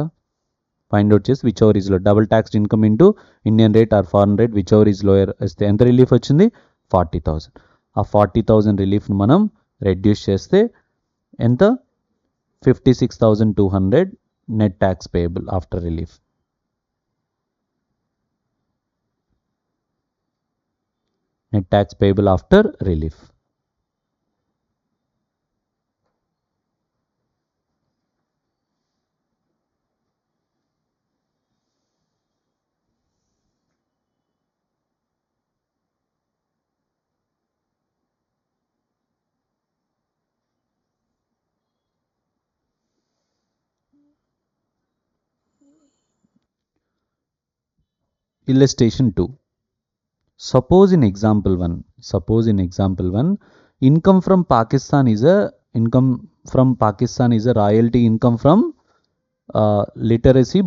ఫైండ్ అవుట్ చేసి whichever is low double taxed income into Indian rate or foreign rate whichever is lower వస్తే ఎంత relief వచ్చింది? 40,000. ఆ 40,000 రిలీఫ్ని మనం రెడ్యూస్ చేస్తే ఎంత? 56,200 net tax payable after relief. Net tax payable after relief. Illustration 2. Suppose in example 1, income from Pakistan is a royalty income from literacy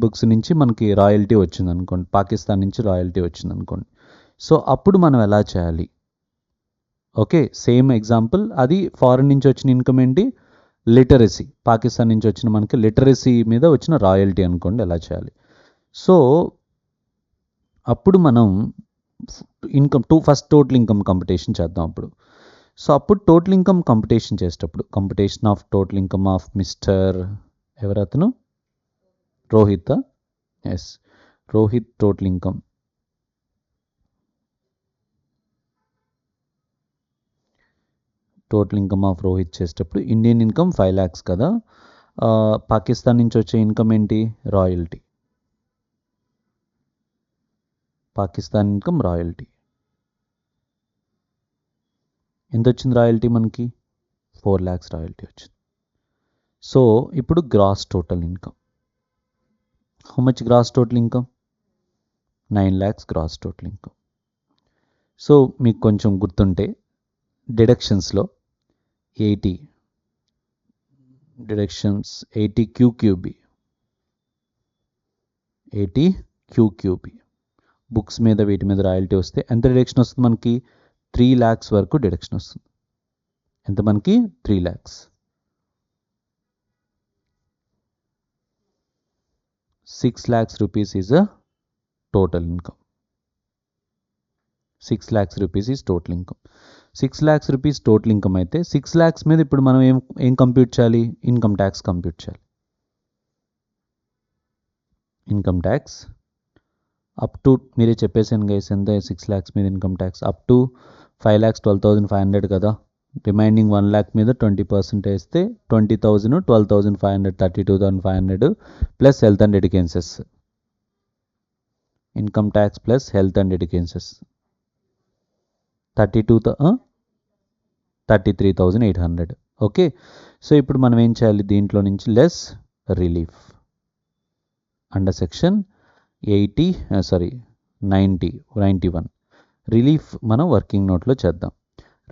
books నుంచి మనకి royalty వచ్చింది అనుకోండి. పాకిస్తాన్ నుంచి రాయల్టీ వచ్చింది అనుకోండి. సో అప్పుడు మనం ఎలా చేయాలి? Okay, same example. అది ఫారెన్ నుంచి వచ్చిన ఇన్కమ్ ఏంటి? లిటరసీ. పాకిస్తాన్ నుంచి వచ్చిన మనకి లిటరసీ మీద వచ్చిన రాయల్టీ అనుకోండి. ఎలా చేయాలి? సో అప్పుడు మనం ఫస్ట్ టోటల్ ఇన్కమ్ కంపిటీషన్ చేద్దాం అప్పుడు. సో అప్పుడు టోటల్ ఇన్కమ్ కంపిటీషన్ చేసేటప్పుడు computation of total income of mister ఎవరతను? Rohit. Yes, Rohit total income. Total income of Rohit చేసేటప్పుడు ఇండియన్ ఇన్కమ్ 5 lakhs కదా. పాకిస్తాన్ నుంచి వచ్చే ఇన్కమ్ ఏంటి? రాయల్టీ. పాకిస్తాన్ ఇన్కమ్ రాయల్టీ ఎంత వచ్చింది? రాయల్టీ మనకి 4 lakhs రాయల్టీ వచ్చింది. సో ఇప్పుడు gross total income. How much gross total income? 9 lakhs gross total income. So మీకు కొంచెం గుర్తుంటే డిడక్షన్స్లో 80 QQB బుక్స్ మీద వీటి మీద రాయల్టీ వస్తే ఎంత డిడక్షన్ వస్తుంది మనకి? 3 lakhs వరకు డిడక్షన్ వస్తుంది. ఎంత మనకి? 3 lakhs. 6 lakhs rupees is a total income. 6 lakhs rupees is total income. 6 lakhs rupees total income అయితే 6 lakhs మీద ఇప్పుడు మనం ఏం కంప్యూట్ చేయాలి? ఇన్కమ్ ట్యాక్స్ కంప్యూట్ చేయాలి. ఇన్కమ్ ట్యాక్స్ అప్ టు మీరే చెప్పేసాను గైస్ ఎంత 6 lakhs మీద ఇన్కమ్ ట్యాక్స్ అప్ టు 5,12,500 కదా. రిమైనింగ్ 1 lakh మీద 20% వేస్తే 20,000, 12,500, 32,500 plus health and education cess. Income tax plus health and education cess 33,800. Okay, so ఇప్పుడు మనం ఏం చేయాలి? దీంట్లో నుంచి less relief under section 91 relief మనం వర్కింగ్ నోట్లో చేద్దాం.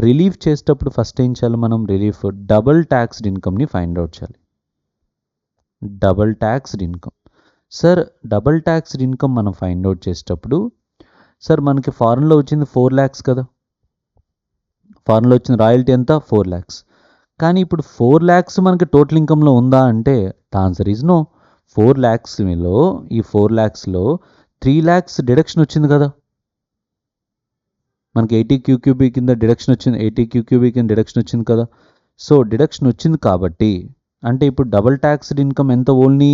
రిలీఫ్ చేసేటప్పుడు ఫస్ట్ ఏం చేయాలి? మనం రిలీఫ్ డబుల్ ట్యాక్స్డ్ ఇన్కమ్ని ఫైండ్ అవుట్ చేయాలి. Double taxed income sir double taxed income మనం ఫైండ్ అవుట్ చేసేటప్పుడు సార్ మనకి ఫారెన్లో వచ్చింది 4 lakhs కదా, ఫారెన్లో వచ్చిన రాయల్టీ ఎంత 4 lakhs. కానీ ఇప్పుడు 4 lakhs మనకి టోటల్ ఇన్కంలో ఉందా అంటే ద ఆన్సర్ ఈజ్ నో. 4 lakhsలో ఈ 4 lakhsలో 3 lakhs డిడక్షన్ వచ్చింది కదా, మనకి 80 QQB కింద డిడక్షన్ వచ్చింది, 80 QQB కింద డిడక్షన్ వచ్చింది కదా. సో డిడక్షన్ వచ్చింది కాబట్టి అంటే ఇప్పుడు డబల్ ట్యాక్స్డ్ ఇన్కమ్ ఎంత, only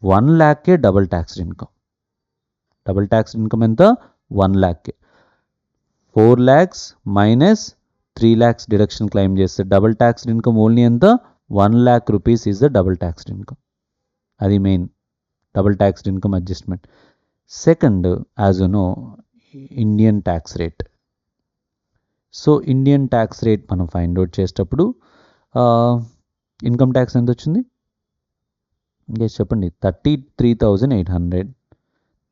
1 lakh double taxed income. Double taxed income ఎంత 1 lakh. 4 lakhs minus 3 lakhs deduction claim చేస్తే డబల్ ట్యాక్స్డ్ ఇన్కమ్ ఓన్లీ ఎంత 1 lakh rupees is the double taxed income. అది main double taxed income adjustment. Second, as you know, Indian tax rate. So Indian tax rate మనం find out చేసేటప్పుడు income tax ఎంత వచ్చింది ఇంకేసి చెప్పండి, 33,800.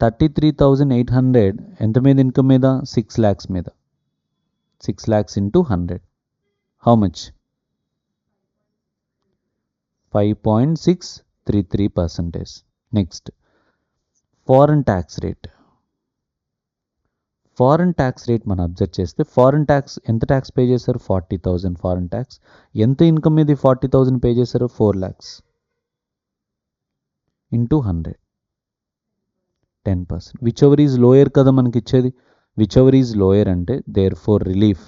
33,800 ఎంత మీద income మీద, 6 lakhs మీద. 6 lakhs into 100, how much? 5.633%. Next foreign tax rate. Foreign tax rate మనం అబ్జర్వ్ చేస్తే ఫారెన్ ట్యాక్స్ ఎంత ట్యాక్స్ పే చేశారు, 40,000 ఫారెన్ ట్యాక్స్. ఎంత ఇన్కమ్ మీద 40,000 పే చేశారు, 4 lakhs into 100, 10%. Whichever is lower కదా మనకి ఇచ్చేది, విచ్ ఎవర్ ఈజ్ లోయర్ అంటే therefore relief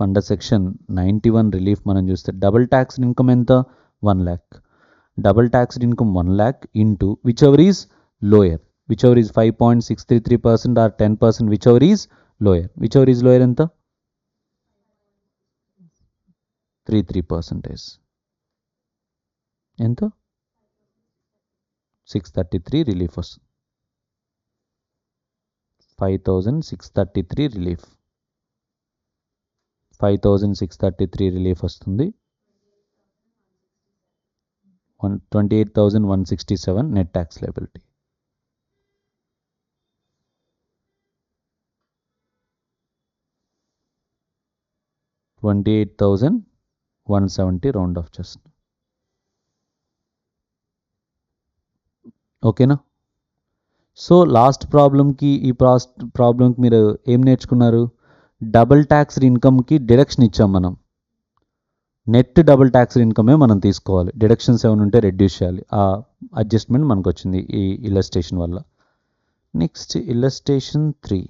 under section 91 relief మనం చూస్తే డబుల్ ట్యాక్స్డ్ ఇన్కమ్ ఎంత 1 lakh. Double taxed income 1 lakh into whichever is lower, whichever is 5.633% or 10%, whichever is lower. Whichever is lower ఎంత 33%. ఎంత 633 relief వస్తుంది, 5,633 relief, 5,633 relief వస్తుంది. 28,167 net tax liability. $28,170 round of చేస్తుంది. ఓకేనా. So last ప్రాబ్లంకి ఈ ప్రాబ్లంకి మీరు ఏం నేర్చుకున్నారు, డబుల్ ట్యాక్స్డ్ ఇన్కమ్కి డిడక్షన్ ఇచ్చాం మనం, నెట్ డబుల్ ట్యాక్స్డ్ ఇన్కమే మనం తీసుకోవాలి, డిడక్షన్స్ ఏమైనా ఉంటే రెడ్యూస్ చేయాలి. ఆ అడ్జస్ట్మెంట్ మనకు వచ్చింది ఈ ఇల్లస్ట్రేషన్ వల్ల. Next illustration 3.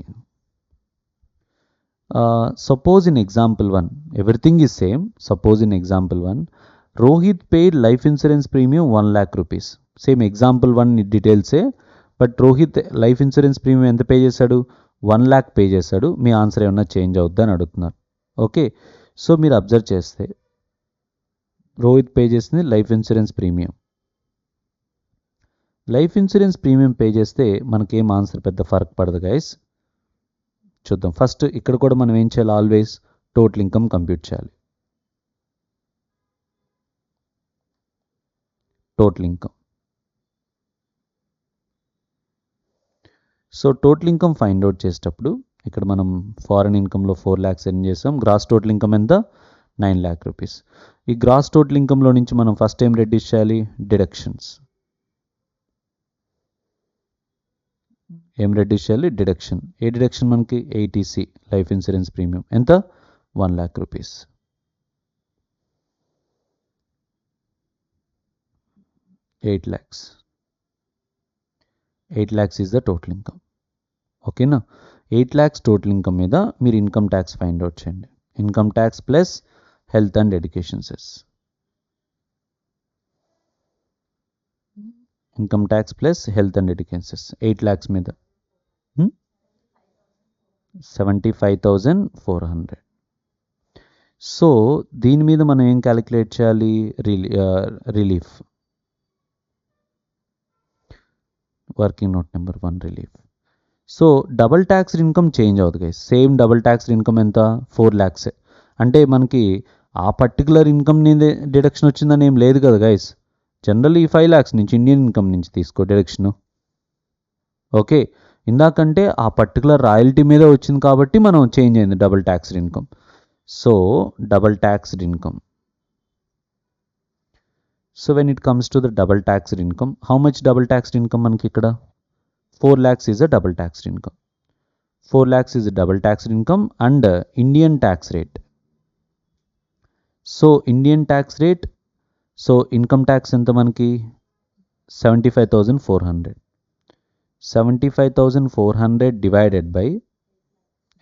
Suppose in example 1 everything is same. Suppose in example 1 Rohit paid life insurance premium 1 lakh rupees. Same example 1 డీటెయిల్సే, but Rohit life insurance premium ఎంత పే చేశాడు, 1 lakh పే చేశాడు. మీ ఆన్సర్ ఏమన్నా చేంజ్ అవుద్దా అని అడుగుతున్నారు. ఓకే, సో మీరు అబ్జర్వ్ చేస్తే రోహిత్ పే చేసింది life insurance premium. Life insurance premium pay చేస్తే మనకేం ఆన్సర్ పెద్ద ఫరక్ పడదు గైస్. చూద్దాం. ఫస్ట్ ఇక్కడ కూడా మనం ఏం చేయాలి, ఆల్వేస్ టోటల్ ఇన్కమ్ కంప్యూట్ చేయాలి. Total income. So total income find out చేసేటప్పుడు ఇక్కడ మనం ఫారెన్ ఇన్కమ్లో 4 lakhs ఎర్న్ చేసాం. గ్రాస్ టోటల్ ఇన్కమ్ ఎంత 9 lakh rupees. ఈ గ్రాస్ టోటల్ ఇన్కమ్లో నుంచి మనం ఫస్ట్ ఏం రెడ్యూస్ చేయాలి, డిడక్షన్స్. ఏం రెడ్యూస్ చేయాలి, డిడక్షన్. ఏ డిడక్షన్ మనకి 80C లైఫ్ ఇన్సూరెన్స్ ప్రీమియం ఎంత 1 lakh rupees. $8 lakhs. 8 lakhs is the total income. ఓకేనా. 8 lakhs టోటల్ ఇన్కమ్ మీద మీరు ఇన్కమ్ ట్యాక్స్ ఫైండ్ అవుట్ చేయండి. Income tax plus health and education cess. Income tax plus health and education cess 8 lakhs మీద 75,400. So దీని మీద మనం ఏం calculate చేయాలి, relief. Working note number 1 relief. So double taxed income change అవుతుంది guys. Same double taxed income ఎంత 4 lakhs. అంటే మనకి ఆ పర్టికులర్ ఇన్కమ్ మీద డిడక్షన్ వచ్చిందని ఏం లేదు కదా గైస్. జనరల్లీ ఈ 5 lakhs నుంచి ఇండియన్ ఇన్కమ్ నుంచి తీసుకో డిడక్షన్. ఓకే, ఇందాకంటే ఆ పర్టికులర్ రాయల్టీ మీద వచ్చింది కాబట్టి మనం చేంజ్ అయింది double taxed income. So double taxed income. So when it comes to the double taxed income, how much double taxed income మనకి ఇక్కడ 4 lakhs is a double taxed income. 4 lakhs is a double taxed income and Indian tax rate. So Indian tax rate, so income tax ఎంత మనకి 75,400. 75,400 divided by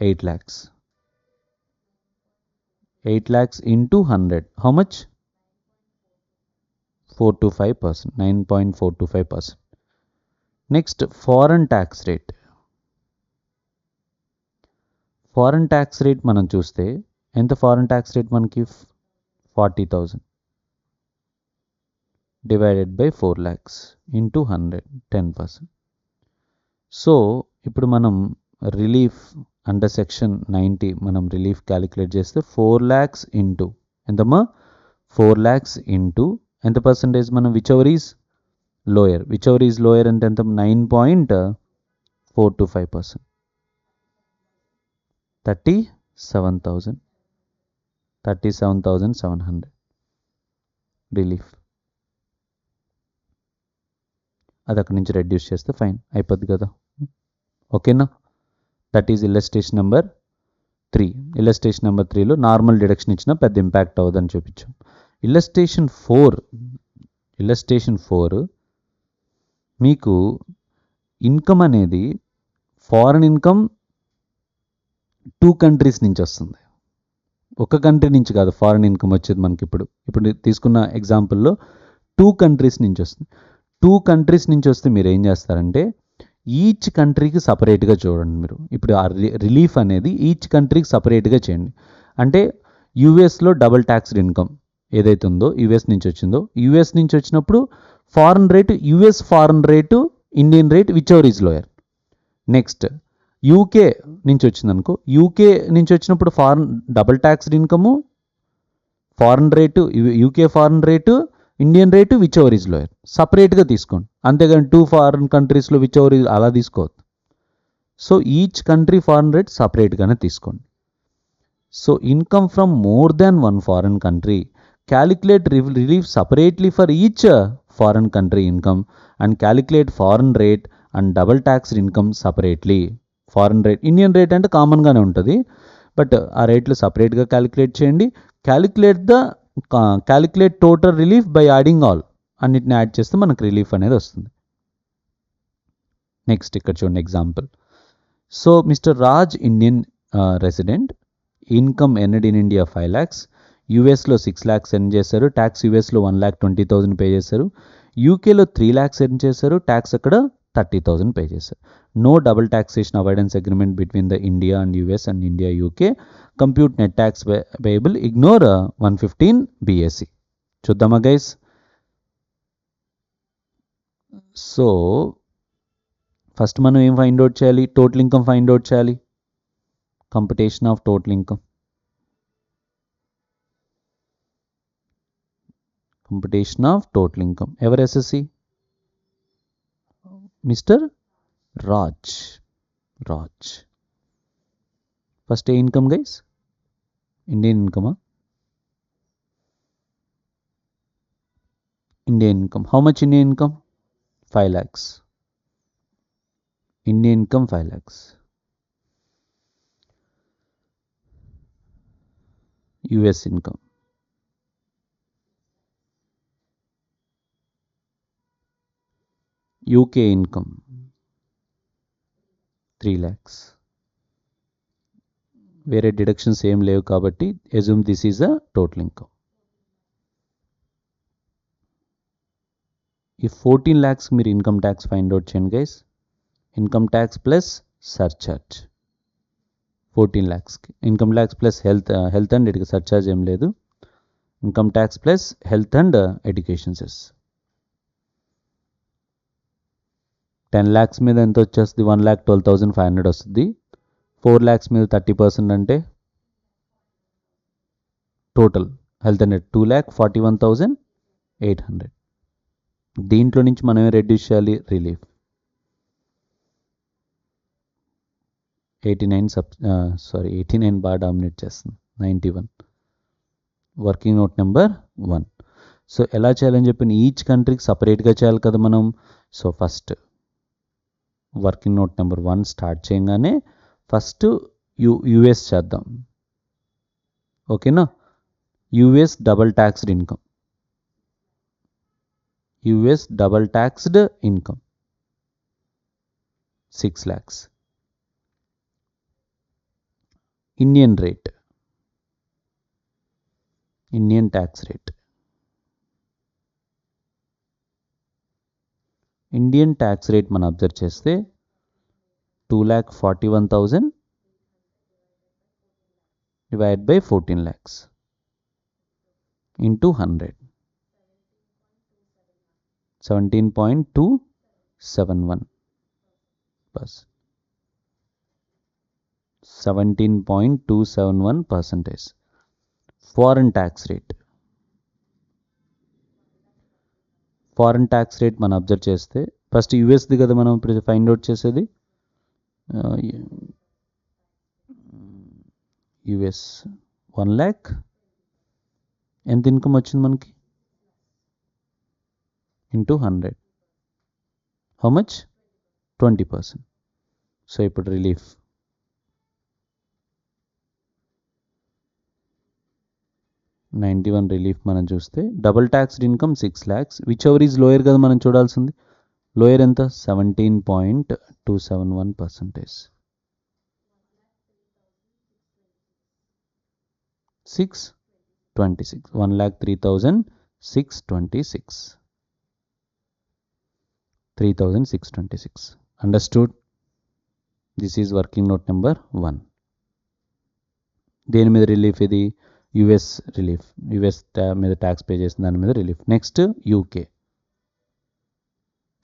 8 lakhs. 8 lakhs into 100. How much? 425%. 9.425%. Next, foreign tax rate. Foreign tax rate మనం చూస్తే ఎంత foreign tax rate మనకి 40,000 divided by 4 lakhs into 100, 10%. So ఇప్పుడు మనం relief under section 90 మనం relief calculate చేస్తే 4 lakhs ఇంటూ ఎంతమ్మా 4 lakhs ఇంటూ ఎంత పర్సంటేజ్ మనం విచ్ ఎవర్ ఈజ్ లోయర్ అంటే ఎంత 9.425%. 37,700 రిలీఫ్. అది అక్కడి నుంచి రెడ్యూస్ చేస్తే ఫైన్ అయిపోద్ది కదా. ఓకేనా, that is illustration number 3. Illustration number 3లో నార్మల్ డిడక్షన్ ఇచ్చిన పెద్ద ఇంపాక్ట్ అవ్వదని చూపించాం. ఇల్లస్ట్రేషన్ 4 మీకు ఇన్కమ్ అనేది ఫారెన్ ఇన్కమ్ 2 countries నుంచి వస్తుంది, ఒక కంట్రీ నుంచి కాదు ఫారెన్ ఇన్కమ్ వచ్చేది మనకి. ఇప్పుడు తీసుకున్న ఎగ్జాంపుల్లో 2 countries నుంచి వస్తుంది. 2 countries నుంచి వస్తే మీరు ఏం చేస్తారంటే ఈచ్ కంట్రీకి సపరేట్గా చూడండి. మీరు ఇప్పుడు ఆ రిలీఫ్ అనేది ఈచ్ కంట్రీకి సపరేట్గా చేయండి. అంటే యూఎస్లో డబుల్ ట్యాక్స్డ్ ఇన్కమ్ ఏదైతే ఉందో యూఎస్ నుంచి వచ్చిందో, యూఎస్ నుంచి వచ్చినప్పుడు foreign rate US foreign rate Indian rate whichever is lower. Next UK నుంచి వచ్చిందనుకో, యూకే నుంచి వచ్చినప్పుడు foreign double taxed income foreign rate UK foreign rate Indian rate whichever is lower సపరేట్గా తీసుకోండి. అంతేగాని 2 ఫారెన్ కంట్రీస్లో విచ్ ఎవర్ ఈజ్ అలా తీసుకోవద్దు. So each country foreign rate సపరేట్గానే తీసుకోండి. So income from more than 1 foreign country, calculate relief separately for each foreign country income and calculate foreign rate and double taxed income separately. Foreign rate Indian rate అంటే కామన్గానే ఉంటుంది, but ఆ రేట్లు సపరేట్గా calculate చేయండి. Calculate total relief by adding all, అన్నిటిని add చేస్తే మనకు relief అనేది వస్తుంది. నెక్స్ట్ ఇక్కడ చూడండి example. So mister Raj Indian resident, income earned in India 5 lakhs, యూఎస్లో 6 lakhs ఎర్న్ చేశారు, ట్యాక్స్ యూఎస్లో 1,20,000 పే చేశారు, యూకేలో 3 lakhs ఎర్న్ చేశారు, ట్యాక్స్ అక్కడ 30,000 పే చేశారు. No double taxation avoidance agreement between the India and US and India UK, compute net tax payable, ignore 115 BAC. చూద్దామా guys. So first మనం ఏం ఫైండ్ అవుట్ చేయాలి, టోటల్ ఇన్కమ్ ఫైండ్ అవుట్ చేయాలి. Computation of total income, ఎవరు assessee? Mister Raj. First ఏ income guys? Indian ఇన్కమా? Indian income. How much Indian income? 5 lakhs. Indian income 5 lakhs. US income. UK income 3 lakhs. వేరే deductions ఏం లేవు కాబట్టి assume this is a total income. ఈ 14 lakhs మీరు income tax find out చేయండి guys. Income tax plus surcharge 14 lakhsకి. Income tax plus health and ఇటుకి surcharge ఏం లేదు. Income tax plus health and education cess. 10 lakhs మీద ఎంత వచ్చేస్తుంది? 1,12,500 వస్తుంది. 4 lakhs మీద 30% అంటే టోటల్ హెల్త్ అండ్ 2,41,800. దీంట్లో నుంచి మనమే రెడ్యూస్ చేయాలి రిలీఫ్. 89 బాగా డామినేట్ చేస్తుంది. 91 వర్కింగ్ నోట్ నెంబర్ 1. సో ఎలా చేయాలని చెప్పిన ఈచ్ కంట్రీకి సపరేట్గా చేయాలి కదా మనం. So first working note number 1 start చేయగానే ఫస్ట్ యుఎస్ చేద్దాం. ఓకేనా. US double taxed income, US double taxed income 6 lakhs. Indian rate, Indian tax rate, Indian tax rate మనం అబ్జర్వ్ చేస్తే 2,41,000 divided by 14 lakhs into 100, 17.271 plus 17.271%. Foreign tax rate, foreign tax rate మనం observe చేస్తే first యూఎస్ది కదా మనం ఇప్పుడు find out చేసేది. US 1 lakh ఎంత income వచ్చింది మనకి ఇంటూ 100, హౌ మచ్ 20%. సో ఇప్పుడు రిలీఫ్ 91 రిలీఫ్ మనం చూస్తే double taxed income 6 lakhs, which ever is lower కదా మనం చూడాల్సింది. లోయర్ ఎంత 17.271%. 626, 1,03,626, 3,626. Understood. This is working note number 1. దేని మీద రిలీఫ్ ఇది, యుఎస్ రిలీఫ్, యుఎస్ మీద ట్యాక్స్ పే చేసిన దాని మీద రిలీఫ్. నెక్స్ట్ యూకే,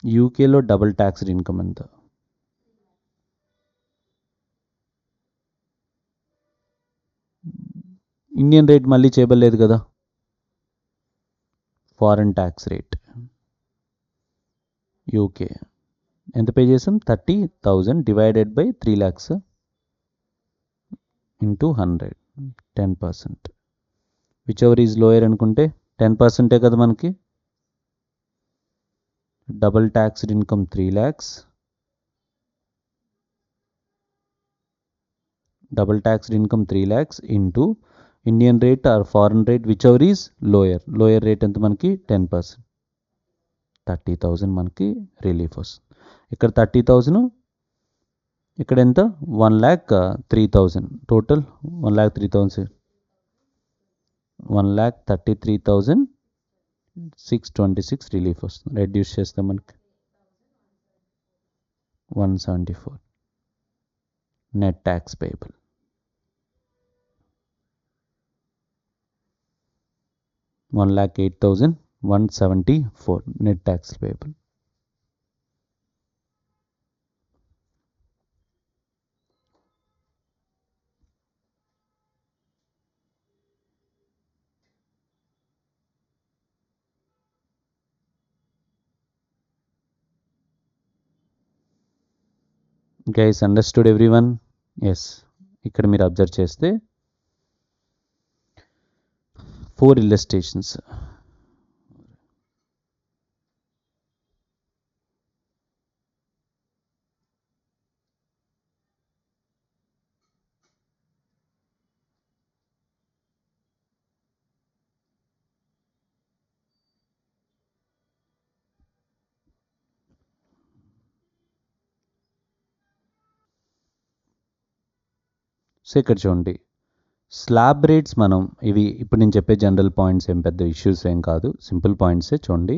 యూకేలో డబుల్ ట్యాక్స్డ్ ఇన్కమ్ ఎంత, ఇండియన్ రేట్ మళ్ళీ చేయబడలేదు కదా. ఫారెన్ ట్యాక్స్ రేట్ యూకే ఎంత పే చేసాం 30,000 divided by 3 lakhs into 100, 10%. Whichever is lower అనుకుంటే 10%ఏ కదా మనకి. Double taxed income 3 lakhs, double taxed income 3 lakhs into Indian rate or foreign rate whichever is lower, lower rate ఎంత మనకి 10%, 30,000 మనకి relief వస్తుంది. ఇక్కడ 30,000, ఇక్కడ ఎంత 1,03,000, టోటల్ 1,03,000, 1,33,626 రిలీఫ్ వస్తుంది. రెడ్యూస్ చేస్తే మనకి 174 net tax payable. 1,08,174 net tax payable. Guys understood everyone. Yes, ఇక్కడ మీరు అబ్జర్వ్ చేస్తే 4 illustrations. సో ఇక్కడ చూడండి, స్లాబ్ రేట్స్ మనం ఇవి ఇప్పుడు నేను చెప్పే జనరల్ పాయింట్స్ ఏం పెద్ద ఇష్యూస్ ఏం కాదు, సింపుల్ పాయింట్సే. చూడండి,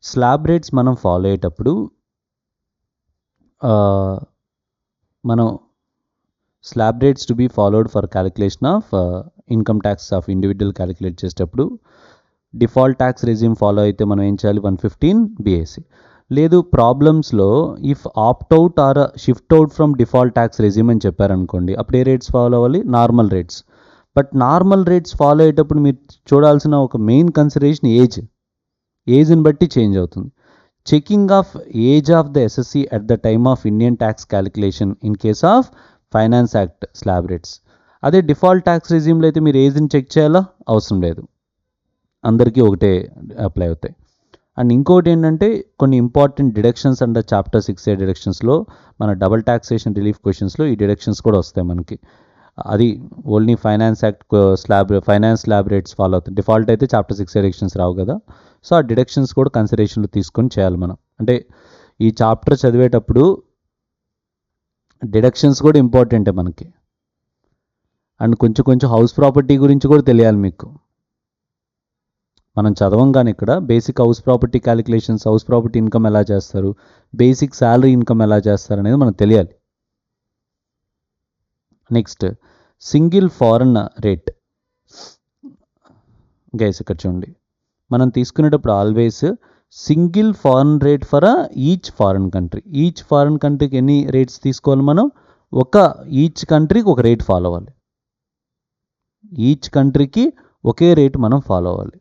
స్లాబ్ రేట్స్ మనం ఫాలో అయ్యేటప్పుడు మనం slab rates to be followed for calculation of income tax of individual calculate చేసేటప్పుడు డిఫాల్ట్ ట్యాక్స్ రెజ్యూమ్ ఫాలో అయితే మనం ఏం చేయాలి 115 BAC. లేదు ప్రాబ్లమ్స్లో if opt out or shift out from default tax regime అని చెప్పారనుకోండి, అప్పుడు ఏ రేట్స్ ఫాలో అవ్వాలి, normal rates. But normal rates follow అయ్యేటప్పుడు మీరు చూడాల్సిన ఒక మెయిన్ కన్సిడరేషన్ ఏజ్ని బట్టి చేంజ్ అవుతుంది. Checking of age of the SSC at the time of Indian tax calculation in case of finance act slab rates. అదే default tax రెజ్యూమ్లో అయితే మీరు ఏజ్ని check చేయాలా అవసరం లేదు. అందరికీ ఒకటే అప్లై అవుతాయి. అండ్ ఇంకోటి ఏంటంటే కొన్ని important deductions and chapter 6A డిడక్షన్స్లో మన డబుల్ టాక్సేషన్ రిలీఫ్ క్వశ్చన్స్లో ఈ డిడక్షన్స్ కూడా వస్తాయి మనకి. అది only finance act finance slab rates follow అవుతాయి. డిఫాల్ట్ అయితే చాప్టర్ 6A డిడక్షన్స్ రావు కదా, సో ఆ డిడక్షన్స్ కూడా కన్సిడరేషన్లో తీసుకొని చేయాలి మనం. అంటే ఈ చాప్టర్ చదివేటప్పుడు డిడక్షన్స్ కూడా ఇంపార్టెంటే మనకి. అండ్ కొంచెం కొంచెం హౌస్ ప్రాపర్టీ గురించి కూడా తెలియాలి మీకు. మనం చదవం కానీ ఇక్కడ basic house property calculations, house property income ఎలా చేస్తారు, బేసిక్ శాలరీ ఇన్కమ్ ఎలా చేస్తారు అనేది మనకు తెలియాలి. Next single foreign rate. Guys ఇక్కడ చూడండి, మనం తీసుకునేటప్పుడు always single foreign rate for each foreign country. Each foreign కంట్రీకి ఎన్ని రేట్స్ తీసుకోవాలి మనం? ఈచ్ కంట్రీకి ఒక రేట్ ఫాలో అవ్వాలి. ఈచ్ కంట్రీకి ఒకే రేట్ మనం ఫాలో అవ్వాలి.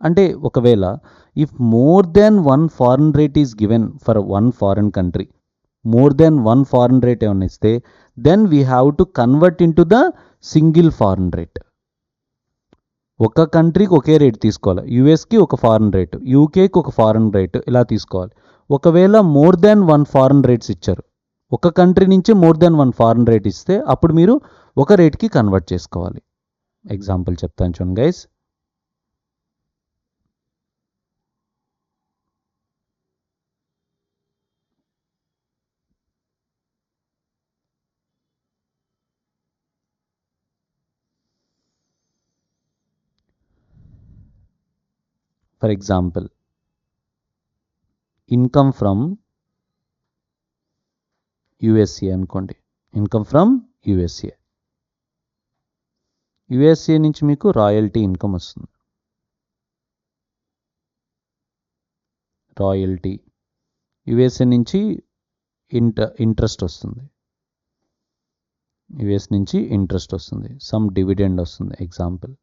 అంటే ఒకవేళ if more than one foreign rate is given for one foreign country, more than one foreign rate ఏమైనా ఇస్తే then we have to convert into the single foreign rate. ఒక కంట్రీకి ఒకే rate తీసుకోవాలి. యుఎస్కి ఒక ఫారెన్ రేటు, యూకేకి ఒక foreign rate, ఇలా తీసుకోవాలి. ఒకవేళ more than one foreign rates ఇచ్చారు, ఒక కంట్రీ నుంచి more than one foreign rate ఇస్తే అప్పుడు మీరు ఒక రేట్కి కన్వర్ట్ చేసుకోవాలి. ఎగ్జాంపుల్ చెప్తాను చూడండి guys. For example income from USA అనుకోండి. ఇన్కమ్ ఫ్రమ్ యుఎస్ఏ నుంచి మీకు రాయల్టీ ఇన్కమ్ వస్తుంది. రాయల్టీ యుఎస్ఏ నుంచి ఇంట్రెస్ట్ వస్తుంది. యుఎస్ నుంచి ఇంట్రెస్ట్ వస్తుంది. సమ్ డివిడెండ్ వస్తుంది. ఎగ్జాంపుల్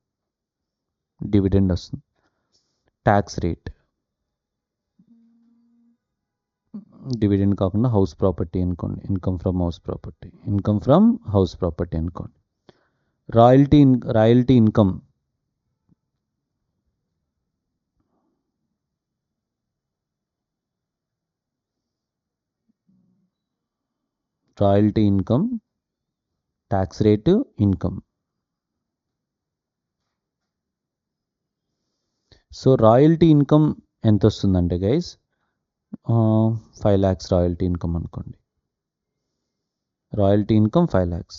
డివిడెండ్ వస్తుంది. ట్యాక్స్ రేట్, డివిడెండ్ కాకుండా హౌస్ ప్రాపర్టీ అనుకోండి. ఇన్కమ్ ఫ్రమ్ హౌస్ ప్రాపర్టీ అనుకోండి. Royalty income tax rate income. So royalty income ఎంత వస్తుందంటే గైస్ 5 lakhs రాయల్టీ ఇన్కమ్ అనుకోండి. Royalty income 5 lakhs.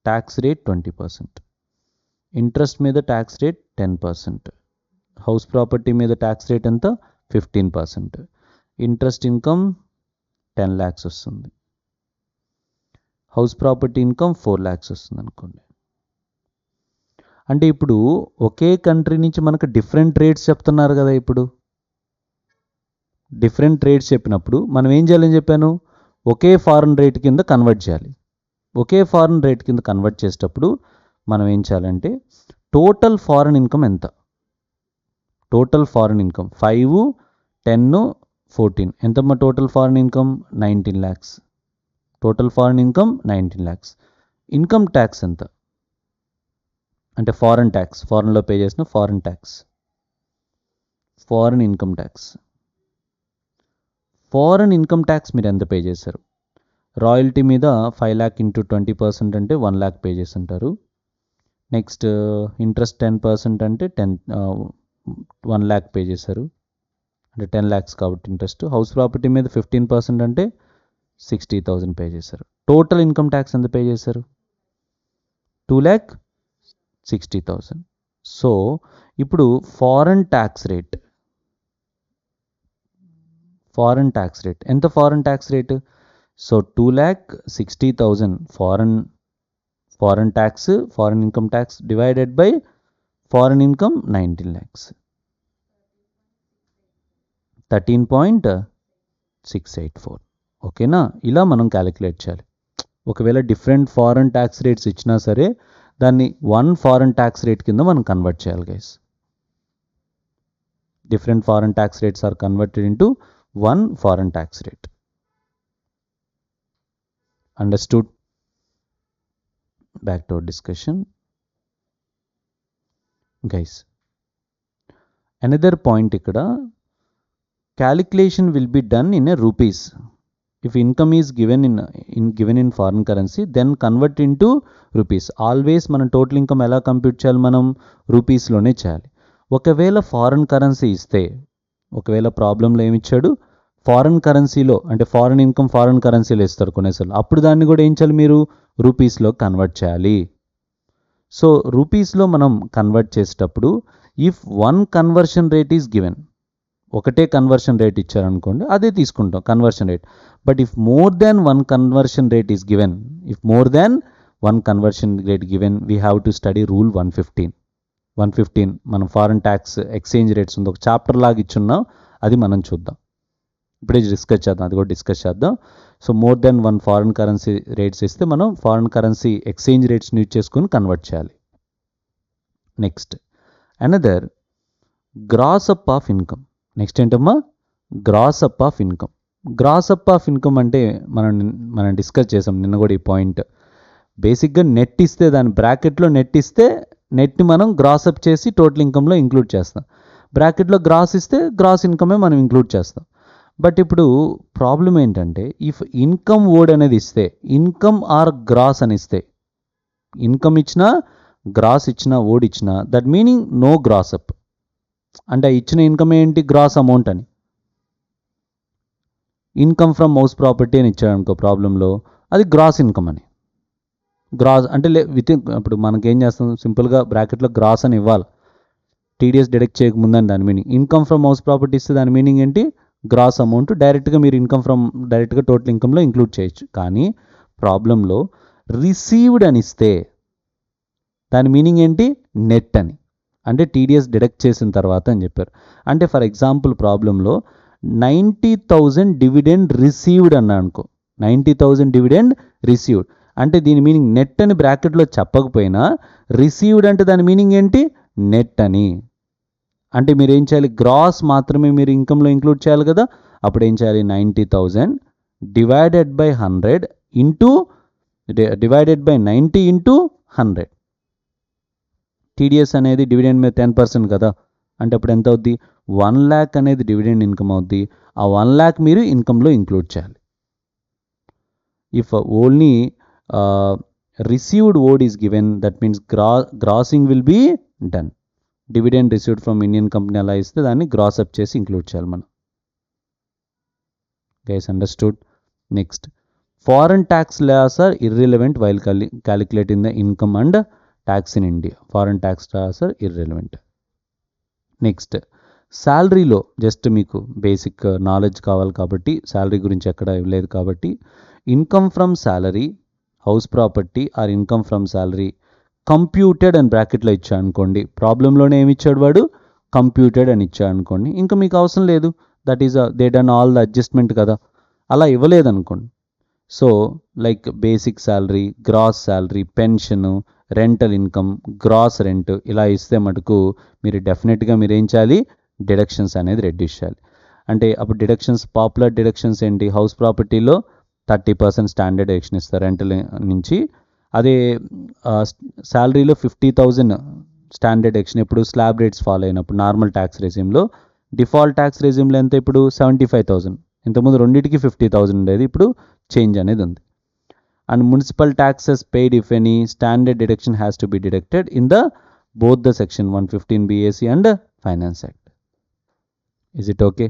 Tax rate 20%. Interest మీద tax rate 10%. House property మీద tax rate ఎంత? 15%. Interest income 10 lakhs వస్తుంది. House property income 4 lakhs వస్తుంది అనుకోండి. అంటే ఇప్పుడు ఒకే కంట్రీ నుంచి మనకు డిఫరెంట్ రేట్స్ చెప్తున్నారు కదా. ఇప్పుడు డిఫరెంట్ రేట్స్ చెప్పినప్పుడు మనం ఏం చేయాలని చెప్పాను? ఒకే ఫారెన్ రేట్ కింద కన్వర్ట్ చేయాలి. ఒకే ఫారెన్ రేట్ కింద కన్వర్ట్ చేసేటప్పుడు మనం ఏం చేయాలంటే టోటల్ ఫారెన్ ఇన్కమ్ ఎంత? టోటల్ ఫారెన్ ఇన్కమ్ 5, 10, 14 ఎంతమ్మా? Total foreign income 19 lakhs. Total foreign income 19 lakhs. Income tax ఎంత అంటే ఫారెన్ ట్యాక్స్, ఫారెన్లో పే చేసిన foreign tax, foreign income tax. Foreign income tax మీరు ఎంత పే చేశారు? రాయల్టీ మీద 5 lakh ఇంటూ 20% అంటే 1 lakh పే చేసి ఉంటారు. నెక్స్ట్ ఇంట్రెస్ట్ 10% అంటే 1 lakh పే చేశారు, అంటే 10 lakhs కాబట్టి ఇంట్రెస్ట్. హౌస్ ప్రాపర్టీ మీద 15% అంటే 60,000 పే చేశారు. టోటల్ ఇన్కమ్ ట్యాక్స్ ఎంత పే చేశారు? 2,60,000. సో ఇప్పుడు ఫారెన్ ట్యాక్స్ రేట్ ఎంత? Foreign tax rate so 2,60,000 foreign tax, foreign income tax divided by foreign income 19 lakhs, 13.684. ఓకేనా? ఇలా మనం క్యాలిక్యులేట్ చేయాలి. ఒకవేళ డిఫరెంట్ ఫారెన్ ట్యాక్స్ రేట్స్ ఇచ్చినా సరే దాన్ని వన్ ఫారెన్ ట్యాక్స్ రేట్ కింద మనం కన్వర్ట్ చేయాలి guys. Different foreign tax rates are converted into one foreign tax rate. Understood? Back to our discussion. Guys, another point ఇక్కడ calculation will be done in a rupees. If income is given in foreign currency, then convert into rupees. Always మనం total income ఎలా compute చేయాలి, మనం రూపీస్లోనే చేయాలి. ఒకవేళ foreign currency ఇస్తే, ఒకవేళ ప్రాబ్లంలో ఏమి ఇచ్చాడు, ఫారెన్ కరెన్సీలో అంటే ఫారెన్ ఇన్కమ్ ఫారెన్ కరెన్సీలో ఇస్తారు కొన్నిసార్లు, అప్పుడు దాన్ని కూడా ఏం చేయాలి, మీరు రూపీస్లో కన్వర్ట్ చేయాలి. సో రూపీస్లో మనం కన్వర్ట్ చేసేటప్పుడు if one conversion rate is given, ఒకటే కన్వర్షన్ రేట్ ఇచ్చారనుకోండి, అదే తీసుకుంటాం conversion rate. But if more than one conversion rate is given, if more than one conversion rate given, we have to study rule 115. మనం foreign tax exchange rates ఉంది, ఒక chapter లాగా ఇచ్చున్నాం, అది మనం చూద్దాం. ఇప్పుడే డిస్కస్ చేద్దాం, అది కూడా డిస్కస్ చేద్దాం. So more than one foreign currency rates ఇస్తే మనం ఫారెన్ కరెన్సీ ఎక్స్చేంజ్ రేట్స్ని యూజ్ చేసుకొని కన్వర్ట్ చేయాలి. Next another gross up of income. Next ఏంటమ్మా, gross up of income. Gross up of income అంటే మనం డిస్కస్ చేసాం నిన్న కూడా ఈ పాయింట్. బేసిక్గా నెట్ ఇస్తే, దాని బ్రాకెట్లో నెట్ ఇస్తే నెట్ని మనం గ్రాస్ అప్ చేసి టోటల్ ఇన్కంలో ఇంక్లూడ్ చేస్తాం. బ్రాకెట్లో గ్రాస్ ఇస్తే గ్రాస్ ఇన్కమే మనం ఇంక్లూడ్ చేస్తాం. బట్ ఇప్పుడు ప్రాబ్లం ఏంటంటే, ఇఫ్ ఇన్కమ్ వర్డ్ అనేది ఇస్తే, ఇన్కమ్ ఆర్ గ్రాస్ అని ఇస్తే, ఇన్కమ్ ఇచ్చినా గ్రాస్ ఇచ్చినా వర్డ్ ఇచ్చినా, that meaning no gross up. అంటే ఇచ్చిన ఇన్కమ్ ఏంటి, గ్రాస్ అమౌంట్ అని. ఇన్కమ్ ఫ్రమ్ హౌస్ ప్రాపర్టీ అని ఇచ్చాడు అనుకో ప్రాబ్లంలో, అది గ్రాస్ ఇన్కమ్ అని. గ్రాస్ అంటే ఇప్పుడు మనకేం చేస్తాం, సింపుల్గా బ్రాకెట్లో గ్రాస్ అని ఇవ్వాలి, టీడీఎస్ డిడక్ట్ చేయకముందని దాని meaning. Income from house property ఇస్తే దాని మీనింగ్ ఏంటి, గ్రాస్ అమౌంట్. డైరెక్ట్గా మీరు ఇన్కమ్ ఫ్రమ్ డైరెక్ట్గా టోటల్ ఇన్కంలో ఇంక్లూడ్ చేయొచ్చు. కానీ ప్రాబ్లంలో రిసీవ్డ్ అని ఇస్తే దాని మీనింగ్ ఏంటి, నెట్ అని. అంటే టీడీఎస్ డిడక్ట్ చేసిన తర్వాత అని చెప్పారు. అంటే ఫర్ ఎగ్జాంపుల్ ప్రాబ్లంలో 90,000 డివిడెండ్ రిసీవ్డ్ అన్నా అనుకో, 90,000 డివిడెండ్ రిసీవ్డ్ అంటే దీని మీనింగ్ నెట్ అని బ్రాకెట్లో చెప్పకపోయినా, రిసీవ్డ్ అంటే దాని మీనింగ్ ఏంటి, నెట్ అని. అంటే మీరు ఏం చేయాలి, గ్రాస్ మాత్రమే మీరు ఇన్కంలో ఇంక్లూడ్ చేయాలి కదా. అప్పుడు ఏం చేయాలి, 90,000 divided by 100 into divided by 90 into 100. TDS అనేది డివిడెండ్ మీద 10% కదా, అంటే అప్పుడు ఎంత అవుద్ది, 1 lakh అనేది డివిడెండ్ ఇన్కమ్ అవుద్ది. ఆ 1 lakh మీరు ఇన్కంలో ఇంక్లూడ్ చేయాలి. If only received word is given, that means grossing will be done. Dividend received from Indian company అలా ఇస్తే దాన్ని గ్రాస్ అప్ చేసి ఇంక్లూడ్ చేయాలి మనం. Guys understood. Next, foreign tax laws are irrelevant while calculating the income and tax in India. Foreign tax laws are irrelevant. Next, శాలరీలో just మీకు basic knowledge కావాలి కాబట్టి, శాలరీ గురించి ఎక్కడ ఇవ్వలేదు కాబట్టి, income from salary, house property or income from salary computed అని బ్రాకెట్లో ఇచ్చా అనుకోండి. ప్రాబ్లంలోనే ఏమి ఇచ్చాడు వాడు, కంప్యూటెడ్ అని ఇచ్చా అనుకోండి. ఇంకా మీకు అవసరం లేదు, that is they done all the adjustment కదా. అలా ఇవ్వలేదనుకోండి, so like basic salary, gross salary, pension, rental income, gross rent ఇలా ఇస్తే మటుకు మీరు డెఫినెట్గా మీరు ఏం చేయాలి, డిడక్షన్స్ అనేది రెడ్యూస్ చేయాలి. అంటే అప్పుడు డిడక్షన్స్, పాపులర్ డిడక్షన్స్ ఏంటి, హౌస్ ప్రాపర్టీలో 30% స్టాండర్డ్ డిడక్షన్ ఇస్తారు రెంటల్ నుంచి. అదే శాలరీలో 50,000 స్టాండర్డ్ డిడక్షన్ ఇప్పుడు స్లాబ్ రేట్స్ ఫాలో అయినప్పుడు. నార్మల్ ట్యాక్స్ రెజ్యూమ్లో, డిఫాల్ట్ ట్యాక్స్ రెజ్యూమ్లో ఎంత ఇప్పుడు 75,000. ఇంతకుముందు రెండింటికి 50,000 ఉండేది, ఇప్పుడు చేంజ్ అనేది ఉంది. And municipal taxes paid if any standard deduction has to be deducted in the both the section 115 BAC and finance act. Is it okay?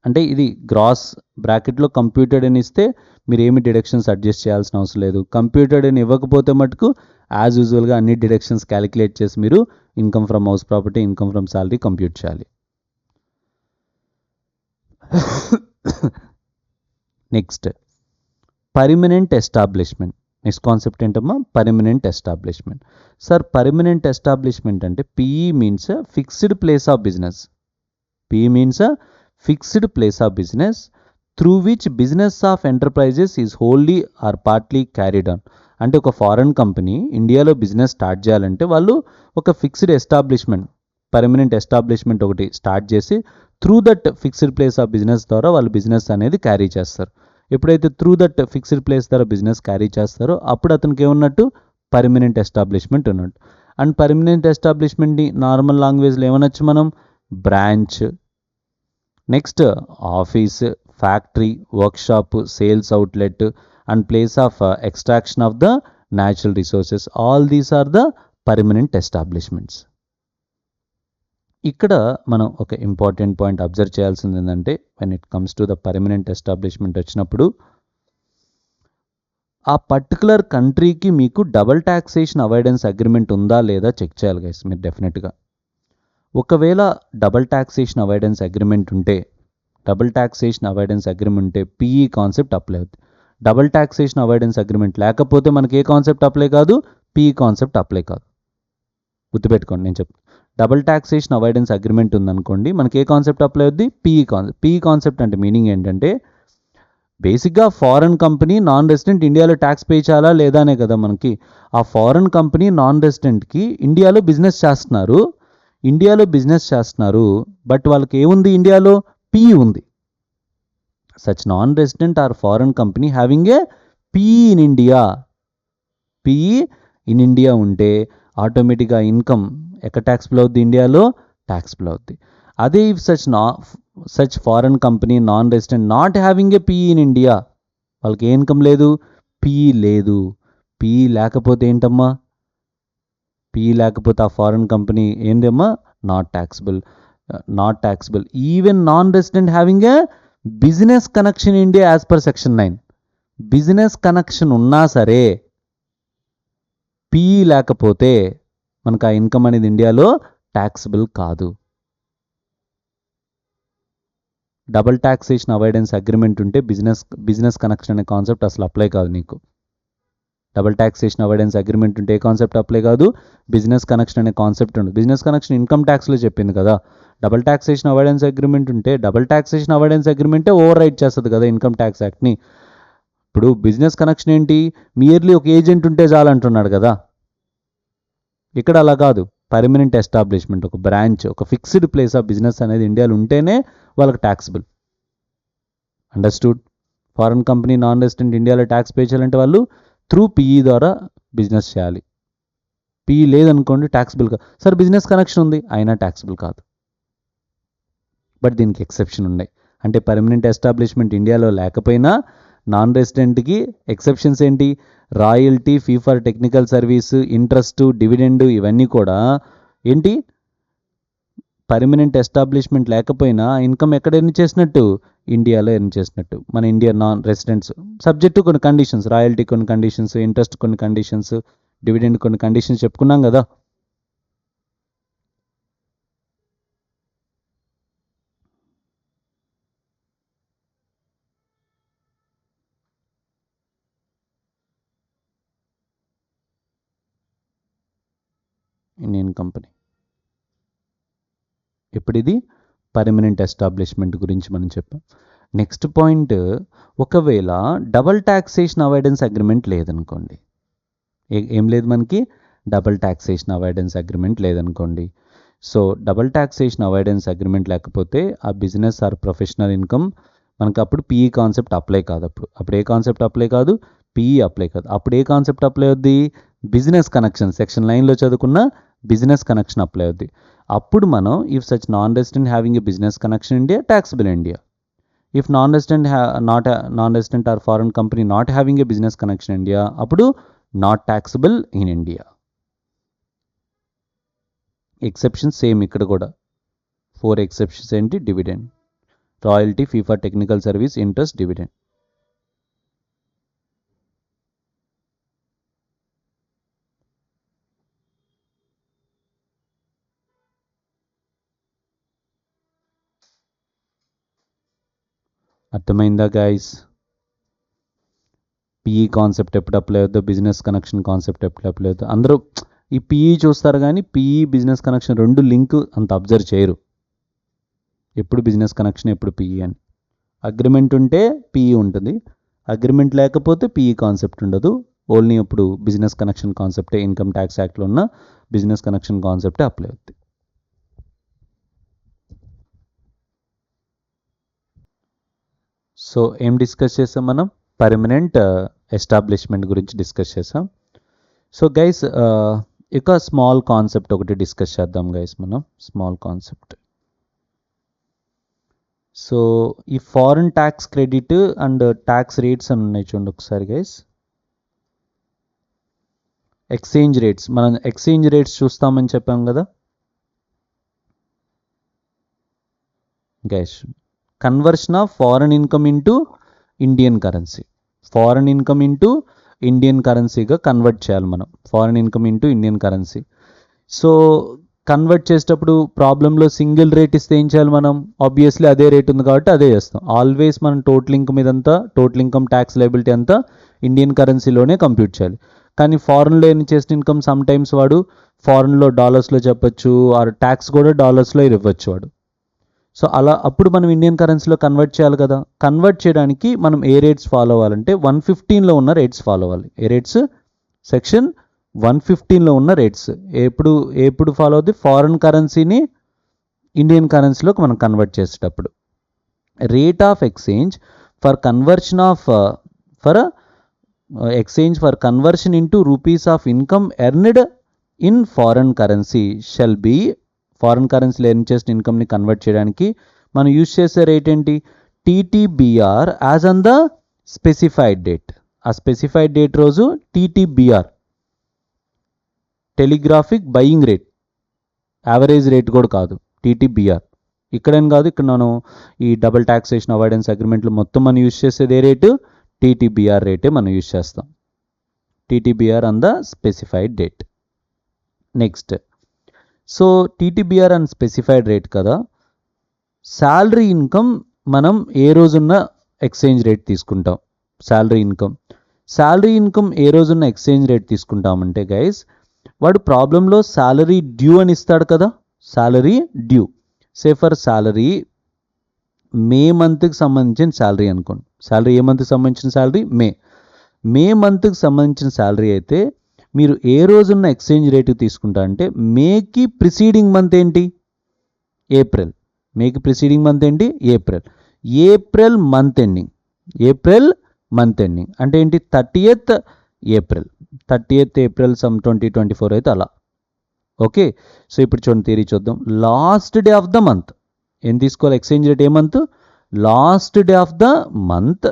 అంటే ఇది గ్రాస్ బ్రాకెట్లో కంప్యూటెడ్ అని ఇస్తే మీరు ఏమి డిడక్షన్స్ అడ్జస్ట్ చేయాల్సిన అవసరం లేదు. కంప్యూటెడ్ అని ఇవ్వకపోతే మటుకు యాజ్ యూజువల్గా అన్ని డిడక్షన్స్ క్యాలిక్యులేట్ చేసి మీరు income from house property, income from salary compute చేయాలి. Next, permanent establishment. Next concept ఏంటమ్మా, permanent establishment. Sir permanent establishment అంటే PE means fixed place of business. PE means fixed place of business through which business of enterprises is wholly or partly carried on. అంటే ఒక foreign company ఇండియాలో business start చేయాలంటే వాళ్ళు ఒక fixed establishment, permanent establishment ఒకటి start చేసి through that fixed place of business ద్వారా వాళ్ళు బిజినెస్ అనేది క్యారీ చేస్తారు. ఎప్పుడైతే త్రూ దట్ ఫిక్స్డ్ ప్లేస్ ద్వారా బిజినెస్ క్యారీ చేస్తారో అప్పుడు అతనికి ఏమన్నట్టు, పర్మనెంట్ ఎస్టాబ్లిష్మెంట్ ఉన్నట్టు. అండ్ పర్మనెంట్ ఎస్టాబ్లిష్మెంట్ని నార్మల్ లాంగ్వేజ్లో ఏమనొచ్చు మనం, branch, next office, factory, workshop, sales outlet and place of extraction of the natural resources. All these are the permanent establishments. ఇక్కడ మనం ఒక ఇంపార్టెంట్ పాయింట్ అబ్జర్వ్ చేయాల్సింది ఏంటంటే, when it comes to the permanent establishment వచ్చినప్పుడు ఆ particular కంట్రీకి మీకు double taxation avoidance agreement ఉందా లేదా చెక్ చేయాలి గైస్ మీరు డెఫినెట్గా. ఒకవేళ డబుల్ ట్యాక్సేషన్ అవాయిడెన్స్ అగ్రిమెంట్ ఉంటే పీఈ కాన్సెప్ట్ అప్లై అవుతుంది. డబుల్ ట్యాక్సేషన్ అవాయిడెన్స్ అగ్రిమెంట్ లేకపోతే మనకి ఏ కాన్సెప్ట్ అప్లై కాదు, పీఈ కాన్సెప్ట్ అప్లై కాదు. గుర్తుపెట్టుకోండి నేను చెప్తాను. డబుల్ ట్యాక్సేషన్ అవాయిడెన్స్ అగ్రిమెంట్ ఉందనుకోండి, మనకి ఏ కాన్సెప్ట్ అప్లై అవుద్ది, పీఈ కాన్సెప్ట్ అంటే మీనింగ్ ఏంటంటే, బేసిక్గా ఫారెన్ కంపెనీ నాన్ రెసిడెంట్ ఇండియాలో ట్యాక్స్ పే చేయాలా లేదా అనే కదా మనకి. ఆ ఫారెన్ కంపెనీ నాన్ రెసిడెంట్కి ఇండియాలో బిజినెస్ చేస్తున్నారు, బట్ వాళ్ళకి ఏముంది, ఇండియాలో పీఈ ఉంది. Such non resident or foreign company having a PE in India ఉంటే ఆటోమేటిక్గా ఇన్కమ్ ఎక్కడ ట్యాక్స్ బిల్ అవుద్ది, ఇండియాలో ట్యాక్స్ బిల్ అవుద్ది. అదే if such foreign company non resident not having a PE in India, వాళ్ళకి ఏ ఇన్కమ్ లేదు, పీఈ లేదు. పీఈ లేకపోతే ఏంటమ్మా, పీఈ లేకపోతే ఆ ఫారెన్ కంపెనీ ఏంటమ్మా, not taxable. Even non resident having a business connection India as per section 9. Business connection ఉన్నా సరే పీఈ లేకపోతే మనకు ఆ ఇన్కమ్ అనేది ఇండియాలో ట్యాక్సిబుల్ కాదు. డబుల్ ట్యాక్సేషన్ అవాయిడెన్స్ అగ్రిమెంట్ ఉంటే బిజినెస్ కనెక్షన్ అనే కాన్సెప్ట్ అసలు అప్లై కాదు నీకు. డబుల్ ట్యాక్సేషన్ అవాయిడెన్స్ అగ్రిమెంట్ ఉంటే ఏ కాన్సెప్ట్ అప్లై కాదు, బిజినెస్ కనెక్షన్ అనే కాన్సెప్ట్ ఉండదు. బిజినెస్ కనెక్షన్ ఇన్కమ్ ట్యాక్స్లో చెప్పింది కదా. డబుల్ ట్యాక్సేషన్ అవాయిడెన్స్ అగ్రిమెంట్ ఉంటే డబుల్ ట్యాక్సేషన్ అవాయిడెన్స్ అగ్రిమెంటే ఓవర్ రైట్ చేస్తుంది కదా ఇన్కమ్ ట్యాక్స్ యాక్ట్ని. ఇప్పుడు బిజినెస్ కనెక్షన్ ఏంటి, మియర్లీ ఒక ఏజెంట్ ఉంటే చాలంటున్నాడు కదా. ఇక్కడ అలా కాదు, పర్మనెంట్ ఎస్టాబ్లిష్మెంట్, ఒక బ్రాంచ్, ఒక ఫిక్స్డ్ ప్లేస్ ఆఫ్ బిజినెస్ అనేది ఇండియాలో ఉంటేనే వాళ్ళకి taxable. Understood? Foreign company non resident ఇండియాలో ట్యాక్స్ పే చేయాలంటే వాళ్ళు త్రూ పీఈ ద్వారా బిజినెస్ చేయాలి. పీఈ లేదనుకోండి ట్యాక్సిబుల్ కాదు. సార్ బిజినెస్ కనెక్షన్ ఉంది అయినా ట్యాక్సిబుల్ కాదు. బట్ దీనికి ఎక్సెప్షన్ ఉన్నాయి. అంటే పర్మనెంట్ ఎస్టాబ్లిష్మెంట్ ఇండియాలో లేకపోయినా నాన్ రెసిడెంట్కి ఎక్సెప్షన్స్ ఏంటి, royalty, fee for technical service, interest, dividend, ఇవన్నీ కూడా ఏంటి, పర్మనెంట్ ఎస్టాబ్లిష్మెంట్ లేకపోయినా ఇన్కమ్ ఎక్కడ ఎర్న్ చేసినట్టు, ఇండియాలో ఎర్న్ చేసినట్టు. మన ఇండియా నాన్ రెసిడెంట్స్ సబ్జెక్టు కొన్ని కండిషన్స్, రాయల్టీ కొన్ని కండిషన్స్, ఇంట్రెస్ట్ కొన్ని కండిషన్స్, డివిడెండ్ కొన్ని కండిషన్స్ చెప్పుకున్నాం కదా. ఇండియన్ కంపెనీ ఇప్పుడు ఇది పర్మనెంట్ ఎస్టాబ్లిష్మెంట్ గురించి మనం చెప్పాం. నెక్స్ట్ పాయింట్, ఒకవేళ డబల్ ట్యాక్సేషన్ అవాయిడెన్స్ అగ్రిమెంట్ లేదనుకోండి, ఏం లేదు మనకి, డబల్ ట్యాక్సేషన్ అవాయిడెన్స్ అగ్రిమెంట్ లేదనుకోండి. So double taxation avoidance agreement లేకపోతే ఆ బిజినెస్ ఆర్ ప్రొఫెషనల్ ఇన్కమ్ మనకు అప్పుడు పీఈ కాన్సెప్ట్ అప్లై కాదు. అప్పుడు ఏ కాన్సెప్ట్ అప్లై కాదు, పీఈ అప్లై కాదు. అప్పుడు ఏ కాన్సెప్ట్ అప్లై అవుద్ది, బిజినెస్ కనెక్షన్, సెక్షన్ 9లో చదువుకున్న బిజినెస్ కనెక్షన్ అప్లై అవుద్ది. అప్పుడు మనం if such non resident having a business connection India, taxable India. If non resident or foreign company not having a business connection India, అప్పుడు not taxable in India. Exceptions same ఇక్కడ కూడా 4 exceptions ఏంటి, dividend, royalty, fee for technical service, interest, dividend. అర్థమైందా guys? PE concept ఎప్పుడు apply అవుద్దో, business connection concept ఎప్పుడు apply అవుద్దో. అందరూ ఈ PE చూస్తారు కానీ పీఈ బిజినెస్ కనెక్షన్ రెండు లింక్ అంత అబ్జర్వ్ చేయరు. ఎప్పుడు బిజినెస్ కనెక్షన్, ఎప్పుడు పీఈ అని. అగ్రిమెంట్ ఉంటే పీఈ ఉంటుంది, అగ్రిమెంట్ లేకపోతే పీఈ కాన్సెప్ట్ ఉండదు. ఓన్లీ ఇప్పుడు బిజినెస్ కనెక్షన్ కాన్సెప్టే, ఇన్కమ్ ట్యాక్స్ యాక్ట్లో ఉన్న బిజినెస్ కనెక్షన్ కాన్సెప్టే అప్లై అవుతుంది. సో ఏం డిస్కస్ చేసాం మనం, పర్మనెంట్ ఎస్టాబ్లిష్మెంట్ గురించి డిస్కస్ చేసాం. సో గైస్ ఇక స్మాల్ కాన్సెప్ట్ ఒకటి డిస్కస్ చేద్దాం గైస్ మనం. స్మాల్ కాన్సెప్ట్ సో ఈ foreign tax credit and tax rates అని ఉన్నాయి చూడండి ఒకసారి గైస్. ఎక్స్చేంజ్ రేట్స్, మనం ఎక్స్చేంజ్ రేట్స్ చూస్తామని చెప్పాం కదా guys. Conversion of foreign income into Indian currency, foreign income into Indian కరెన్సీగా కన్వర్ట్ చేయాలి మనం, foreign income into Indian currency. So convert చేసేటప్పుడు ప్రాబ్లంలో సింగిల్ రేట్ ఇస్తే ఏం చేయాలి మనం, ఆబ్వియస్లీ అదే రేట్ ఉంది కాబట్టి అదే చేస్తాం. ఆల్వేస్ మనం టోటల్ ఇన్కమ్ ఇదంతా, టోటల్ ఇన్కమ్ ట్యాక్స్ లయబిలిటీ అంతా ఇండియన్ కరెన్సీలోనే కంప్యూట్ చేయాలి. కానీ ఫారెన్లో ఎన్ని చేసిన ఇన్కమ్ సమ్ టైమ్స్ వాడు ఫారెన్లో డాలర్స్లో చెప్పొచ్చు, ఆర్ ట్యాక్స్ కూడా డాలర్స్లో ఇవ్వచ్చు వాడు. సో అలా అప్పుడు మనం ఇండియన్ కరెన్సీలో కన్వర్ట్ చేయాలి కదా. కన్వర్ట్ చేయడానికి మనం ఏ రేట్స్ ఫాలో అవ్వాలంటే 115లో ఉన్న రేట్స్ ఫాలో అవ్వాలి. ఏ రేట్స్, సెక్షన్ 115లో ఉన్న రేట్స్ ఎప్పుడు ఫాలో అవుతుంది, ఫారెన్ కరెన్సీని ఇండియన్ కరెన్సీలోకి మనం కన్వర్ట్ చేసేటప్పుడు. Rate of exchange for conversion of for exchange for conversion into rupees of income earned in foreign currency shall be, foreign కరెన్సీలో ఎర్న్ చేసిన ఇన్కమ్ని కన్వర్ట్ చేయడానికి మనం యూజ్ చేసే రేట్ ఏంటి, TTBR as on the specified date. ఆ specified date రోజు TTBR, telegraphic buying rate, average rate కూడా కాదు, టీటీబీఆర్. ఇక్కడేం కాదు, ఇక్కడ మనం ఈ డబుల్ ట్యాక్సేషన్ అవాయిడెన్స్ అగ్రిమెంట్లు మొత్తం మనం యూజ్ చేసేది ఏ రేటు, టీటీబీఆర్ రేటే మనం యూజ్ చేస్తాం. TTBR on the specified date. Next, so TTBR and specified rate కదా. శాలరీ ఇన్కమ్ మనం ఏ రోజున్న ఎక్స్చేంజ్ రేట్ తీసుకుంటాం, శాలరీ ఇన్కమ్ ఏ రోజున్న ఎక్స్చేంజ్ రేట్ తీసుకుంటామంటే గైస్, వాడు ప్రాబ్లంలో శాలరీ డ్యూ అని ఇస్తాడు కదా, salary due. Say for salary May మంత్కి సంబంధించిన శాలరీ అనుకోండి, శాలరీ ఏ మంత్కి సంబంధించిన శాలరీ, మే మంత్కి సంబంధించిన శాలరీ అయితే మీరు ఏ రోజున్న ఎక్స్చేంజ్ రేటు తీసుకుంటా అంటే మేకి ప్రిసీడింగ్ మంత్ ఏంటి, ఏప్రిల్. మేకి ప్రిసీడింగ్ మంత్ ఏంటి, ఏప్రిల్ మంత్ ఎండింగ్, అంటే ఏంటి 30th ఏప్రిల్ సమ్ 2024 అయితే అలా. ఓకే, సో ఇప్పుడు చూడండి థియరీ చూద్దాం. Last day of the month ఏం తీసుకోవాలి, exchange rate A month, last day of the month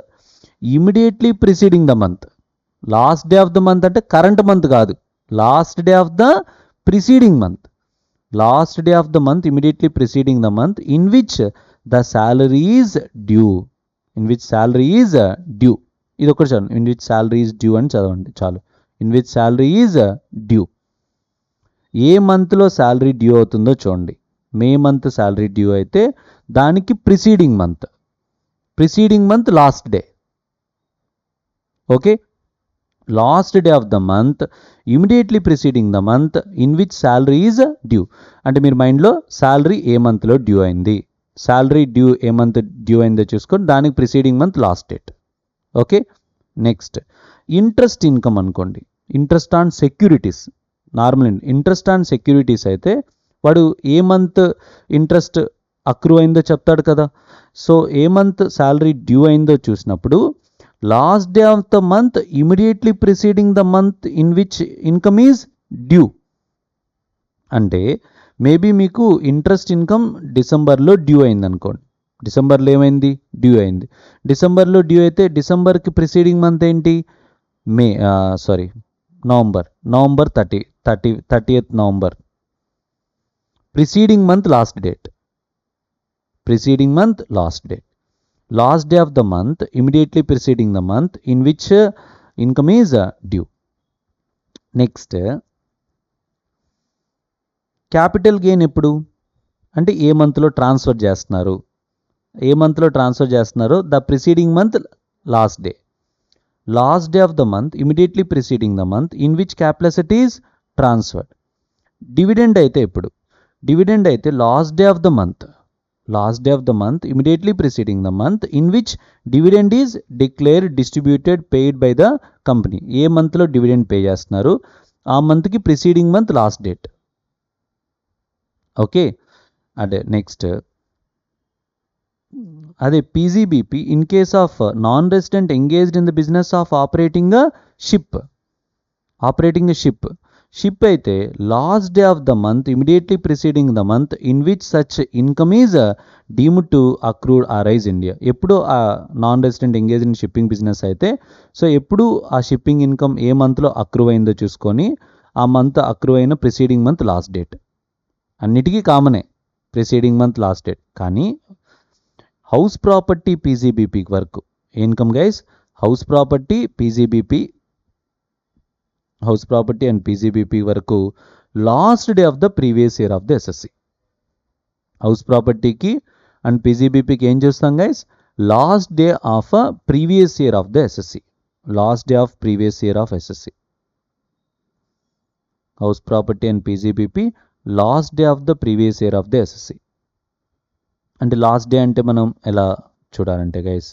immediately preceding the month. Last day of the month అంటే కరెంట్ మంత్ కాదు, last day of the preceding month. Last day of the month immediately preceding the month in which the salary is due, ఇది ఒకటి చదవండి, in which salary is due అని చదవండి చాలు. In which salary is due, ఏ మంత్లో salary due అవుతుందో చూడండి. మే మంత్ శాలరీ డ్యూ అయితే దానికి preceding month last day. Okay, last day of the month immediately preceding the month in which salary is due. అంటే మీరు మైండ్లో శాలరీ ఏ మంత్లో డ్యూ అయింది, శాలరీ డ్యూ ఏ మంత్ డ్యూ అయిందో చూసుకొని దానికి preceding month last date. Okay, next interest income అనుకోండి, interest on securities. Normal interest on securities అయితే వాడు ఏ మంత్ ఇంట్రెస్ట్ అక్రూ అయిందో చెప్తాడు కదా. సో ఏ మంత్ శాలరీ డ్యూ అయిందో చూసినప్పుడు last day of the month immediately preceding the month in which income is due. అంటే మేబీ మీకు ఇంట్రెస్ట్ ఇన్కమ్ డిసెంబర్లో డ్యూ అయింది అనుకోండి, డిసెంబర్లో ఏమైంది, డ్యూ అయింది. డిసెంబర్లో డ్యూ అయితే డిసెంబర్కి ప్రిసీడింగ్ మంత్ ఏంటి, November 30th November, preceding month last date, last day of the month immediately preceding the month in which income is due. Next capital gain ఎప్పుడు అంటే ఏ మంత్లో ట్రాన్స్ఫర్ చేస్తున్నారో the preceding month last day of the month immediately preceding the month in which capital asset is transferred. Dividend అయితే last day of the month immediately preceding the month in which dividend is declared, distributed, paid by the company. ఏ మంత్లో dividend pay చేస్తున్నారు ఆ మంత్కి preceding month last date. Okay, అదే next అదే PGBP in case of non resident engaged in the business of operating a ship. Ship అయితే last day of the month immediately preceding the month in which such income is deemed to accrued arise India. ఎప్పుడు ఆ non resident engage in shipping business అయితే so ఎప్పుడు ఆ shipping income ఏ మంత్లో అక్రూవ్ అయిందో చూసుకొని ఆ మంత్ అక్రూవ్ అయిన ప్రిసీడింగ్ మంత్ లాస్ట్ డేట్. అన్నిటికీ కామనే ప్రిసీడింగ్ మంత్ లాస్ట్ డేట్. కానీ హౌస్ ప్రాపర్టీ పీజీబీపీ వరకు income guys, house property PGBP, house property and PGBP వరకు last day of the previous year of the assessee. House ప్రాపర్టీకి and పీజీబీపీకి ఏం చూస్తాం guys, last day of previous year of the assessee, last day of previous year of assessee. House property and PGBP last day of the previous year of the assessee. అంటే last day అంటే మనం ఎలా చూడాలంటే guys,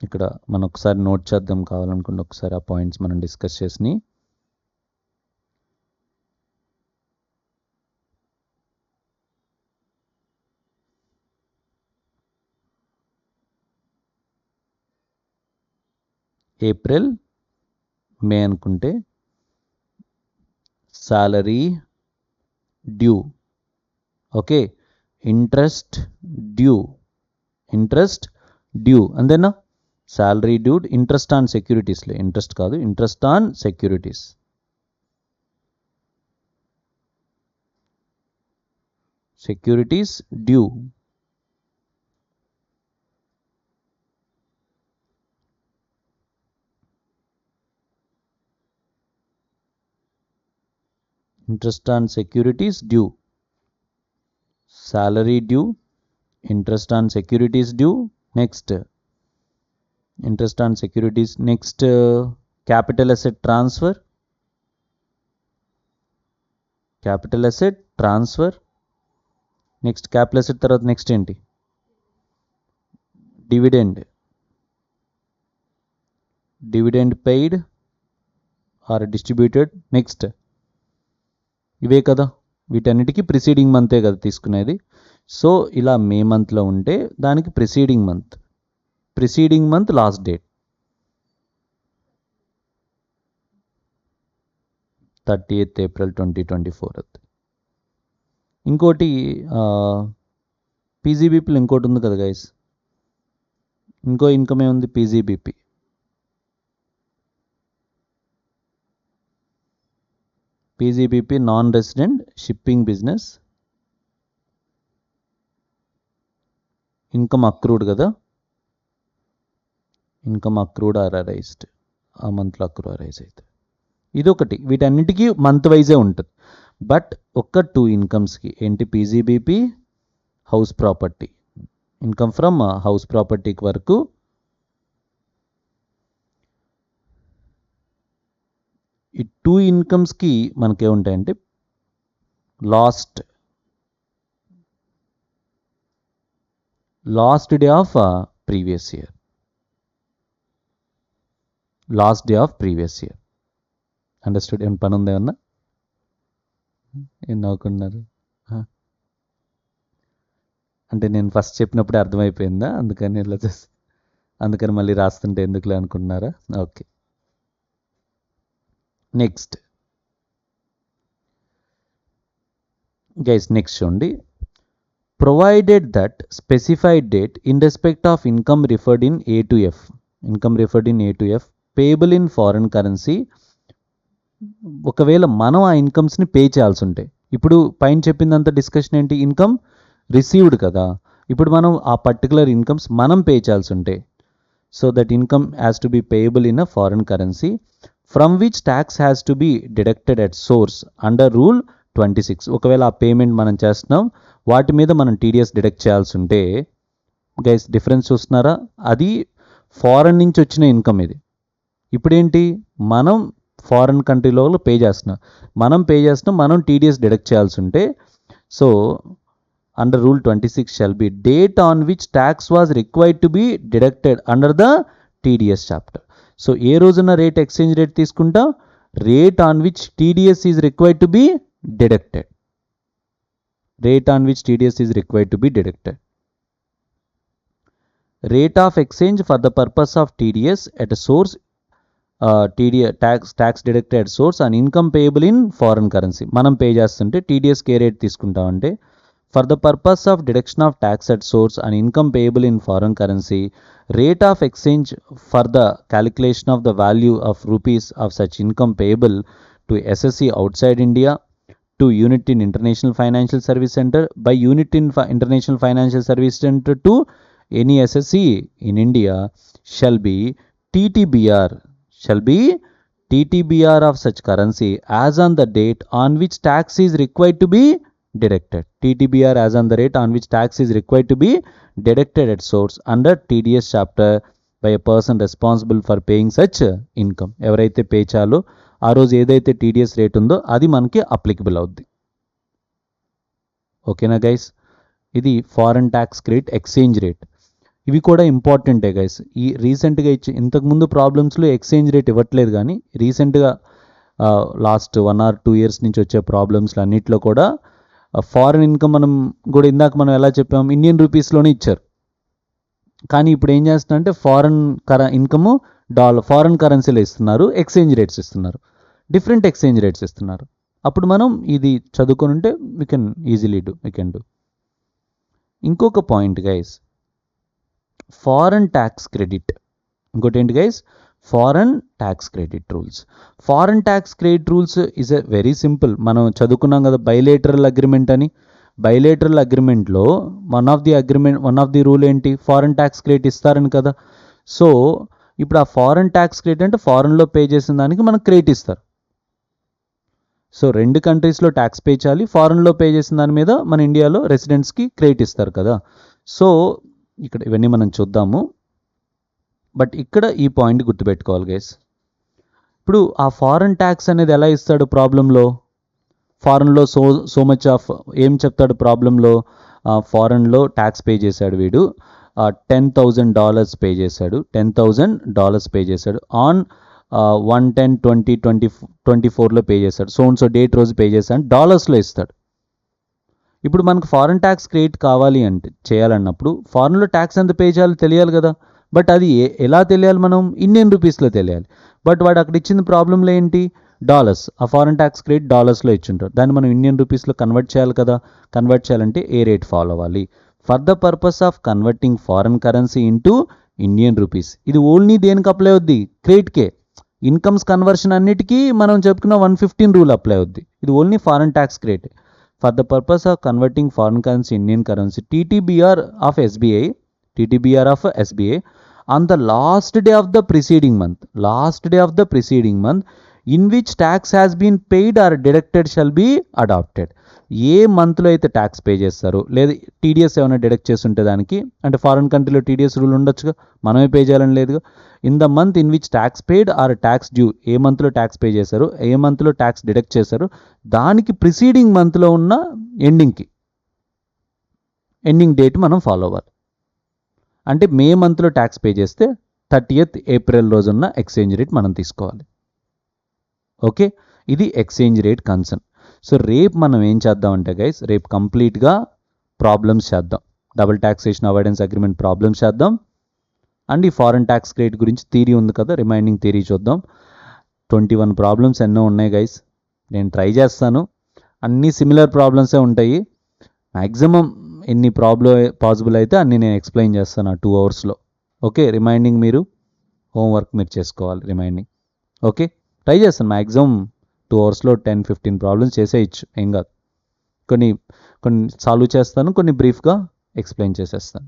ఇక్కడ మనం ఒకసారి note చేద్దాం కావాలనుకుంటే, ఒకసారి ఆ పాయింట్స్ మనం డిస్కస్ చేసి. ఏప్రిల్ మే అనుకుంటే salary due, okay, interest due, interest due అంతేనా, సాలరీ డ్యూ, ఇంట్రెస్ట్ ఆన్ సెక్యూరిటీస్లే, ఇంట్రెస్ట్ కాదు, interest on securities, securities due. Interest on securities due, salary due, interest on securities due, next interest on securities, next capital asset transfer, capital asset transfer, next capital asset తర్వాత next ఏంటి, dividend, dividend paid or distributed, next ఇవే కదా, వీటన్నిటికీ preceding మంతే కదా తీసుకునేది. So ఇలా మే మంత్లో ఉంటే దానికి preceding month last date 30th April 2024. ఇంకోటి పీజీబీపీలో ఇంకోటి ఉంది కదా గైస్, ఇంకో ఇన్కమ్ ఏముంది, PGBP, PGBP non resident shipping business income accrued కదా, ఇన్కమ్ అక్రూడ్ ఆర్ అరైజ్డ్, ఆ మంత్లో అక్రూ అరైజ్ అయితే ఇదొకటి. వీటన్నిటికీ మంత్ వైజే ఉంటుంది. బట్ ఒక్క 2 ఇన్కమ్స్కి ఏంటి, PGBP, house property, income from house ప్రాపర్టీకి వరకు ఈ 2 ఇన్కమ్స్కి మనకేముంటాయంటే last day of previous year, last day of previous year. Understood? ఏమైనా పని ఉందా ఏమన్నా? ఏం నవ్వుకున్నారు? అంటే నేను ఫస్ట్ చెప్పినప్పుడే అర్థమైపోయిందా, అందుకని ఇలా అందుకని మళ్ళీ రాస్తుంటే ఎందుకులే అనుకుంటున్నారా? ఓకే, నెక్స్ట్ గైస్, నెక్స్ట్ చూడండి. Provided that specified date in respect of income referred in A to F, income referred in A to F payable in foreign currency. ఒకవేళ మనం ఆ ఇన్కమ్స్ని పే చేయాల్సి ఉంటాయి. ఇప్పుడు పైన చెప్పిందంత డిస్కషన్ ఏంటి, ఇన్కమ్ రిసీవ్డ్ కదా, ఇప్పుడు మనం ఆ పర్టికులర్ ఇన్కమ్స్ మనం పే చేయాల్సి ఉంటాయి. So that income has to be payable in a foreign currency from which tax has to be deducted at source under rule 26. ఒకవేళ ఆ పేమెంట్ మనం చేస్తున్నాం, వాటి మీద మనం టీడీఎస్ డిడక్ట్ చేయాల్సి ఉంటే గైస్ డిఫరెన్స్ చూస్తున్నారా, అది ఫారెన్ నుంచి వచ్చిన ఇన్కమ్ ఇది. ఇప్పుడేంటి, మనం ఫారెన్ కంట్రీలో పే చేస్తున్నాం, మనం టీడీఎస్ డిడక్ట్ చేయాల్సి ఉంటే, so under rule 26 shall be date on which tax was required to be deducted under the TDS chapter. So ఏ రోజున రేట్ ఎక్స్చేంజ్ రేట్ తీసుకుంటాం, rate on which TDS is required to be deducted, rate on which TDS is required to be deducted. Rate of exchange for the purpose of TDS at a source TDS tax deducted at source and income payable in foreign currency. మనం pay చేస్తుంటే TDS కే rate తీసుకుంటామంటే for the purpose of deduction of tax at source and income payable in foreign currency rate of exchange for the calculation of the value of rupees of such income payable to assessee outside India to unit in International Financial Service Center, by unit in International Financial Service Center to any SSC in India shall be TTBR of such currency as on the date on which tax is required to be deducted. TTBR as on the rate on which tax is required to be deducted at source under TDS chapter by a person responsible for paying such income. ఎవరైతే pay చేయాలో ఆ రోజు ఏదైతే TDS rate ఉందో అది మనకి applicable అవుద్ది. ఓకేనా గైస్, ఇది foreign tax credit exchange rate. ఇవి కూడా ఇంపార్టెంటే గైస్. ఈ రీసెంట్గా ఇంతకుముందు ప్రాబ్లమ్స్లో ఎక్స్చేంజ్ రేట్ ఇవ్వట్లేదు, కానీ రీసెంట్గా లాస్ట్ 1 or 2 years నుంచి వచ్చే ప్రాబ్లమ్స్లో అన్నింటిలో కూడా ఫారెన్ ఇన్కమ్ మనం ఎలా చెప్పాము, ఇండియన్ రూపీస్లోనే ఇచ్చారు. కానీ ఇప్పుడు ఏం చేస్తున్నారంటే ఇన్కమ్ ఫారెన్ కరెన్సీలో ఇస్తున్నారు, ఎక్స్చేంజ్ రేట్స్ ఇస్తున్నారు, డిఫరెంట్ ఎక్స్చేంజ్ రేట్స్ ఇస్తున్నారు. అప్పుడు మనం ఇది చదువుకొని ఉంటే వీ కెన్ డూ. ఇంకొక point guys, foreign tax credit. ఇంకోటి ఏంటి guys, foreign tax credit rules. Foreign tax credit rules is a very simple. మనం చదువుకున్నాం కదా బైలేటరల్ అగ్రిమెంట్ అని. బైలేటరల్ అగ్రిమెంట్లో వన్ ఆఫ్ ది రూల్ ఏంటి, ఫారెన్ ట్యాక్స్ క్రెడిట్ ఇస్తారని కదా. సో ఇప్పుడు ఆ ఫారెన్ ట్యాక్స్ క్రెడిట్ అంటే ఫారెన్లో పే చేసిన దానికి మనకు క్రెడిట్ ఇస్తారు. సో 2 కంట్రీస్లో ట్యాక్స్ పే చేయాలి, ఫారెన్లో పే చేసిన దాని మీద మన ఇండియాలో రెసిడెంట్స్కి క్రెడిట్ ఇస్తారు కదా. సో ఇక్కడ ఇవన్నీ మనం చూద్దాము. బట్ ఇక్కడ ఈ పాయింట్ గుర్తుపెట్టుకోవాలి గైస్. ఇప్పుడు ఆ ఫారెన్ ట్యాక్స్ అనేది ఎలా ఇస్తాడు ప్రాబ్లంలో, ఫారెన్లో సో మచ్ ఆఫ్ ఏం చెప్తాడు ప్రాబ్లంలో, ఫారెన్లో ట్యాక్స్ పే చేశాడు వీడు, $10,000 పే చేశాడు, $10,000 పే చేశాడు ఆన్ 1/10/2024లో పే చేశాడు, సో డేట్ రోజు పే చేశాడు, డాలర్స్లో ఇస్తాడు. ఇప్పుడు మనకు ఫారెన్ ట్యాక్స్ క్రెడిట్ కావాలి అంటే చేయాలన్నప్పుడు ఫారెన్లో ట్యాక్స్ ఎంత పే చేయాలో తెలియాలి కదా. బట్ అది ఎలా తెలియాలి, మనం ఇండియన్ రూపీస్లో తెలియాలి. బట్ వాడు అక్కడ ఇచ్చిన ప్రాబ్లంలో ఏంటి, డాలర్స్. ఆ ఫారెన్ ట్యాక్స్ క్రెడిట్ డాలర్స్లో ఇచ్చింటారు, దాన్ని మనం ఇండియన్ రూపీస్లో కన్వర్ట్ చేయాలి కదా. కన్వర్ట్ చేయాలంటే ఏ రేట్ ఫాలో అవ్వాలి, for the purpose of converting foreign currency into Indian rupees. ఇది ఓన్లీ దేనికి అప్లై అవుద్ది, క్రెడిట్కే. ఇన్కమ్స్ కన్వర్షన్ అన్నిటికీ మనం చెప్పుకున్న 115 రూల్ అప్లై అవుద్ది. ఇది only foreign tax credit. For the purpose of converting foreign currency Indian currency TTBR of SBI on the last day of the preceding month in which tax has been paid or deducted shall be adopted. ఏ మంత్లో అయితే tax pay చేస్తారో, లేదా TDS ఏమైనా deduct చేస్తుంటే దానికి, అంటే foreign కంట్రీలో TDS rule ఉండొచ్చుగా, మనమే పే చేయాలని లేదుగా. In the month in which tax paid or tax due, ఏ మంత్లో ట్యాక్స్ పే చేశారు, ఏ మంత్లో ట్యాక్స్ డిడక్ట్ చేశారు, దానికి ప్రిసీడింగ్ మంత్లో ఉన్న ఎండింగ్ డేట్ మనం ఫాలో అవ్వాలి. అంటే మే మంత్లో ట్యాక్స్ పే చేస్తే 30th ఏప్రిల్ రోజున్న ఎక్స్చేంజ్ రేట్ మనం తీసుకోవాలి. ఓకే, ఇది ఎక్స్చేంజ్ రేట్ కన్సర్న్. సో రేపు మనం ఏం చేద్దామంటే గైస్, రేపు కంప్లీట్గా ప్రాబ్లమ్స్ చేద్దాం, double taxation avoidance agreement problems చేద్దాం. అండ్ ఈ ఫారెన్ ట్యాక్స్ క్రెడిట్ గురించి థియరీ ఉంది కదా, రిమైనింగ్ థియరీ చూద్దాం. 21 ప్రాబ్లమ్స్ ఎన్నో ఉన్నాయి గైస్, నేను ట్రై చేస్తాను. అన్నీ సిమిలర్ ప్రాబ్లమ్సే ఉంటాయి. మ్యాక్సిమం ఎన్ని పాసిబుల్ అయితే అన్ని నేను ఎక్స్ప్లెయిన్ చేస్తాను ఆ 2 hours. ఓకే, రిమైండింగ్ మీరు హోంవర్క్ మీరు చేసుకోవాలి రిమైండింగ్. ఓకే, ట్రై చేస్తాను మ్యాక్సిమం 2 hours 10-15 ప్రాబ్లమ్స్ చేసేయచ్చు, ఏం కాదు. కొన్ని సాల్వ్ చేస్తాను, కొన్ని బ్రీఫ్గా ఎక్స్ప్లెయిన్ చేసేస్తాను.